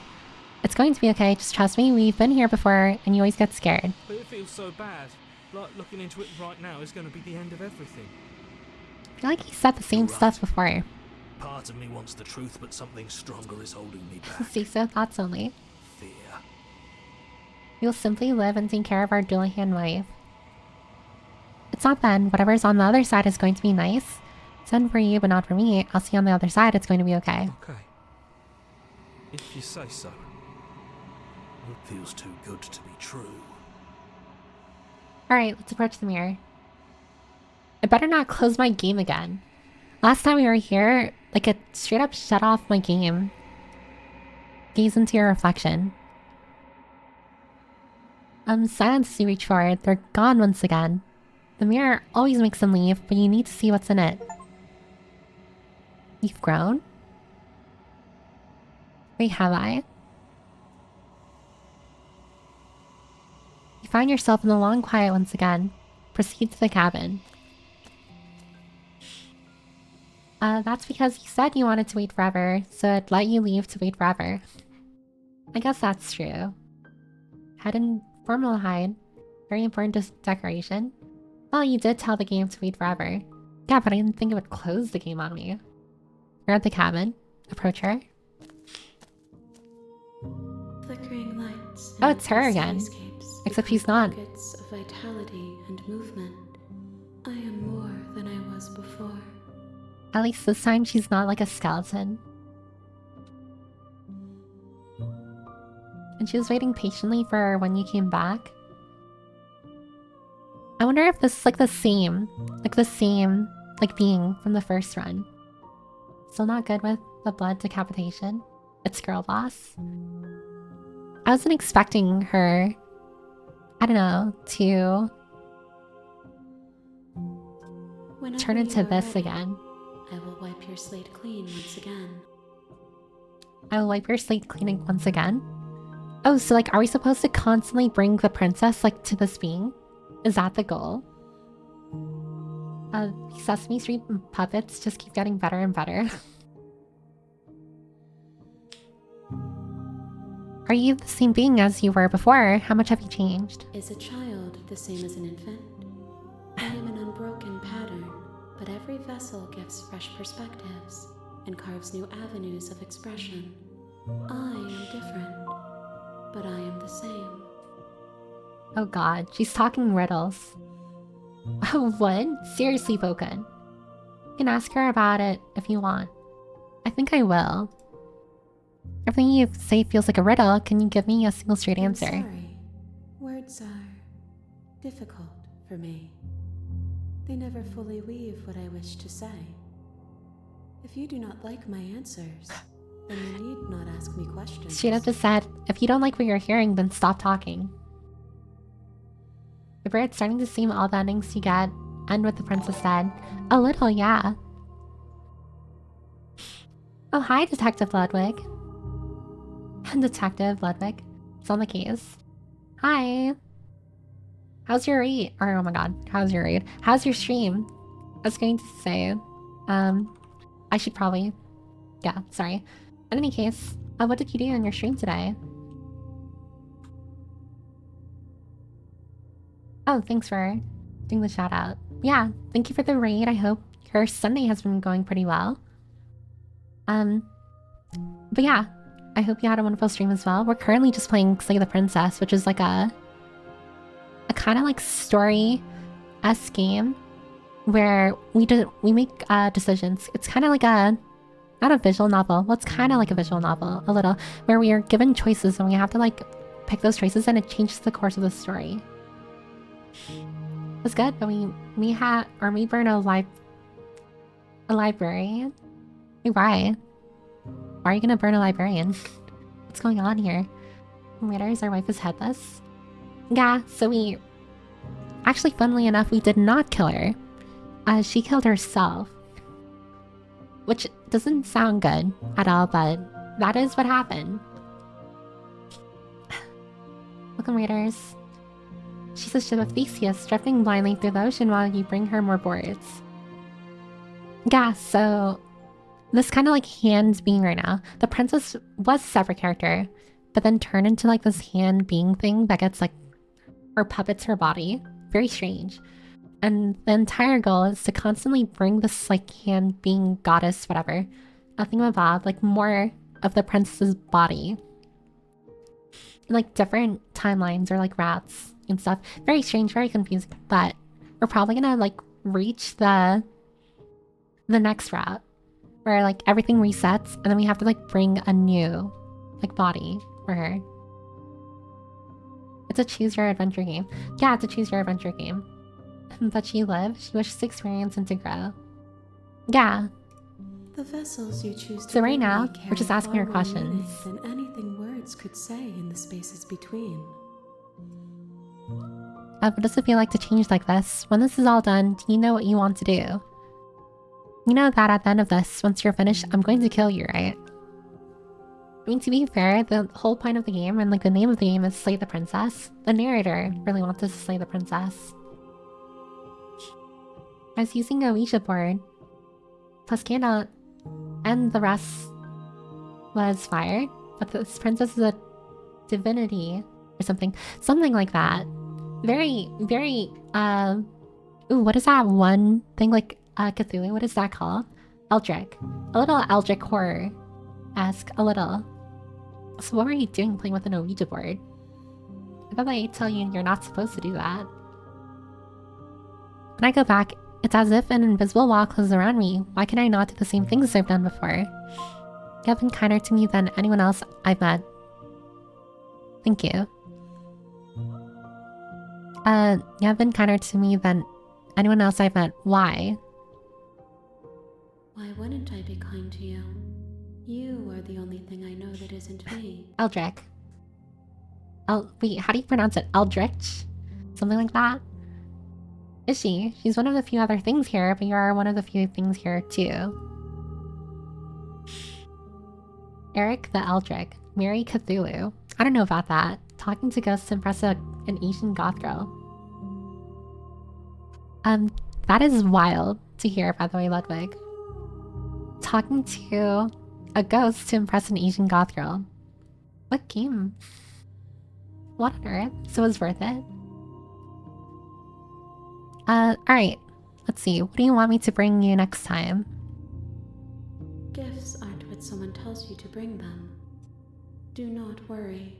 It's going to be okay, just trust me, we've been here before, and you always get scared. But it feels so bad. Like looking into it right now is going to be the end of everything. I feel like he said the same You're stuff right. before. Part of me wants the truth, but something stronger is holding me back. See, so thoughts only. Fear. We'll simply live and take care of our Dullahan wife. It's not then. Whatever's on the other side is going to be nice. It's done for you, but not for me. I'll see you on the other side. It's going to be okay. Okay. If you say so. It feels too good to be true. Alright, let's approach the mirror. I better not close my game again. Last time we were here, like it straight up shut off my game. Gaze into your reflection. Silence as you reach forward. They're gone once again. The mirror always makes them leave, but you need to see what's in it. You've grown? Wait, have I? You find yourself in the long quiet once again. Proceed to the cabin. That's because you said you wanted to wait forever, so I'd let you leave to wait forever. I guess that's true. Head in formaldehyde. Very important decoration. Well, you did tell the game to wait forever. Yeah, but I didn't think it would close the game on me. We're at the cabin. Approach her. Flickering lights. Oh, it's her again. Except she's not. Pockets of vitality and movement. I am more than I was before. At least this time she's not like a skeleton. And she was waiting patiently for when you came back. I wonder if this is like the same being from the first run. Still not good with the blood decapitation. It's girl boss. I wasn't expecting her, I don't know, to Whenever turn into you are this ready, again. I will wipe your slate clean once again. I will wipe your slate cleaning once again. Oh, so like, are we supposed to constantly bring the princess like to this being? Is that the goal? Sesame Street puppets just keep getting better and better. Are you the same being as you were before? How much have you changed? Is a child the same as an infant? I am an unbroken pattern, but every vessel gives fresh perspectives and carves new avenues of expression. I am different, but I am the same. Oh god, she's talking riddles. Oh, what? Seriously, Boken. You can ask her about it if you want. I think I will. Everything you say feels like a riddle. Can you give me a single straight answer? I'm sorry. Words are difficult for me. They never fully weave what I wish to say. If you do not like my answers, then you need not ask me questions. Straight up just said, if you don't like what you're hearing, then stop talking. The bird's starting to seem all the endings you get end with the princess said. A little, yeah. Oh, hi, Detective Ludwig. Detective Ludwig. It's on the case. Hi. How's your raid? Or, oh my god, how's your raid? How's your stream? I was going to say, I should probably... Yeah, sorry. In any case, what did you do on your stream today? Oh, thanks for doing the shout out. Yeah, thank you for the raid. I hope your Sunday has been going pretty well. But yeah, I hope you had a wonderful stream as well. We're currently just playing Slay the Princess, which is like a kind of like story-esque game where we make decisions. It's kind of like not a visual novel. Well, it's kind of like a visual novel, a little, where we are given choices and we have to like pick those choices and it changes the course of the story. It's good, but we burn a librarian. Wait, why? Why are you gonna burn a librarian? What's going on here? Raiders, our wife is headless. Yeah, so we... Actually, funnily enough, we did not kill her. She killed herself. Which doesn't sound good at all, but that is what happened. Welcome, Raiders. She's a ship of Theseus, drifting blindly through the ocean while you bring her more boards. Yeah, so... This kind of like hand being right now. The princess was a separate character, but then turned into like this hand being thing that gets like... Or puppets her body. Very strange. And the entire goal is to constantly bring this like hand being goddess, whatever. Nothing about like more of the princess's body. In, like different timelines or like routes and stuff. Very strange, very confusing. But we're probably gonna like reach the next route. Where like everything resets and then we have to like bring a new like body for her. It's a choose your adventure game. Yeah, it's a choose your adventure game. But she lived, she wishes to experience and to grow. Yeah. The vessels you choose to So right now, carry we're just asking her far more questions. meaning than anything words could say in the spaces between. What does it feel like to change like this? When this is all done, do you know what you want to do? You know that at the end of this, once you're finished, I'm going to kill you, right? I mean, to be fair, the whole point of the game and like the name of the game is Slay the Princess. The narrator really wants us to slay the princess. I was using a Ouija board. Plus candle and the rest was fire. But this princess is a divinity or something. Something like that. Very, very, ooh, what is that one thing? Like Cthulhu, what is that called? Eldritch. A little Eldritch horror. Ask a little. So what were you doing playing with an Ouija board? I thought they tell you you're not supposed to do that. When I go back, it's as if an invisible wall closes around me. Why can I not do the same things I've done before? You have been kinder to me than anyone else I've met. Thank you. You have been kinder to me than anyone else I've met. Why? Why wouldn't I be kind to you? You are the only thing I know that isn't me. Eldritch. Wait, how do you pronounce it? Eldritch? Something like that? Is she? She's one of the few other things here, but you are one of the few things here too. Eric the Eldritch. Mary Cthulhu. I don't know about that. Talking to ghosts to impress an Asian goth girl. That is wild to hear, by the way, Ludwig. Talking to a ghost to impress an Asian goth girl. What game? What on earth? So it was worth it? Alright. Let's see. What do you want me to bring you next time? Gifts aren't what someone tells you to bring them. Do not worry.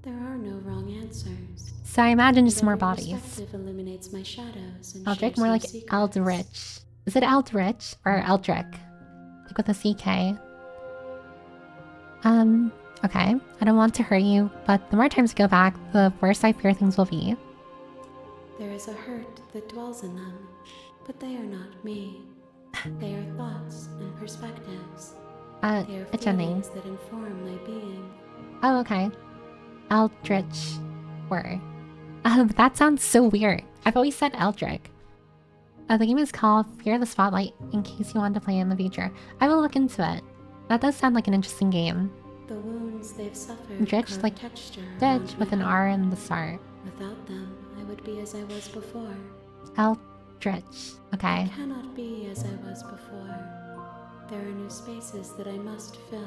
There are no wrong answers. So I imagine just And more every bodies. perspective illuminates my shadows and Eldritch, shares more my like secrets. Eldritch. Is it Eldritch or Eldritch? Like with a CK. Okay. I don't want to hurt you, but the more times I go back, the worse I fear things will be. There is a hurt that dwells in them, but they are not me. They are thoughts and perspectives. They are It's a name. feelings that inform my being. Oh, okay. Eldritch. Word. That sounds so weird. I've always said Eldritch. The game is called Fear the Spotlight, in case you want to play in the future. I will look into it. That does sound like an interesting game. The wounds they've suffered Ditch, carve like texture ditch around with my an heart. R in the start. Without them, I would be as I was before. Eldritch. Okay. I cannot be as I was before. There are new spaces that I must fill.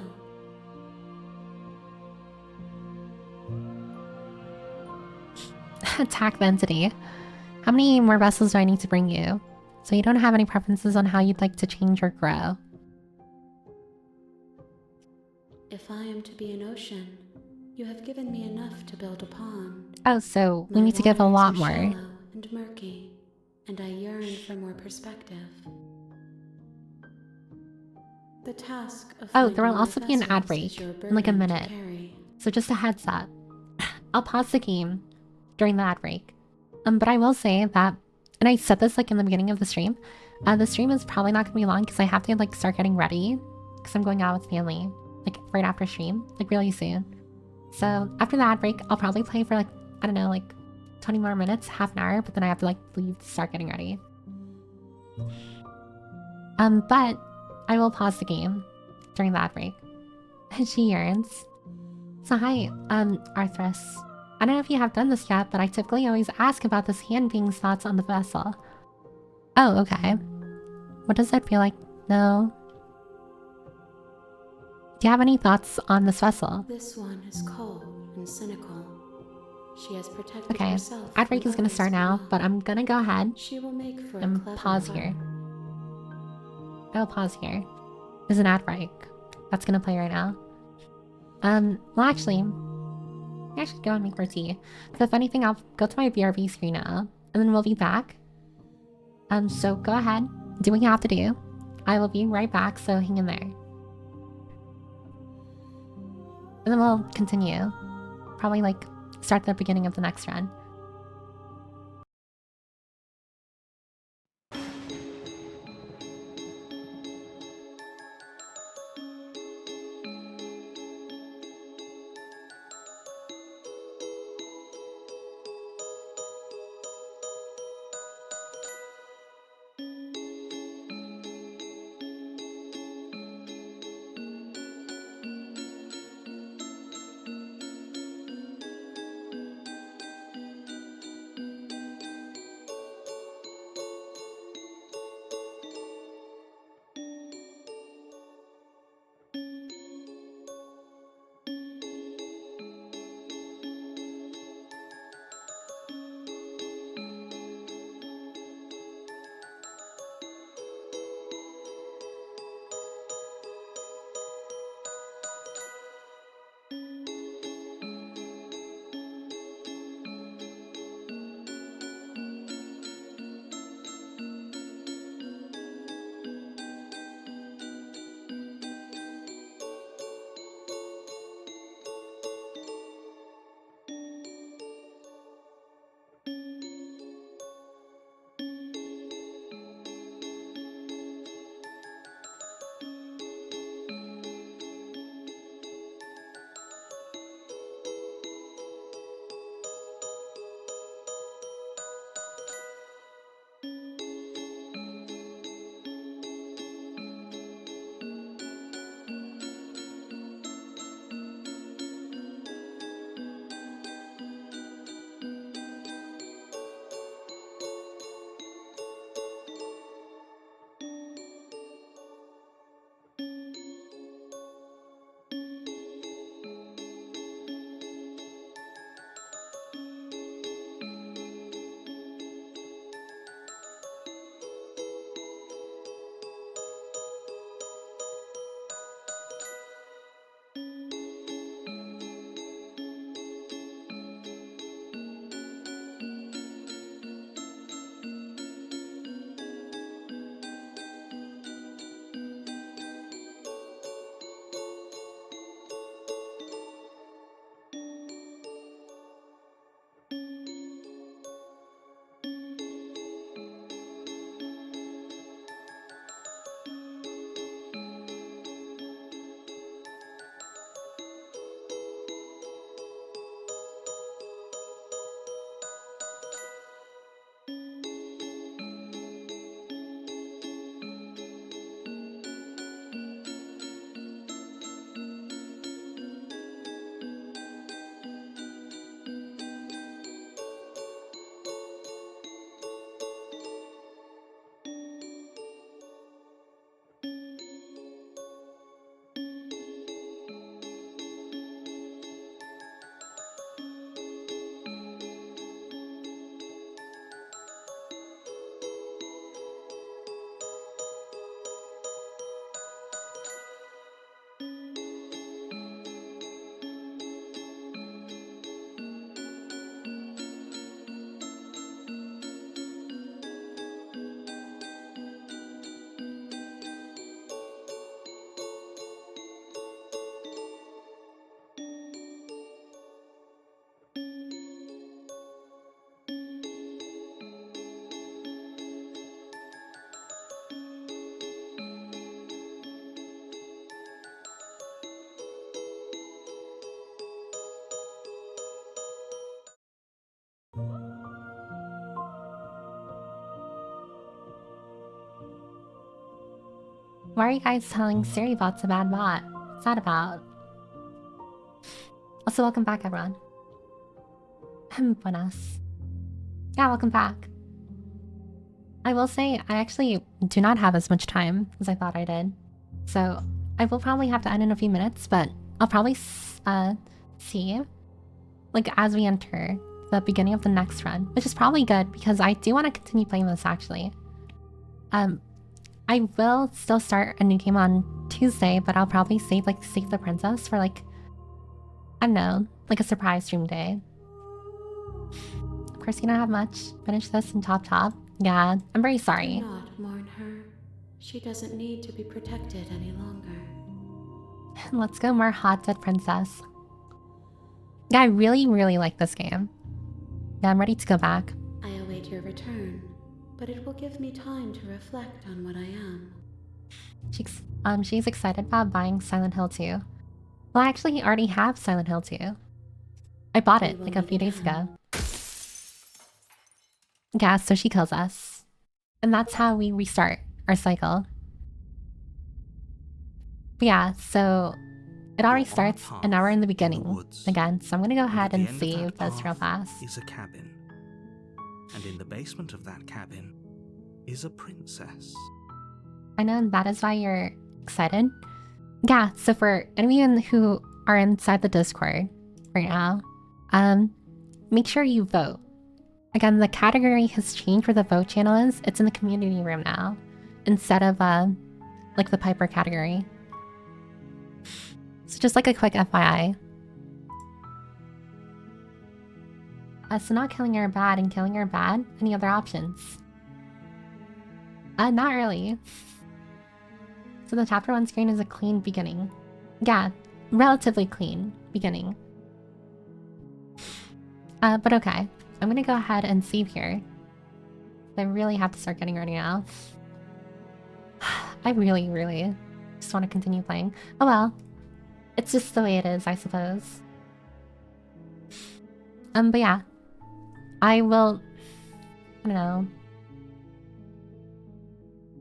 Attack the entity. How many more vessels do I need to bring you? So you don't have any preferences on how you'd like to change or grow? If I am to be an ocean, you have given me enough to build upon. Oh, so we My need to give a lot waters are more. shallow and murky, and I yearn for more perspective. The task of Oh, there will finding also more be an ad vessels break is your in like a burden to minute. carry. So just a heads up. I'll pause the game during the ad break. But I will say that, and I said this like in the beginning of the stream is probably not gonna be long because I have to like start getting ready because I'm going out with family like right after stream, like really soon. So after the ad break, I'll probably play for like, I don't know, like 20 more minutes, half an hour, but then I have to like leave to start getting ready. But I will pause the game during the ad break. She yearns. So hi, Arthros. I don't know if you have done this yet, but I typically always ask about this hand being's thoughts on the vessel. Oh, okay. What does that feel like? No. Do you have any thoughts on this vessel? This one is cold and cynical. She has protected Okay, herself. ad break from is gonna others start now, below. but I'm gonna go ahead She will make for a and clever pause heart. here. I'll pause here. There's an ad break. That's gonna play right now. Well actually, I should go and make more tea. So if anything, I'll go to my BRB screen now, and then we'll be back. So go ahead, do what you have to do. I will be right back, so hang in there. And then we'll continue. Probably like start the beginning of the next run. Why are you guys telling Siri bot's a bad bot? What's that about? Also, welcome back, everyone. Buenas. Yeah, welcome back. I will say, I actually do not have as much time as I thought I did. So, I will probably have to end in a few minutes, but I'll probably see, like, as we enter the beginning of the next run, which is probably good because I do want to continue playing this, actually. I will still start a new game on Tuesday, but I'll probably save the princess for, like, I don't know, like a surprise stream day. Of course, you don't have much. Finish this and top. Yeah, I'm very sorry. Do not mourn her. She doesn't need to be protected any longer. Let's go more Hot Dead Princess. Yeah, I really, really like this game. Yeah, I'm ready to go back. I await your return, but it will give me time to reflect on what I am. She's excited about buying Silent Hill 2. Well, I actually already have Silent Hill 2. I bought it like a few days ago. Yeah, so she kills us. And that's how we restart our cycle. But yeah, so it all restarts, and now we're in the beginning again. So I'm gonna go ahead and save this real fast. Is a cabin. And in the basement of that cabin is a princess. I know that is why you're excited. Yeah, so for anyone who are inside the Discord right now, make sure you vote. Again, the category has changed where the vote channel is. It's in the community room now, instead of like the Piper category. So just like a quick FYI. So not killing her bad and killing her bad. Any other options? Not really. So the chapter 1 screen is a clean beginning. Yeah, relatively clean beginning. But okay. I'm gonna go ahead and save here. I really have to start getting ready now. I really, really just want to continue playing. Oh well. It's just the way it is, I suppose. But yeah. I will... I don't know.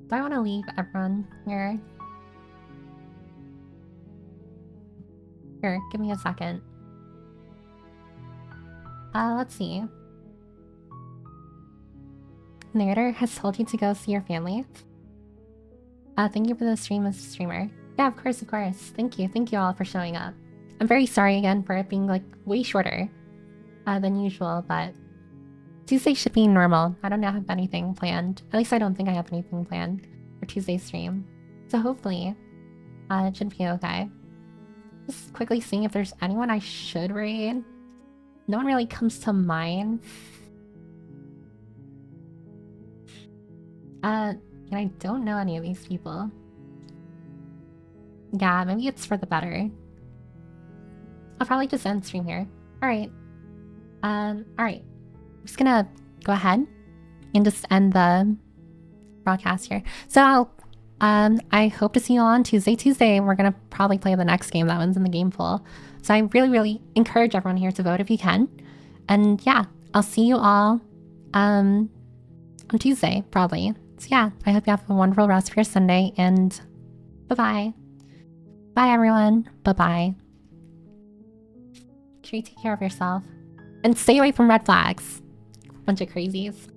Do I want to leave everyone here? Here, give me a second. Let's see. Narrator has told you to go see your family. Thank you for the stream, Mr. Streamer. Yeah, of course, of course. Thank you all for showing up. I'm very sorry again for it being, like, way shorter than usual, but Tuesday should be normal. I don't have anything planned. At least I don't think I have anything planned for Tuesday's stream. So hopefully, it should be okay. Just quickly seeing if there's anyone I should raid. No one really comes to mind. And I don't know any of these people. Yeah, maybe it's for the better. I'll probably just end stream here. Alright. Alright. I'm just gonna go ahead and just end the broadcast here. So I hope to see you all on Tuesday. We're gonna probably play the next game. That one's in the game pool. So I really, really encourage everyone here to vote if you can. And yeah, I'll see you all on Tuesday, probably. So yeah, I hope you have a wonderful rest of your Sunday, and bye-bye. Bye, everyone. Bye-bye. Make sure you take care of yourself. And stay away from red flags. Bunch of crazies.